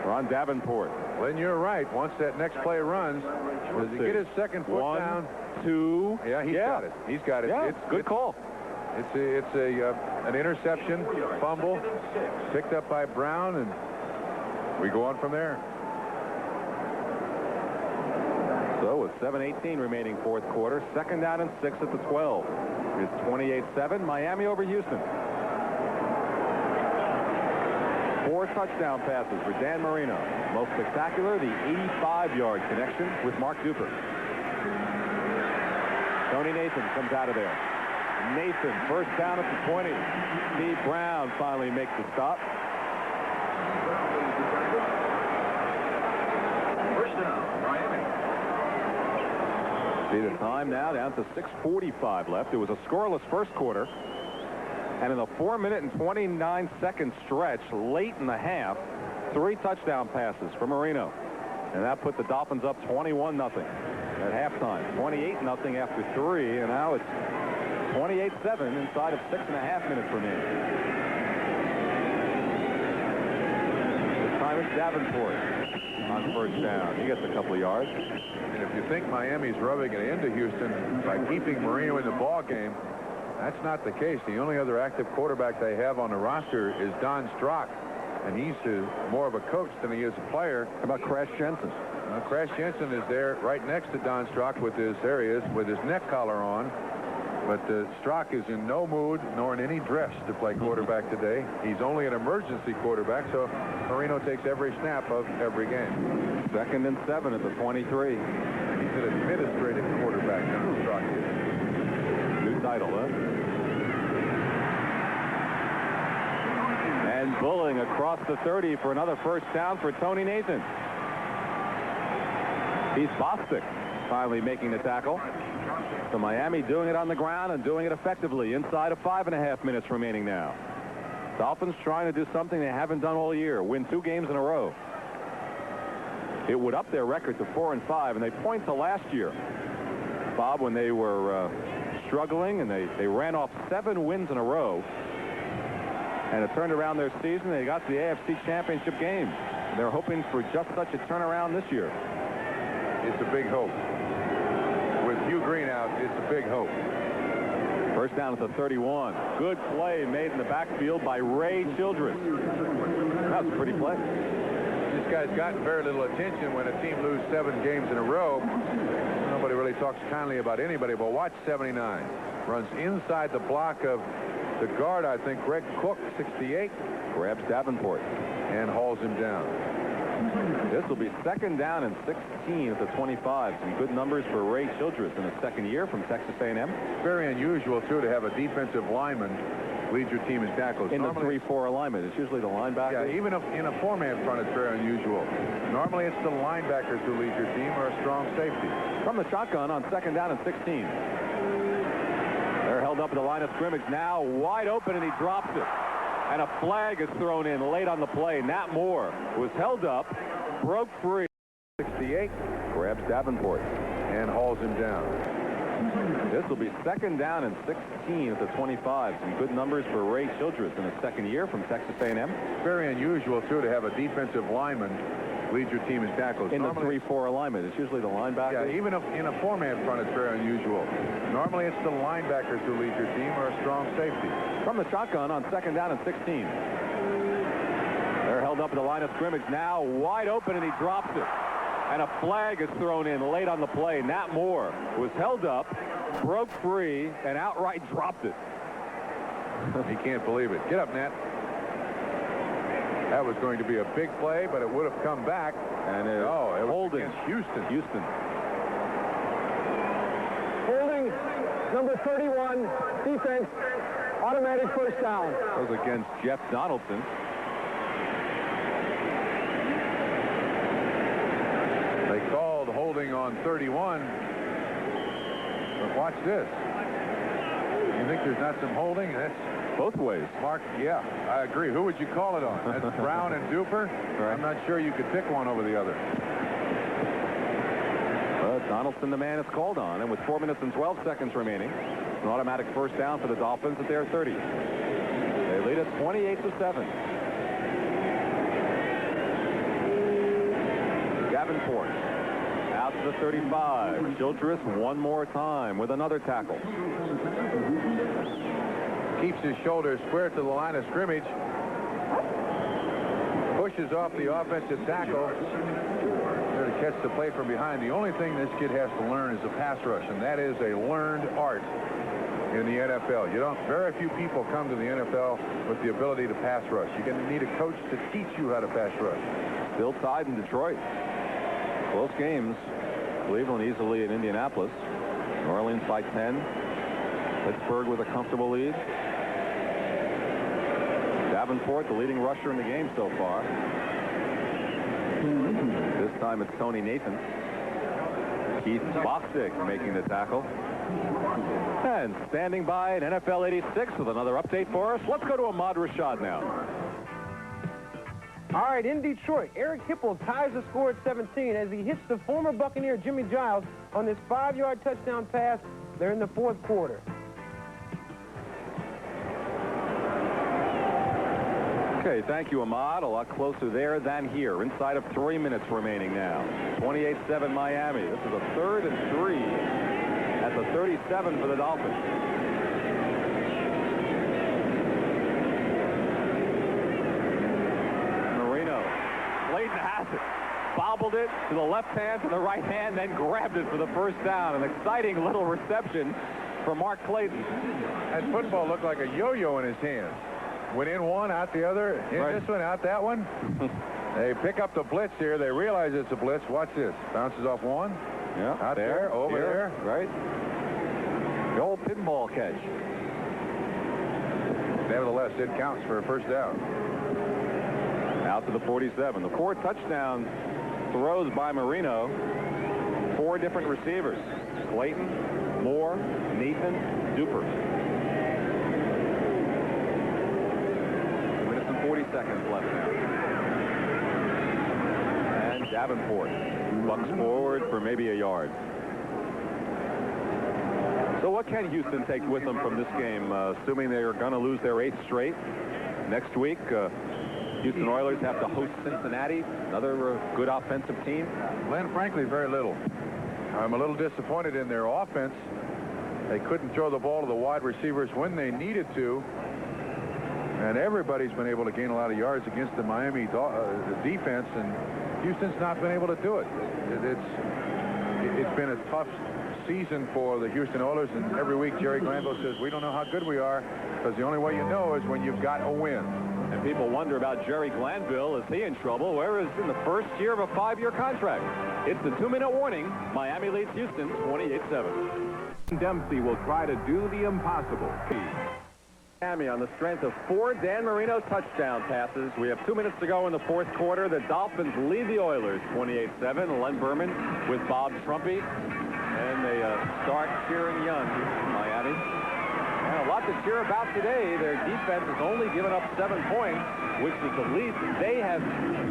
Ron Davenport. Then you're right. Once that next play runs, does he get his second foot down? 1, 2. Yeah, he's got it. He's got it. Yeah, good call. It's an interception, fumble, picked up by Brown, and we go on from there. So with 7:18 remaining fourth quarter, second down and 6 at the 12. It's 28-7, Miami over Houston. 4 touchdown passes for Dan Marino. Most spectacular, the 85-yard connection with Mark Duper. Tony Nathan comes out of there. Nathan, first down at the 20. Steve Brown finally makes the stop. First down, Miami. See the time now down to 6:45 left. It was a scoreless first quarter. And in a 4-minute and 29-second stretch late in the half, 3 touchdown passes for Marino. And that put the Dolphins up 21-0 at halftime. 28-0 after 3, and now it's 28-7 inside of 6.5 minutes remaining. This time it's Davenport on first down. He gets a couple of yards. And if you think Miami's rubbing it into Houston by keeping Marino in the ball game, that's not the case. The only other active quarterback they have on the roster is Don Strock, and he's more of a coach than he is a player. How about Crash Jensen? Crash Jensen is there right next to Don Strock with his neck collar on. But Strock is in no mood nor in any dress to play quarterback today. He's only an emergency quarterback, so Marino takes every snap of every game. 2nd and 7 at the 23. He's an administrative quarterback, Don Strock is. New title, huh? And Bulling across the 30 for another first down for Tony Nathan. He's Bostic finally making the tackle. So Miami doing it on the ground and doing it effectively inside of 5.5 minutes remaining now. Dolphins trying to do something they haven't done all year, win 2 games in a row. It would up their record to 4-5, and they point to last year, Bob, when they were struggling and they ran off 7 wins in a row, and it turned around their season. They got to the AFC Championship game. They're hoping for just such a turnaround this year. It's a big hope. With Hugh Green out, it's a big hope. First down at the 31. Good play made in the backfield by Ray Childress. That was a pretty play. This guy's gotten very little attention when a team loses 7 games in a row. Nobody really talks kindly about anybody, but watch 79. Runs inside the block of the guard, I think, Greg Cook, 68. Grabs Davenport. And hauls him down. This will be 2nd down and 16 at the 25. Some good numbers for Ray Childress in his 2nd year from Texas A&M. Very unusual, too, to have a defensive lineman lead your team in tackles. In the 3-4 alignment. It's usually the linebacker. Yeah, even in a 4-man front, it's very unusual. Normally, it's the linebackers who lead your team or a strong safety. From the shotgun on 2nd down and 16. They're held up at the line of scrimmage now, wide open, and he drops it. And a flag is thrown in late on the play. Nat Moore was held up, broke free. 68. Grabs Davenport. And hauls him down. This will be 2nd down and 16 at the 25. Some good numbers for Ray Childress in his 2nd year from Texas A&M. Very unusual, too, to have a defensive lineman lead your team in tackles. In the 3-4 alignment. It's usually the linebacker. Yeah, even in a 4-man front, it's very unusual. Normally, it's the linebackers who lead your team or a strong safety. From the shotgun on 2nd down and 16. They're held up at the line of scrimmage now, wide open, and he drops it. And a flag is thrown in late on the play. Nat Moore was held up, broke free, and outright dropped it. He can't believe it. Get up, Nat. That was going to be a big play, but it would have come back. And it was holding. against Houston. Holding, number 31, defense, automatic first down. That was against Jeff Donaldson. They called holding on 31. But watch this. You think there's not some holding? That's both ways. Mark, yeah, I agree. Who would you call it on? That's Brown and Duper? Right. I'm not sure you could pick one over the other. Well, Donaldson, the man, is called on. And with 4 minutes and 12 seconds remaining, an automatic first down for the Dolphins at their 30. They lead it 28-7. Davenport out to the 35. Childress one more time with another tackle. keeps his shoulders square to the line of scrimmage. Pushes off the offensive tackle. There to catch the play from behind. The only thing this kid has to learn is a pass rush, and that is a learned art in the NFL. Very few people come to the NFL with the ability to pass rush. You're going to need a coach to teach you how to pass rush. Still tied in Detroit. Close games. Cleveland easily in Indianapolis. New Orleans by 10. Pittsburgh with a comfortable lead. Davenport, the leading rusher in the game so far. This time it's Tony Nathan. Keith Bostic making the tackle. And standing by at NFL 86 with another update for us. Let's go to Ahmad Rashad now. All right, in Detroit, Eric Hipple ties the score at 17 as he hits the former Buccaneer Jimmy Giles on this 5-yard touchdown pass. They're in the fourth quarter. Okay, thank you, Ahmad. A lot closer there than here. Inside of 3 minutes remaining now. 28-7 Miami. This is a 3rd and 3 at the 37 for the Dolphins. Marino. Clayton has it. Bobbled it to the left hand, to the right hand, then grabbed it for the first down. An exciting little reception for Mark Clayton. That football looked like a yo-yo in his hands. Went in one, out the other, in this one, out that one. They pick up the blitz here. They realize it's a blitz. Watch this. Bounces off one. Yeah, out there, over there. Right. The old pinball catch. Nevertheless, it counts for a first down. Out to the 47. The 4 touchdown throws by Marino. 4 different receivers. Clayton, Moore, Nathan, Duper. 40 seconds left now. And Davenport bucks forward for maybe a yard. So what can Houston take with them from this game, assuming they're going to lose their 8th straight? Next week, Houston Oilers have to host Cincinnati, another good offensive team. Glenn, frankly, very little. I'm a little disappointed in their offense. They couldn't throw the ball to the wide receivers when they needed to. And everybody's been able to gain a lot of yards against the Miami defense, and Houston's not been able to do it. It's been a tough season for the Houston Oilers, and every week Jerry Glanville says, we don't know how good we are, because the only way you know is when you've got a win. And people wonder about Jerry Glanville. Is he in trouble? Whereas in the first year of a 5-year contract. It's the 2-minute warning. Miami leads Houston 28-7. Dempsey will try to do the impossible. Miami on the strength of 4 Dan Marino touchdown passes. We have 2 minutes to go in the fourth quarter. The Dolphins lead the Oilers 28-7. Len Berman with Bob Trumpy. And they start cheering young, Miami. And a lot to cheer about today. Their defense has only given up 7 points, which is the least they have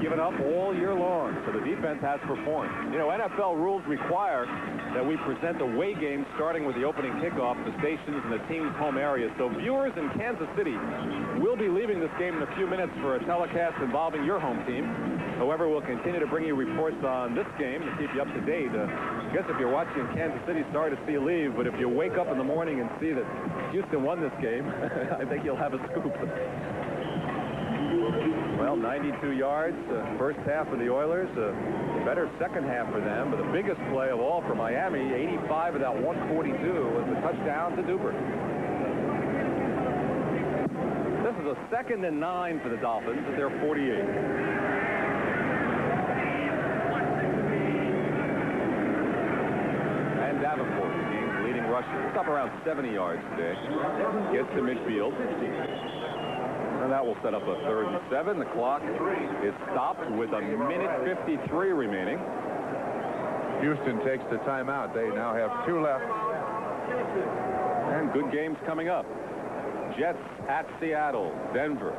given up all year long. So the defense has performed. You know, NFL rules require that we present away games starting with the opening kickoff, the stations and the team's home area. So viewers in Kansas City will be leaving this game in a few minutes for a telecast involving your home team. However, we'll continue to bring you reports on this game to keep you up to date. I guess if you're watching in Kansas City, sorry to see you leave, but if you wake up in the morning and see that Houston won this game, I think you'll have a scoop. Well, 92 yards, first half for the Oilers. Better second half for them, but the biggest play of all for Miami, 85 of that 142, was the touchdown to Duper. This is a 2nd and 9 for the Dolphins at their 48. And Davenport, the game's leading rusher. It's up around 70 yards today. Gets to midfield. And that will set up a 3rd and 7. The clock is stopped with a minute 53 remaining. Houston takes the timeout. They now have 2 left. And good games coming up. Jets at Seattle. Denver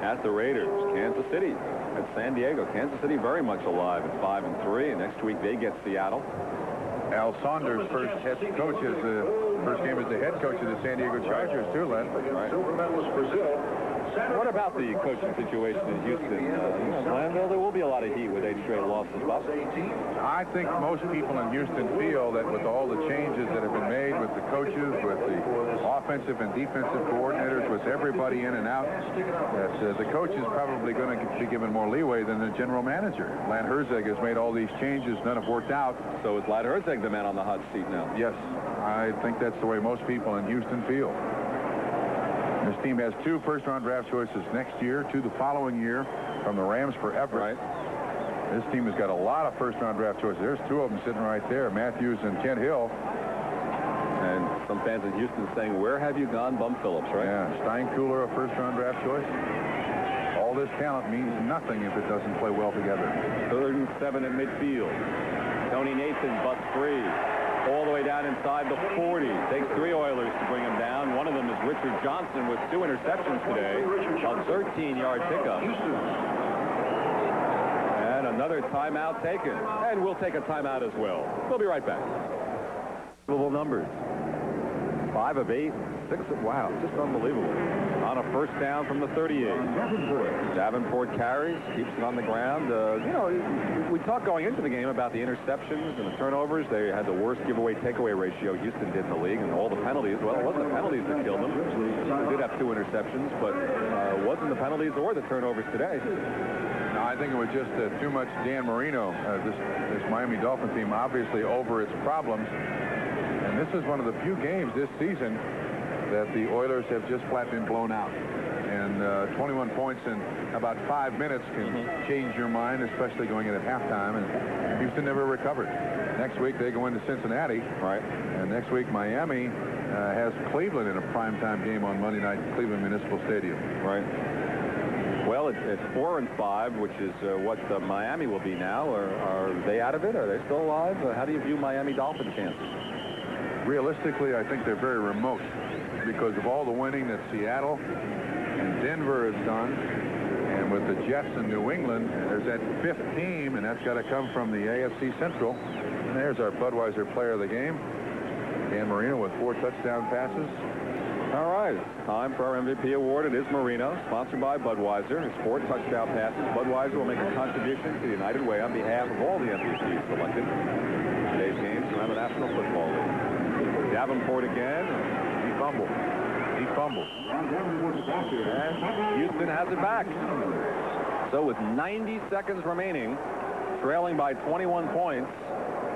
at the Raiders. Kansas City at San Diego. Kansas City very much alive at 5-3. And next week they get Seattle. Al Saunders' first head coach is the first game as the head coach of the San Diego Chargers, too, Len. Right. Silver medalist Brazil What about the coaching situation in Houston? Glanville, there will be a lot of heat with 8 straight losses, Bob. I think most people in Houston feel that with all the changes that have been made with the coaches, with the offensive and defensive coordinators, with everybody in and out, that the coach is probably going to be given more leeway than the general manager. Lant Herzeg has made all these changes. None have worked out. So is Lant Herzeg the man on the hot seat now? Yes, I think that's the way most people in Houston feel. This team has 2 first-round draft choices next year, 2 the following year from the Rams for Everett. Right. This team has got a lot of first-round draft choices. There's 2 of them sitting right there, Matthews and Kent Hill. And some fans in Houston saying, where have you gone, Bum Phillips, right? Yeah, Steinkuhler, a first-round draft choice. All this talent means nothing if it doesn't play well together. 3rd and 7 at midfield. Tony Nathan busts free. All the way down inside the 40. Takes 3 Oilers to bring him down. One of them is Richard Johnson with 2 interceptions today. A 13-yard pickup. And another timeout taken. And we'll take a timeout as well. We'll be right back. Unbelievable numbers. 5 of 8. 6 of, wow, just unbelievable. On a first down from the 38. Davenport carries, keeps it on the ground. You know, we talked going into the game about the interceptions and the turnovers. They had the worst giveaway-takeaway ratio Houston did in the league, and all the penalties. Well, it wasn't the penalties that killed them. They did have 2 interceptions, but it wasn't the penalties or the turnovers today. No, I think it was just too much Dan Marino. This Miami Dolphin team obviously over its problems. And this is one of the few games this season that the Oilers have just flat been blown out. And 21 points in about 5 minutes can change your mind, especially going in at halftime. And Houston never recovered. Next week they go into Cincinnati. Right. And next week Miami has Cleveland in a primetime game on Monday night at Cleveland Municipal Stadium. Right. Well, it's 4 and 5, which is what Miami will be now. Are they out of it? Are they still alive? How do you view Miami Dolphin chances? Realistically, I think they're very remote because of all the winning that Seattle and Denver has done. And with the Jets in New England, there's that 5th team, and that's got to come from the AFC Central. And there's our Budweiser player of the game, Dan Marino, with 4 touchdown passes. All right, time for our MVP award. It is Marino, sponsored by Budweiser. His 4 touchdown passes. Budweiser will make a contribution to the United Way on behalf of all the MVPs selected in today's games around the National Football League. Davenport again. He fumbled. And Houston has it back. So with 90 seconds remaining, trailing by 21 points,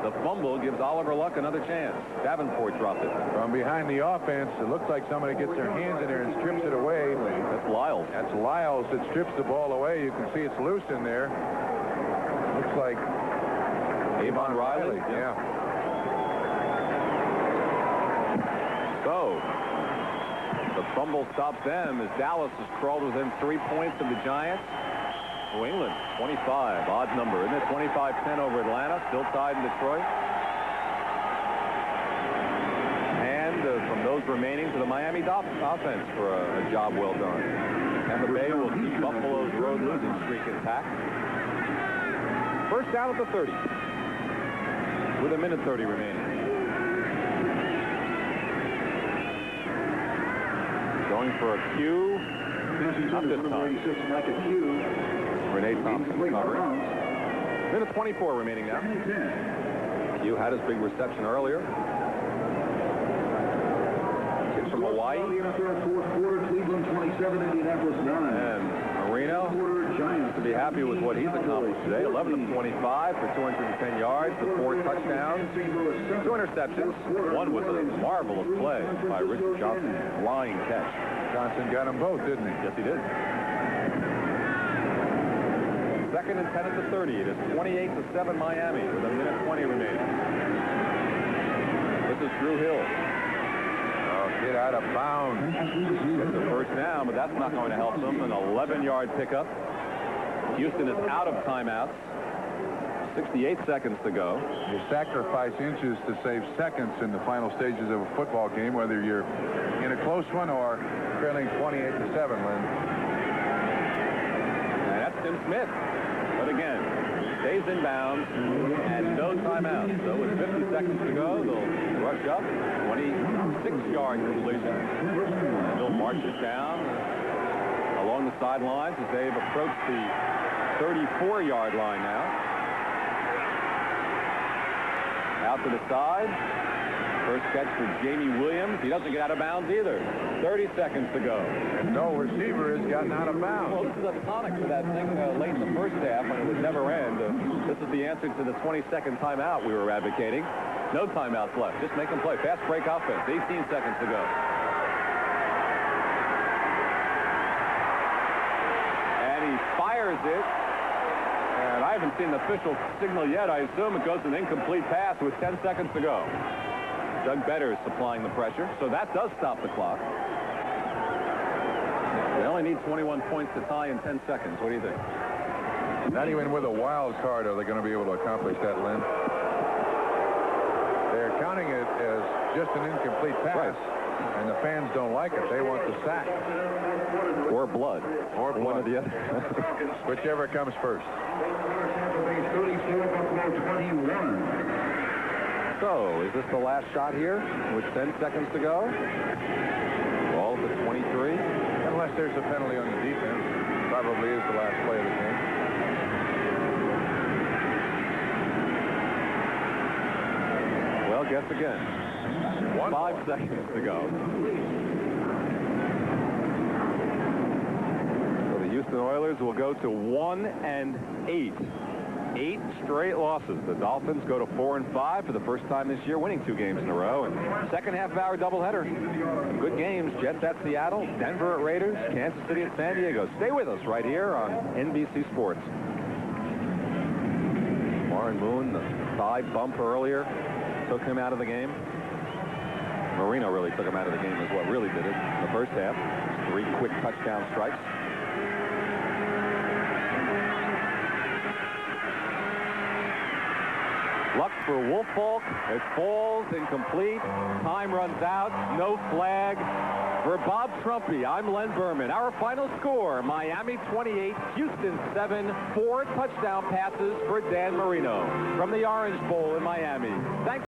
the fumble gives Oliver Luck another chance. Davenport dropped it. From behind the offense, it looks like somebody gets their hands in there and strips it away. That's Lyles. That's Lyles that strips the ball away. You can see it's loose in there. Looks like Avon Riley. Yeah. So the fumble stops them as Dallas has crawled within 3 points of the Giants. New England, 25, odd number, isn't it? 25-10 over Atlanta, still tied in Detroit. And from those remaining to the Miami Dolphins offense for a job well done. Tampa Bay will keep Buffalo's road losing streak intact. First down at the 30, with 1:30 remaining. Going for a Q. Not this time. Renee Thompson covering. 1:24 remaining now. Q had his big reception earlier. Kid from Hawaii. And Marino to be happy with what he's accomplished today. 11 of 25 for 210 yards, the 4 touchdowns, 2 interceptions. One was a marvelous play by Richard Johnson. Flying catch. Johnson got them both, didn't he? Yes, he did. 2nd and 10 at the 30. It is 28-7 Miami with 1:20 remaining. This is Drew Hill. Oh, get out of bounds. Gets the first down, but that's not going to help them. An 11-yard pickup. Houston is out of timeouts. 68 seconds to go. You sacrifice inches to save seconds in the final stages of a football game, whether you're in a close one or trailing 28-7, Lynn. And that's Tim Smith. But again, stays in bounds and no timeout. So with 50 seconds to go, they'll rush up. 26-yard completion. And they'll march it down along sidelines as they've approached the 34-yard line now. Out to the side. First catch for Jamie Williams. He doesn't get out of bounds either. 30 seconds to go. No receiver has gotten out of bounds. Well, this is a tonic for that thing late in the first half when it would never end. This is the answer to the 20-second timeout we were advocating. No timeouts left. Just make them play. Fast break offense. 18 seconds to go. And he fires it. And I haven't seen the official signal yet. I assume it goes an incomplete pass with 10 seconds to go. Doug Better is supplying the pressure, so that does stop the clock. They only need 21 points to tie in 10 seconds. What do you think? Not even with a wild card are they going to be able to accomplish that, Lynn. They're counting it as just an incomplete pass, right. And the fans don't like it. They want the sack. Or blood. Or blood. One or the other. Whichever comes first. So, is this the last shot here with 10 seconds to go? Ball at the 23. Unless there's a penalty on the defense. Probably is the last play of the game. Well, guess again. 5 seconds to go. So the Houston Oilers will go to 1-8. 8 straight losses. The Dolphins go to 4-5 for the first time this year, winning 2 games in a row. And second half of our doubleheader. Some good games. Jets at Seattle, Denver at Raiders, Kansas City at San Diego. Stay with us right here on NBC Sports. Warren Moon, the thigh bump earlier, took him out of the game. Marino really took him out of the game is what really did it in the first half. 3 quick touchdown strikes. Luck for Wolfolk. It falls incomplete. Time runs out. No flag. For Bob Trumpy, I'm Len Berman. Our final score, Miami 28, Houston 7, 4 touchdown passes for Dan Marino from the Orange Bowl in Miami. Thanks.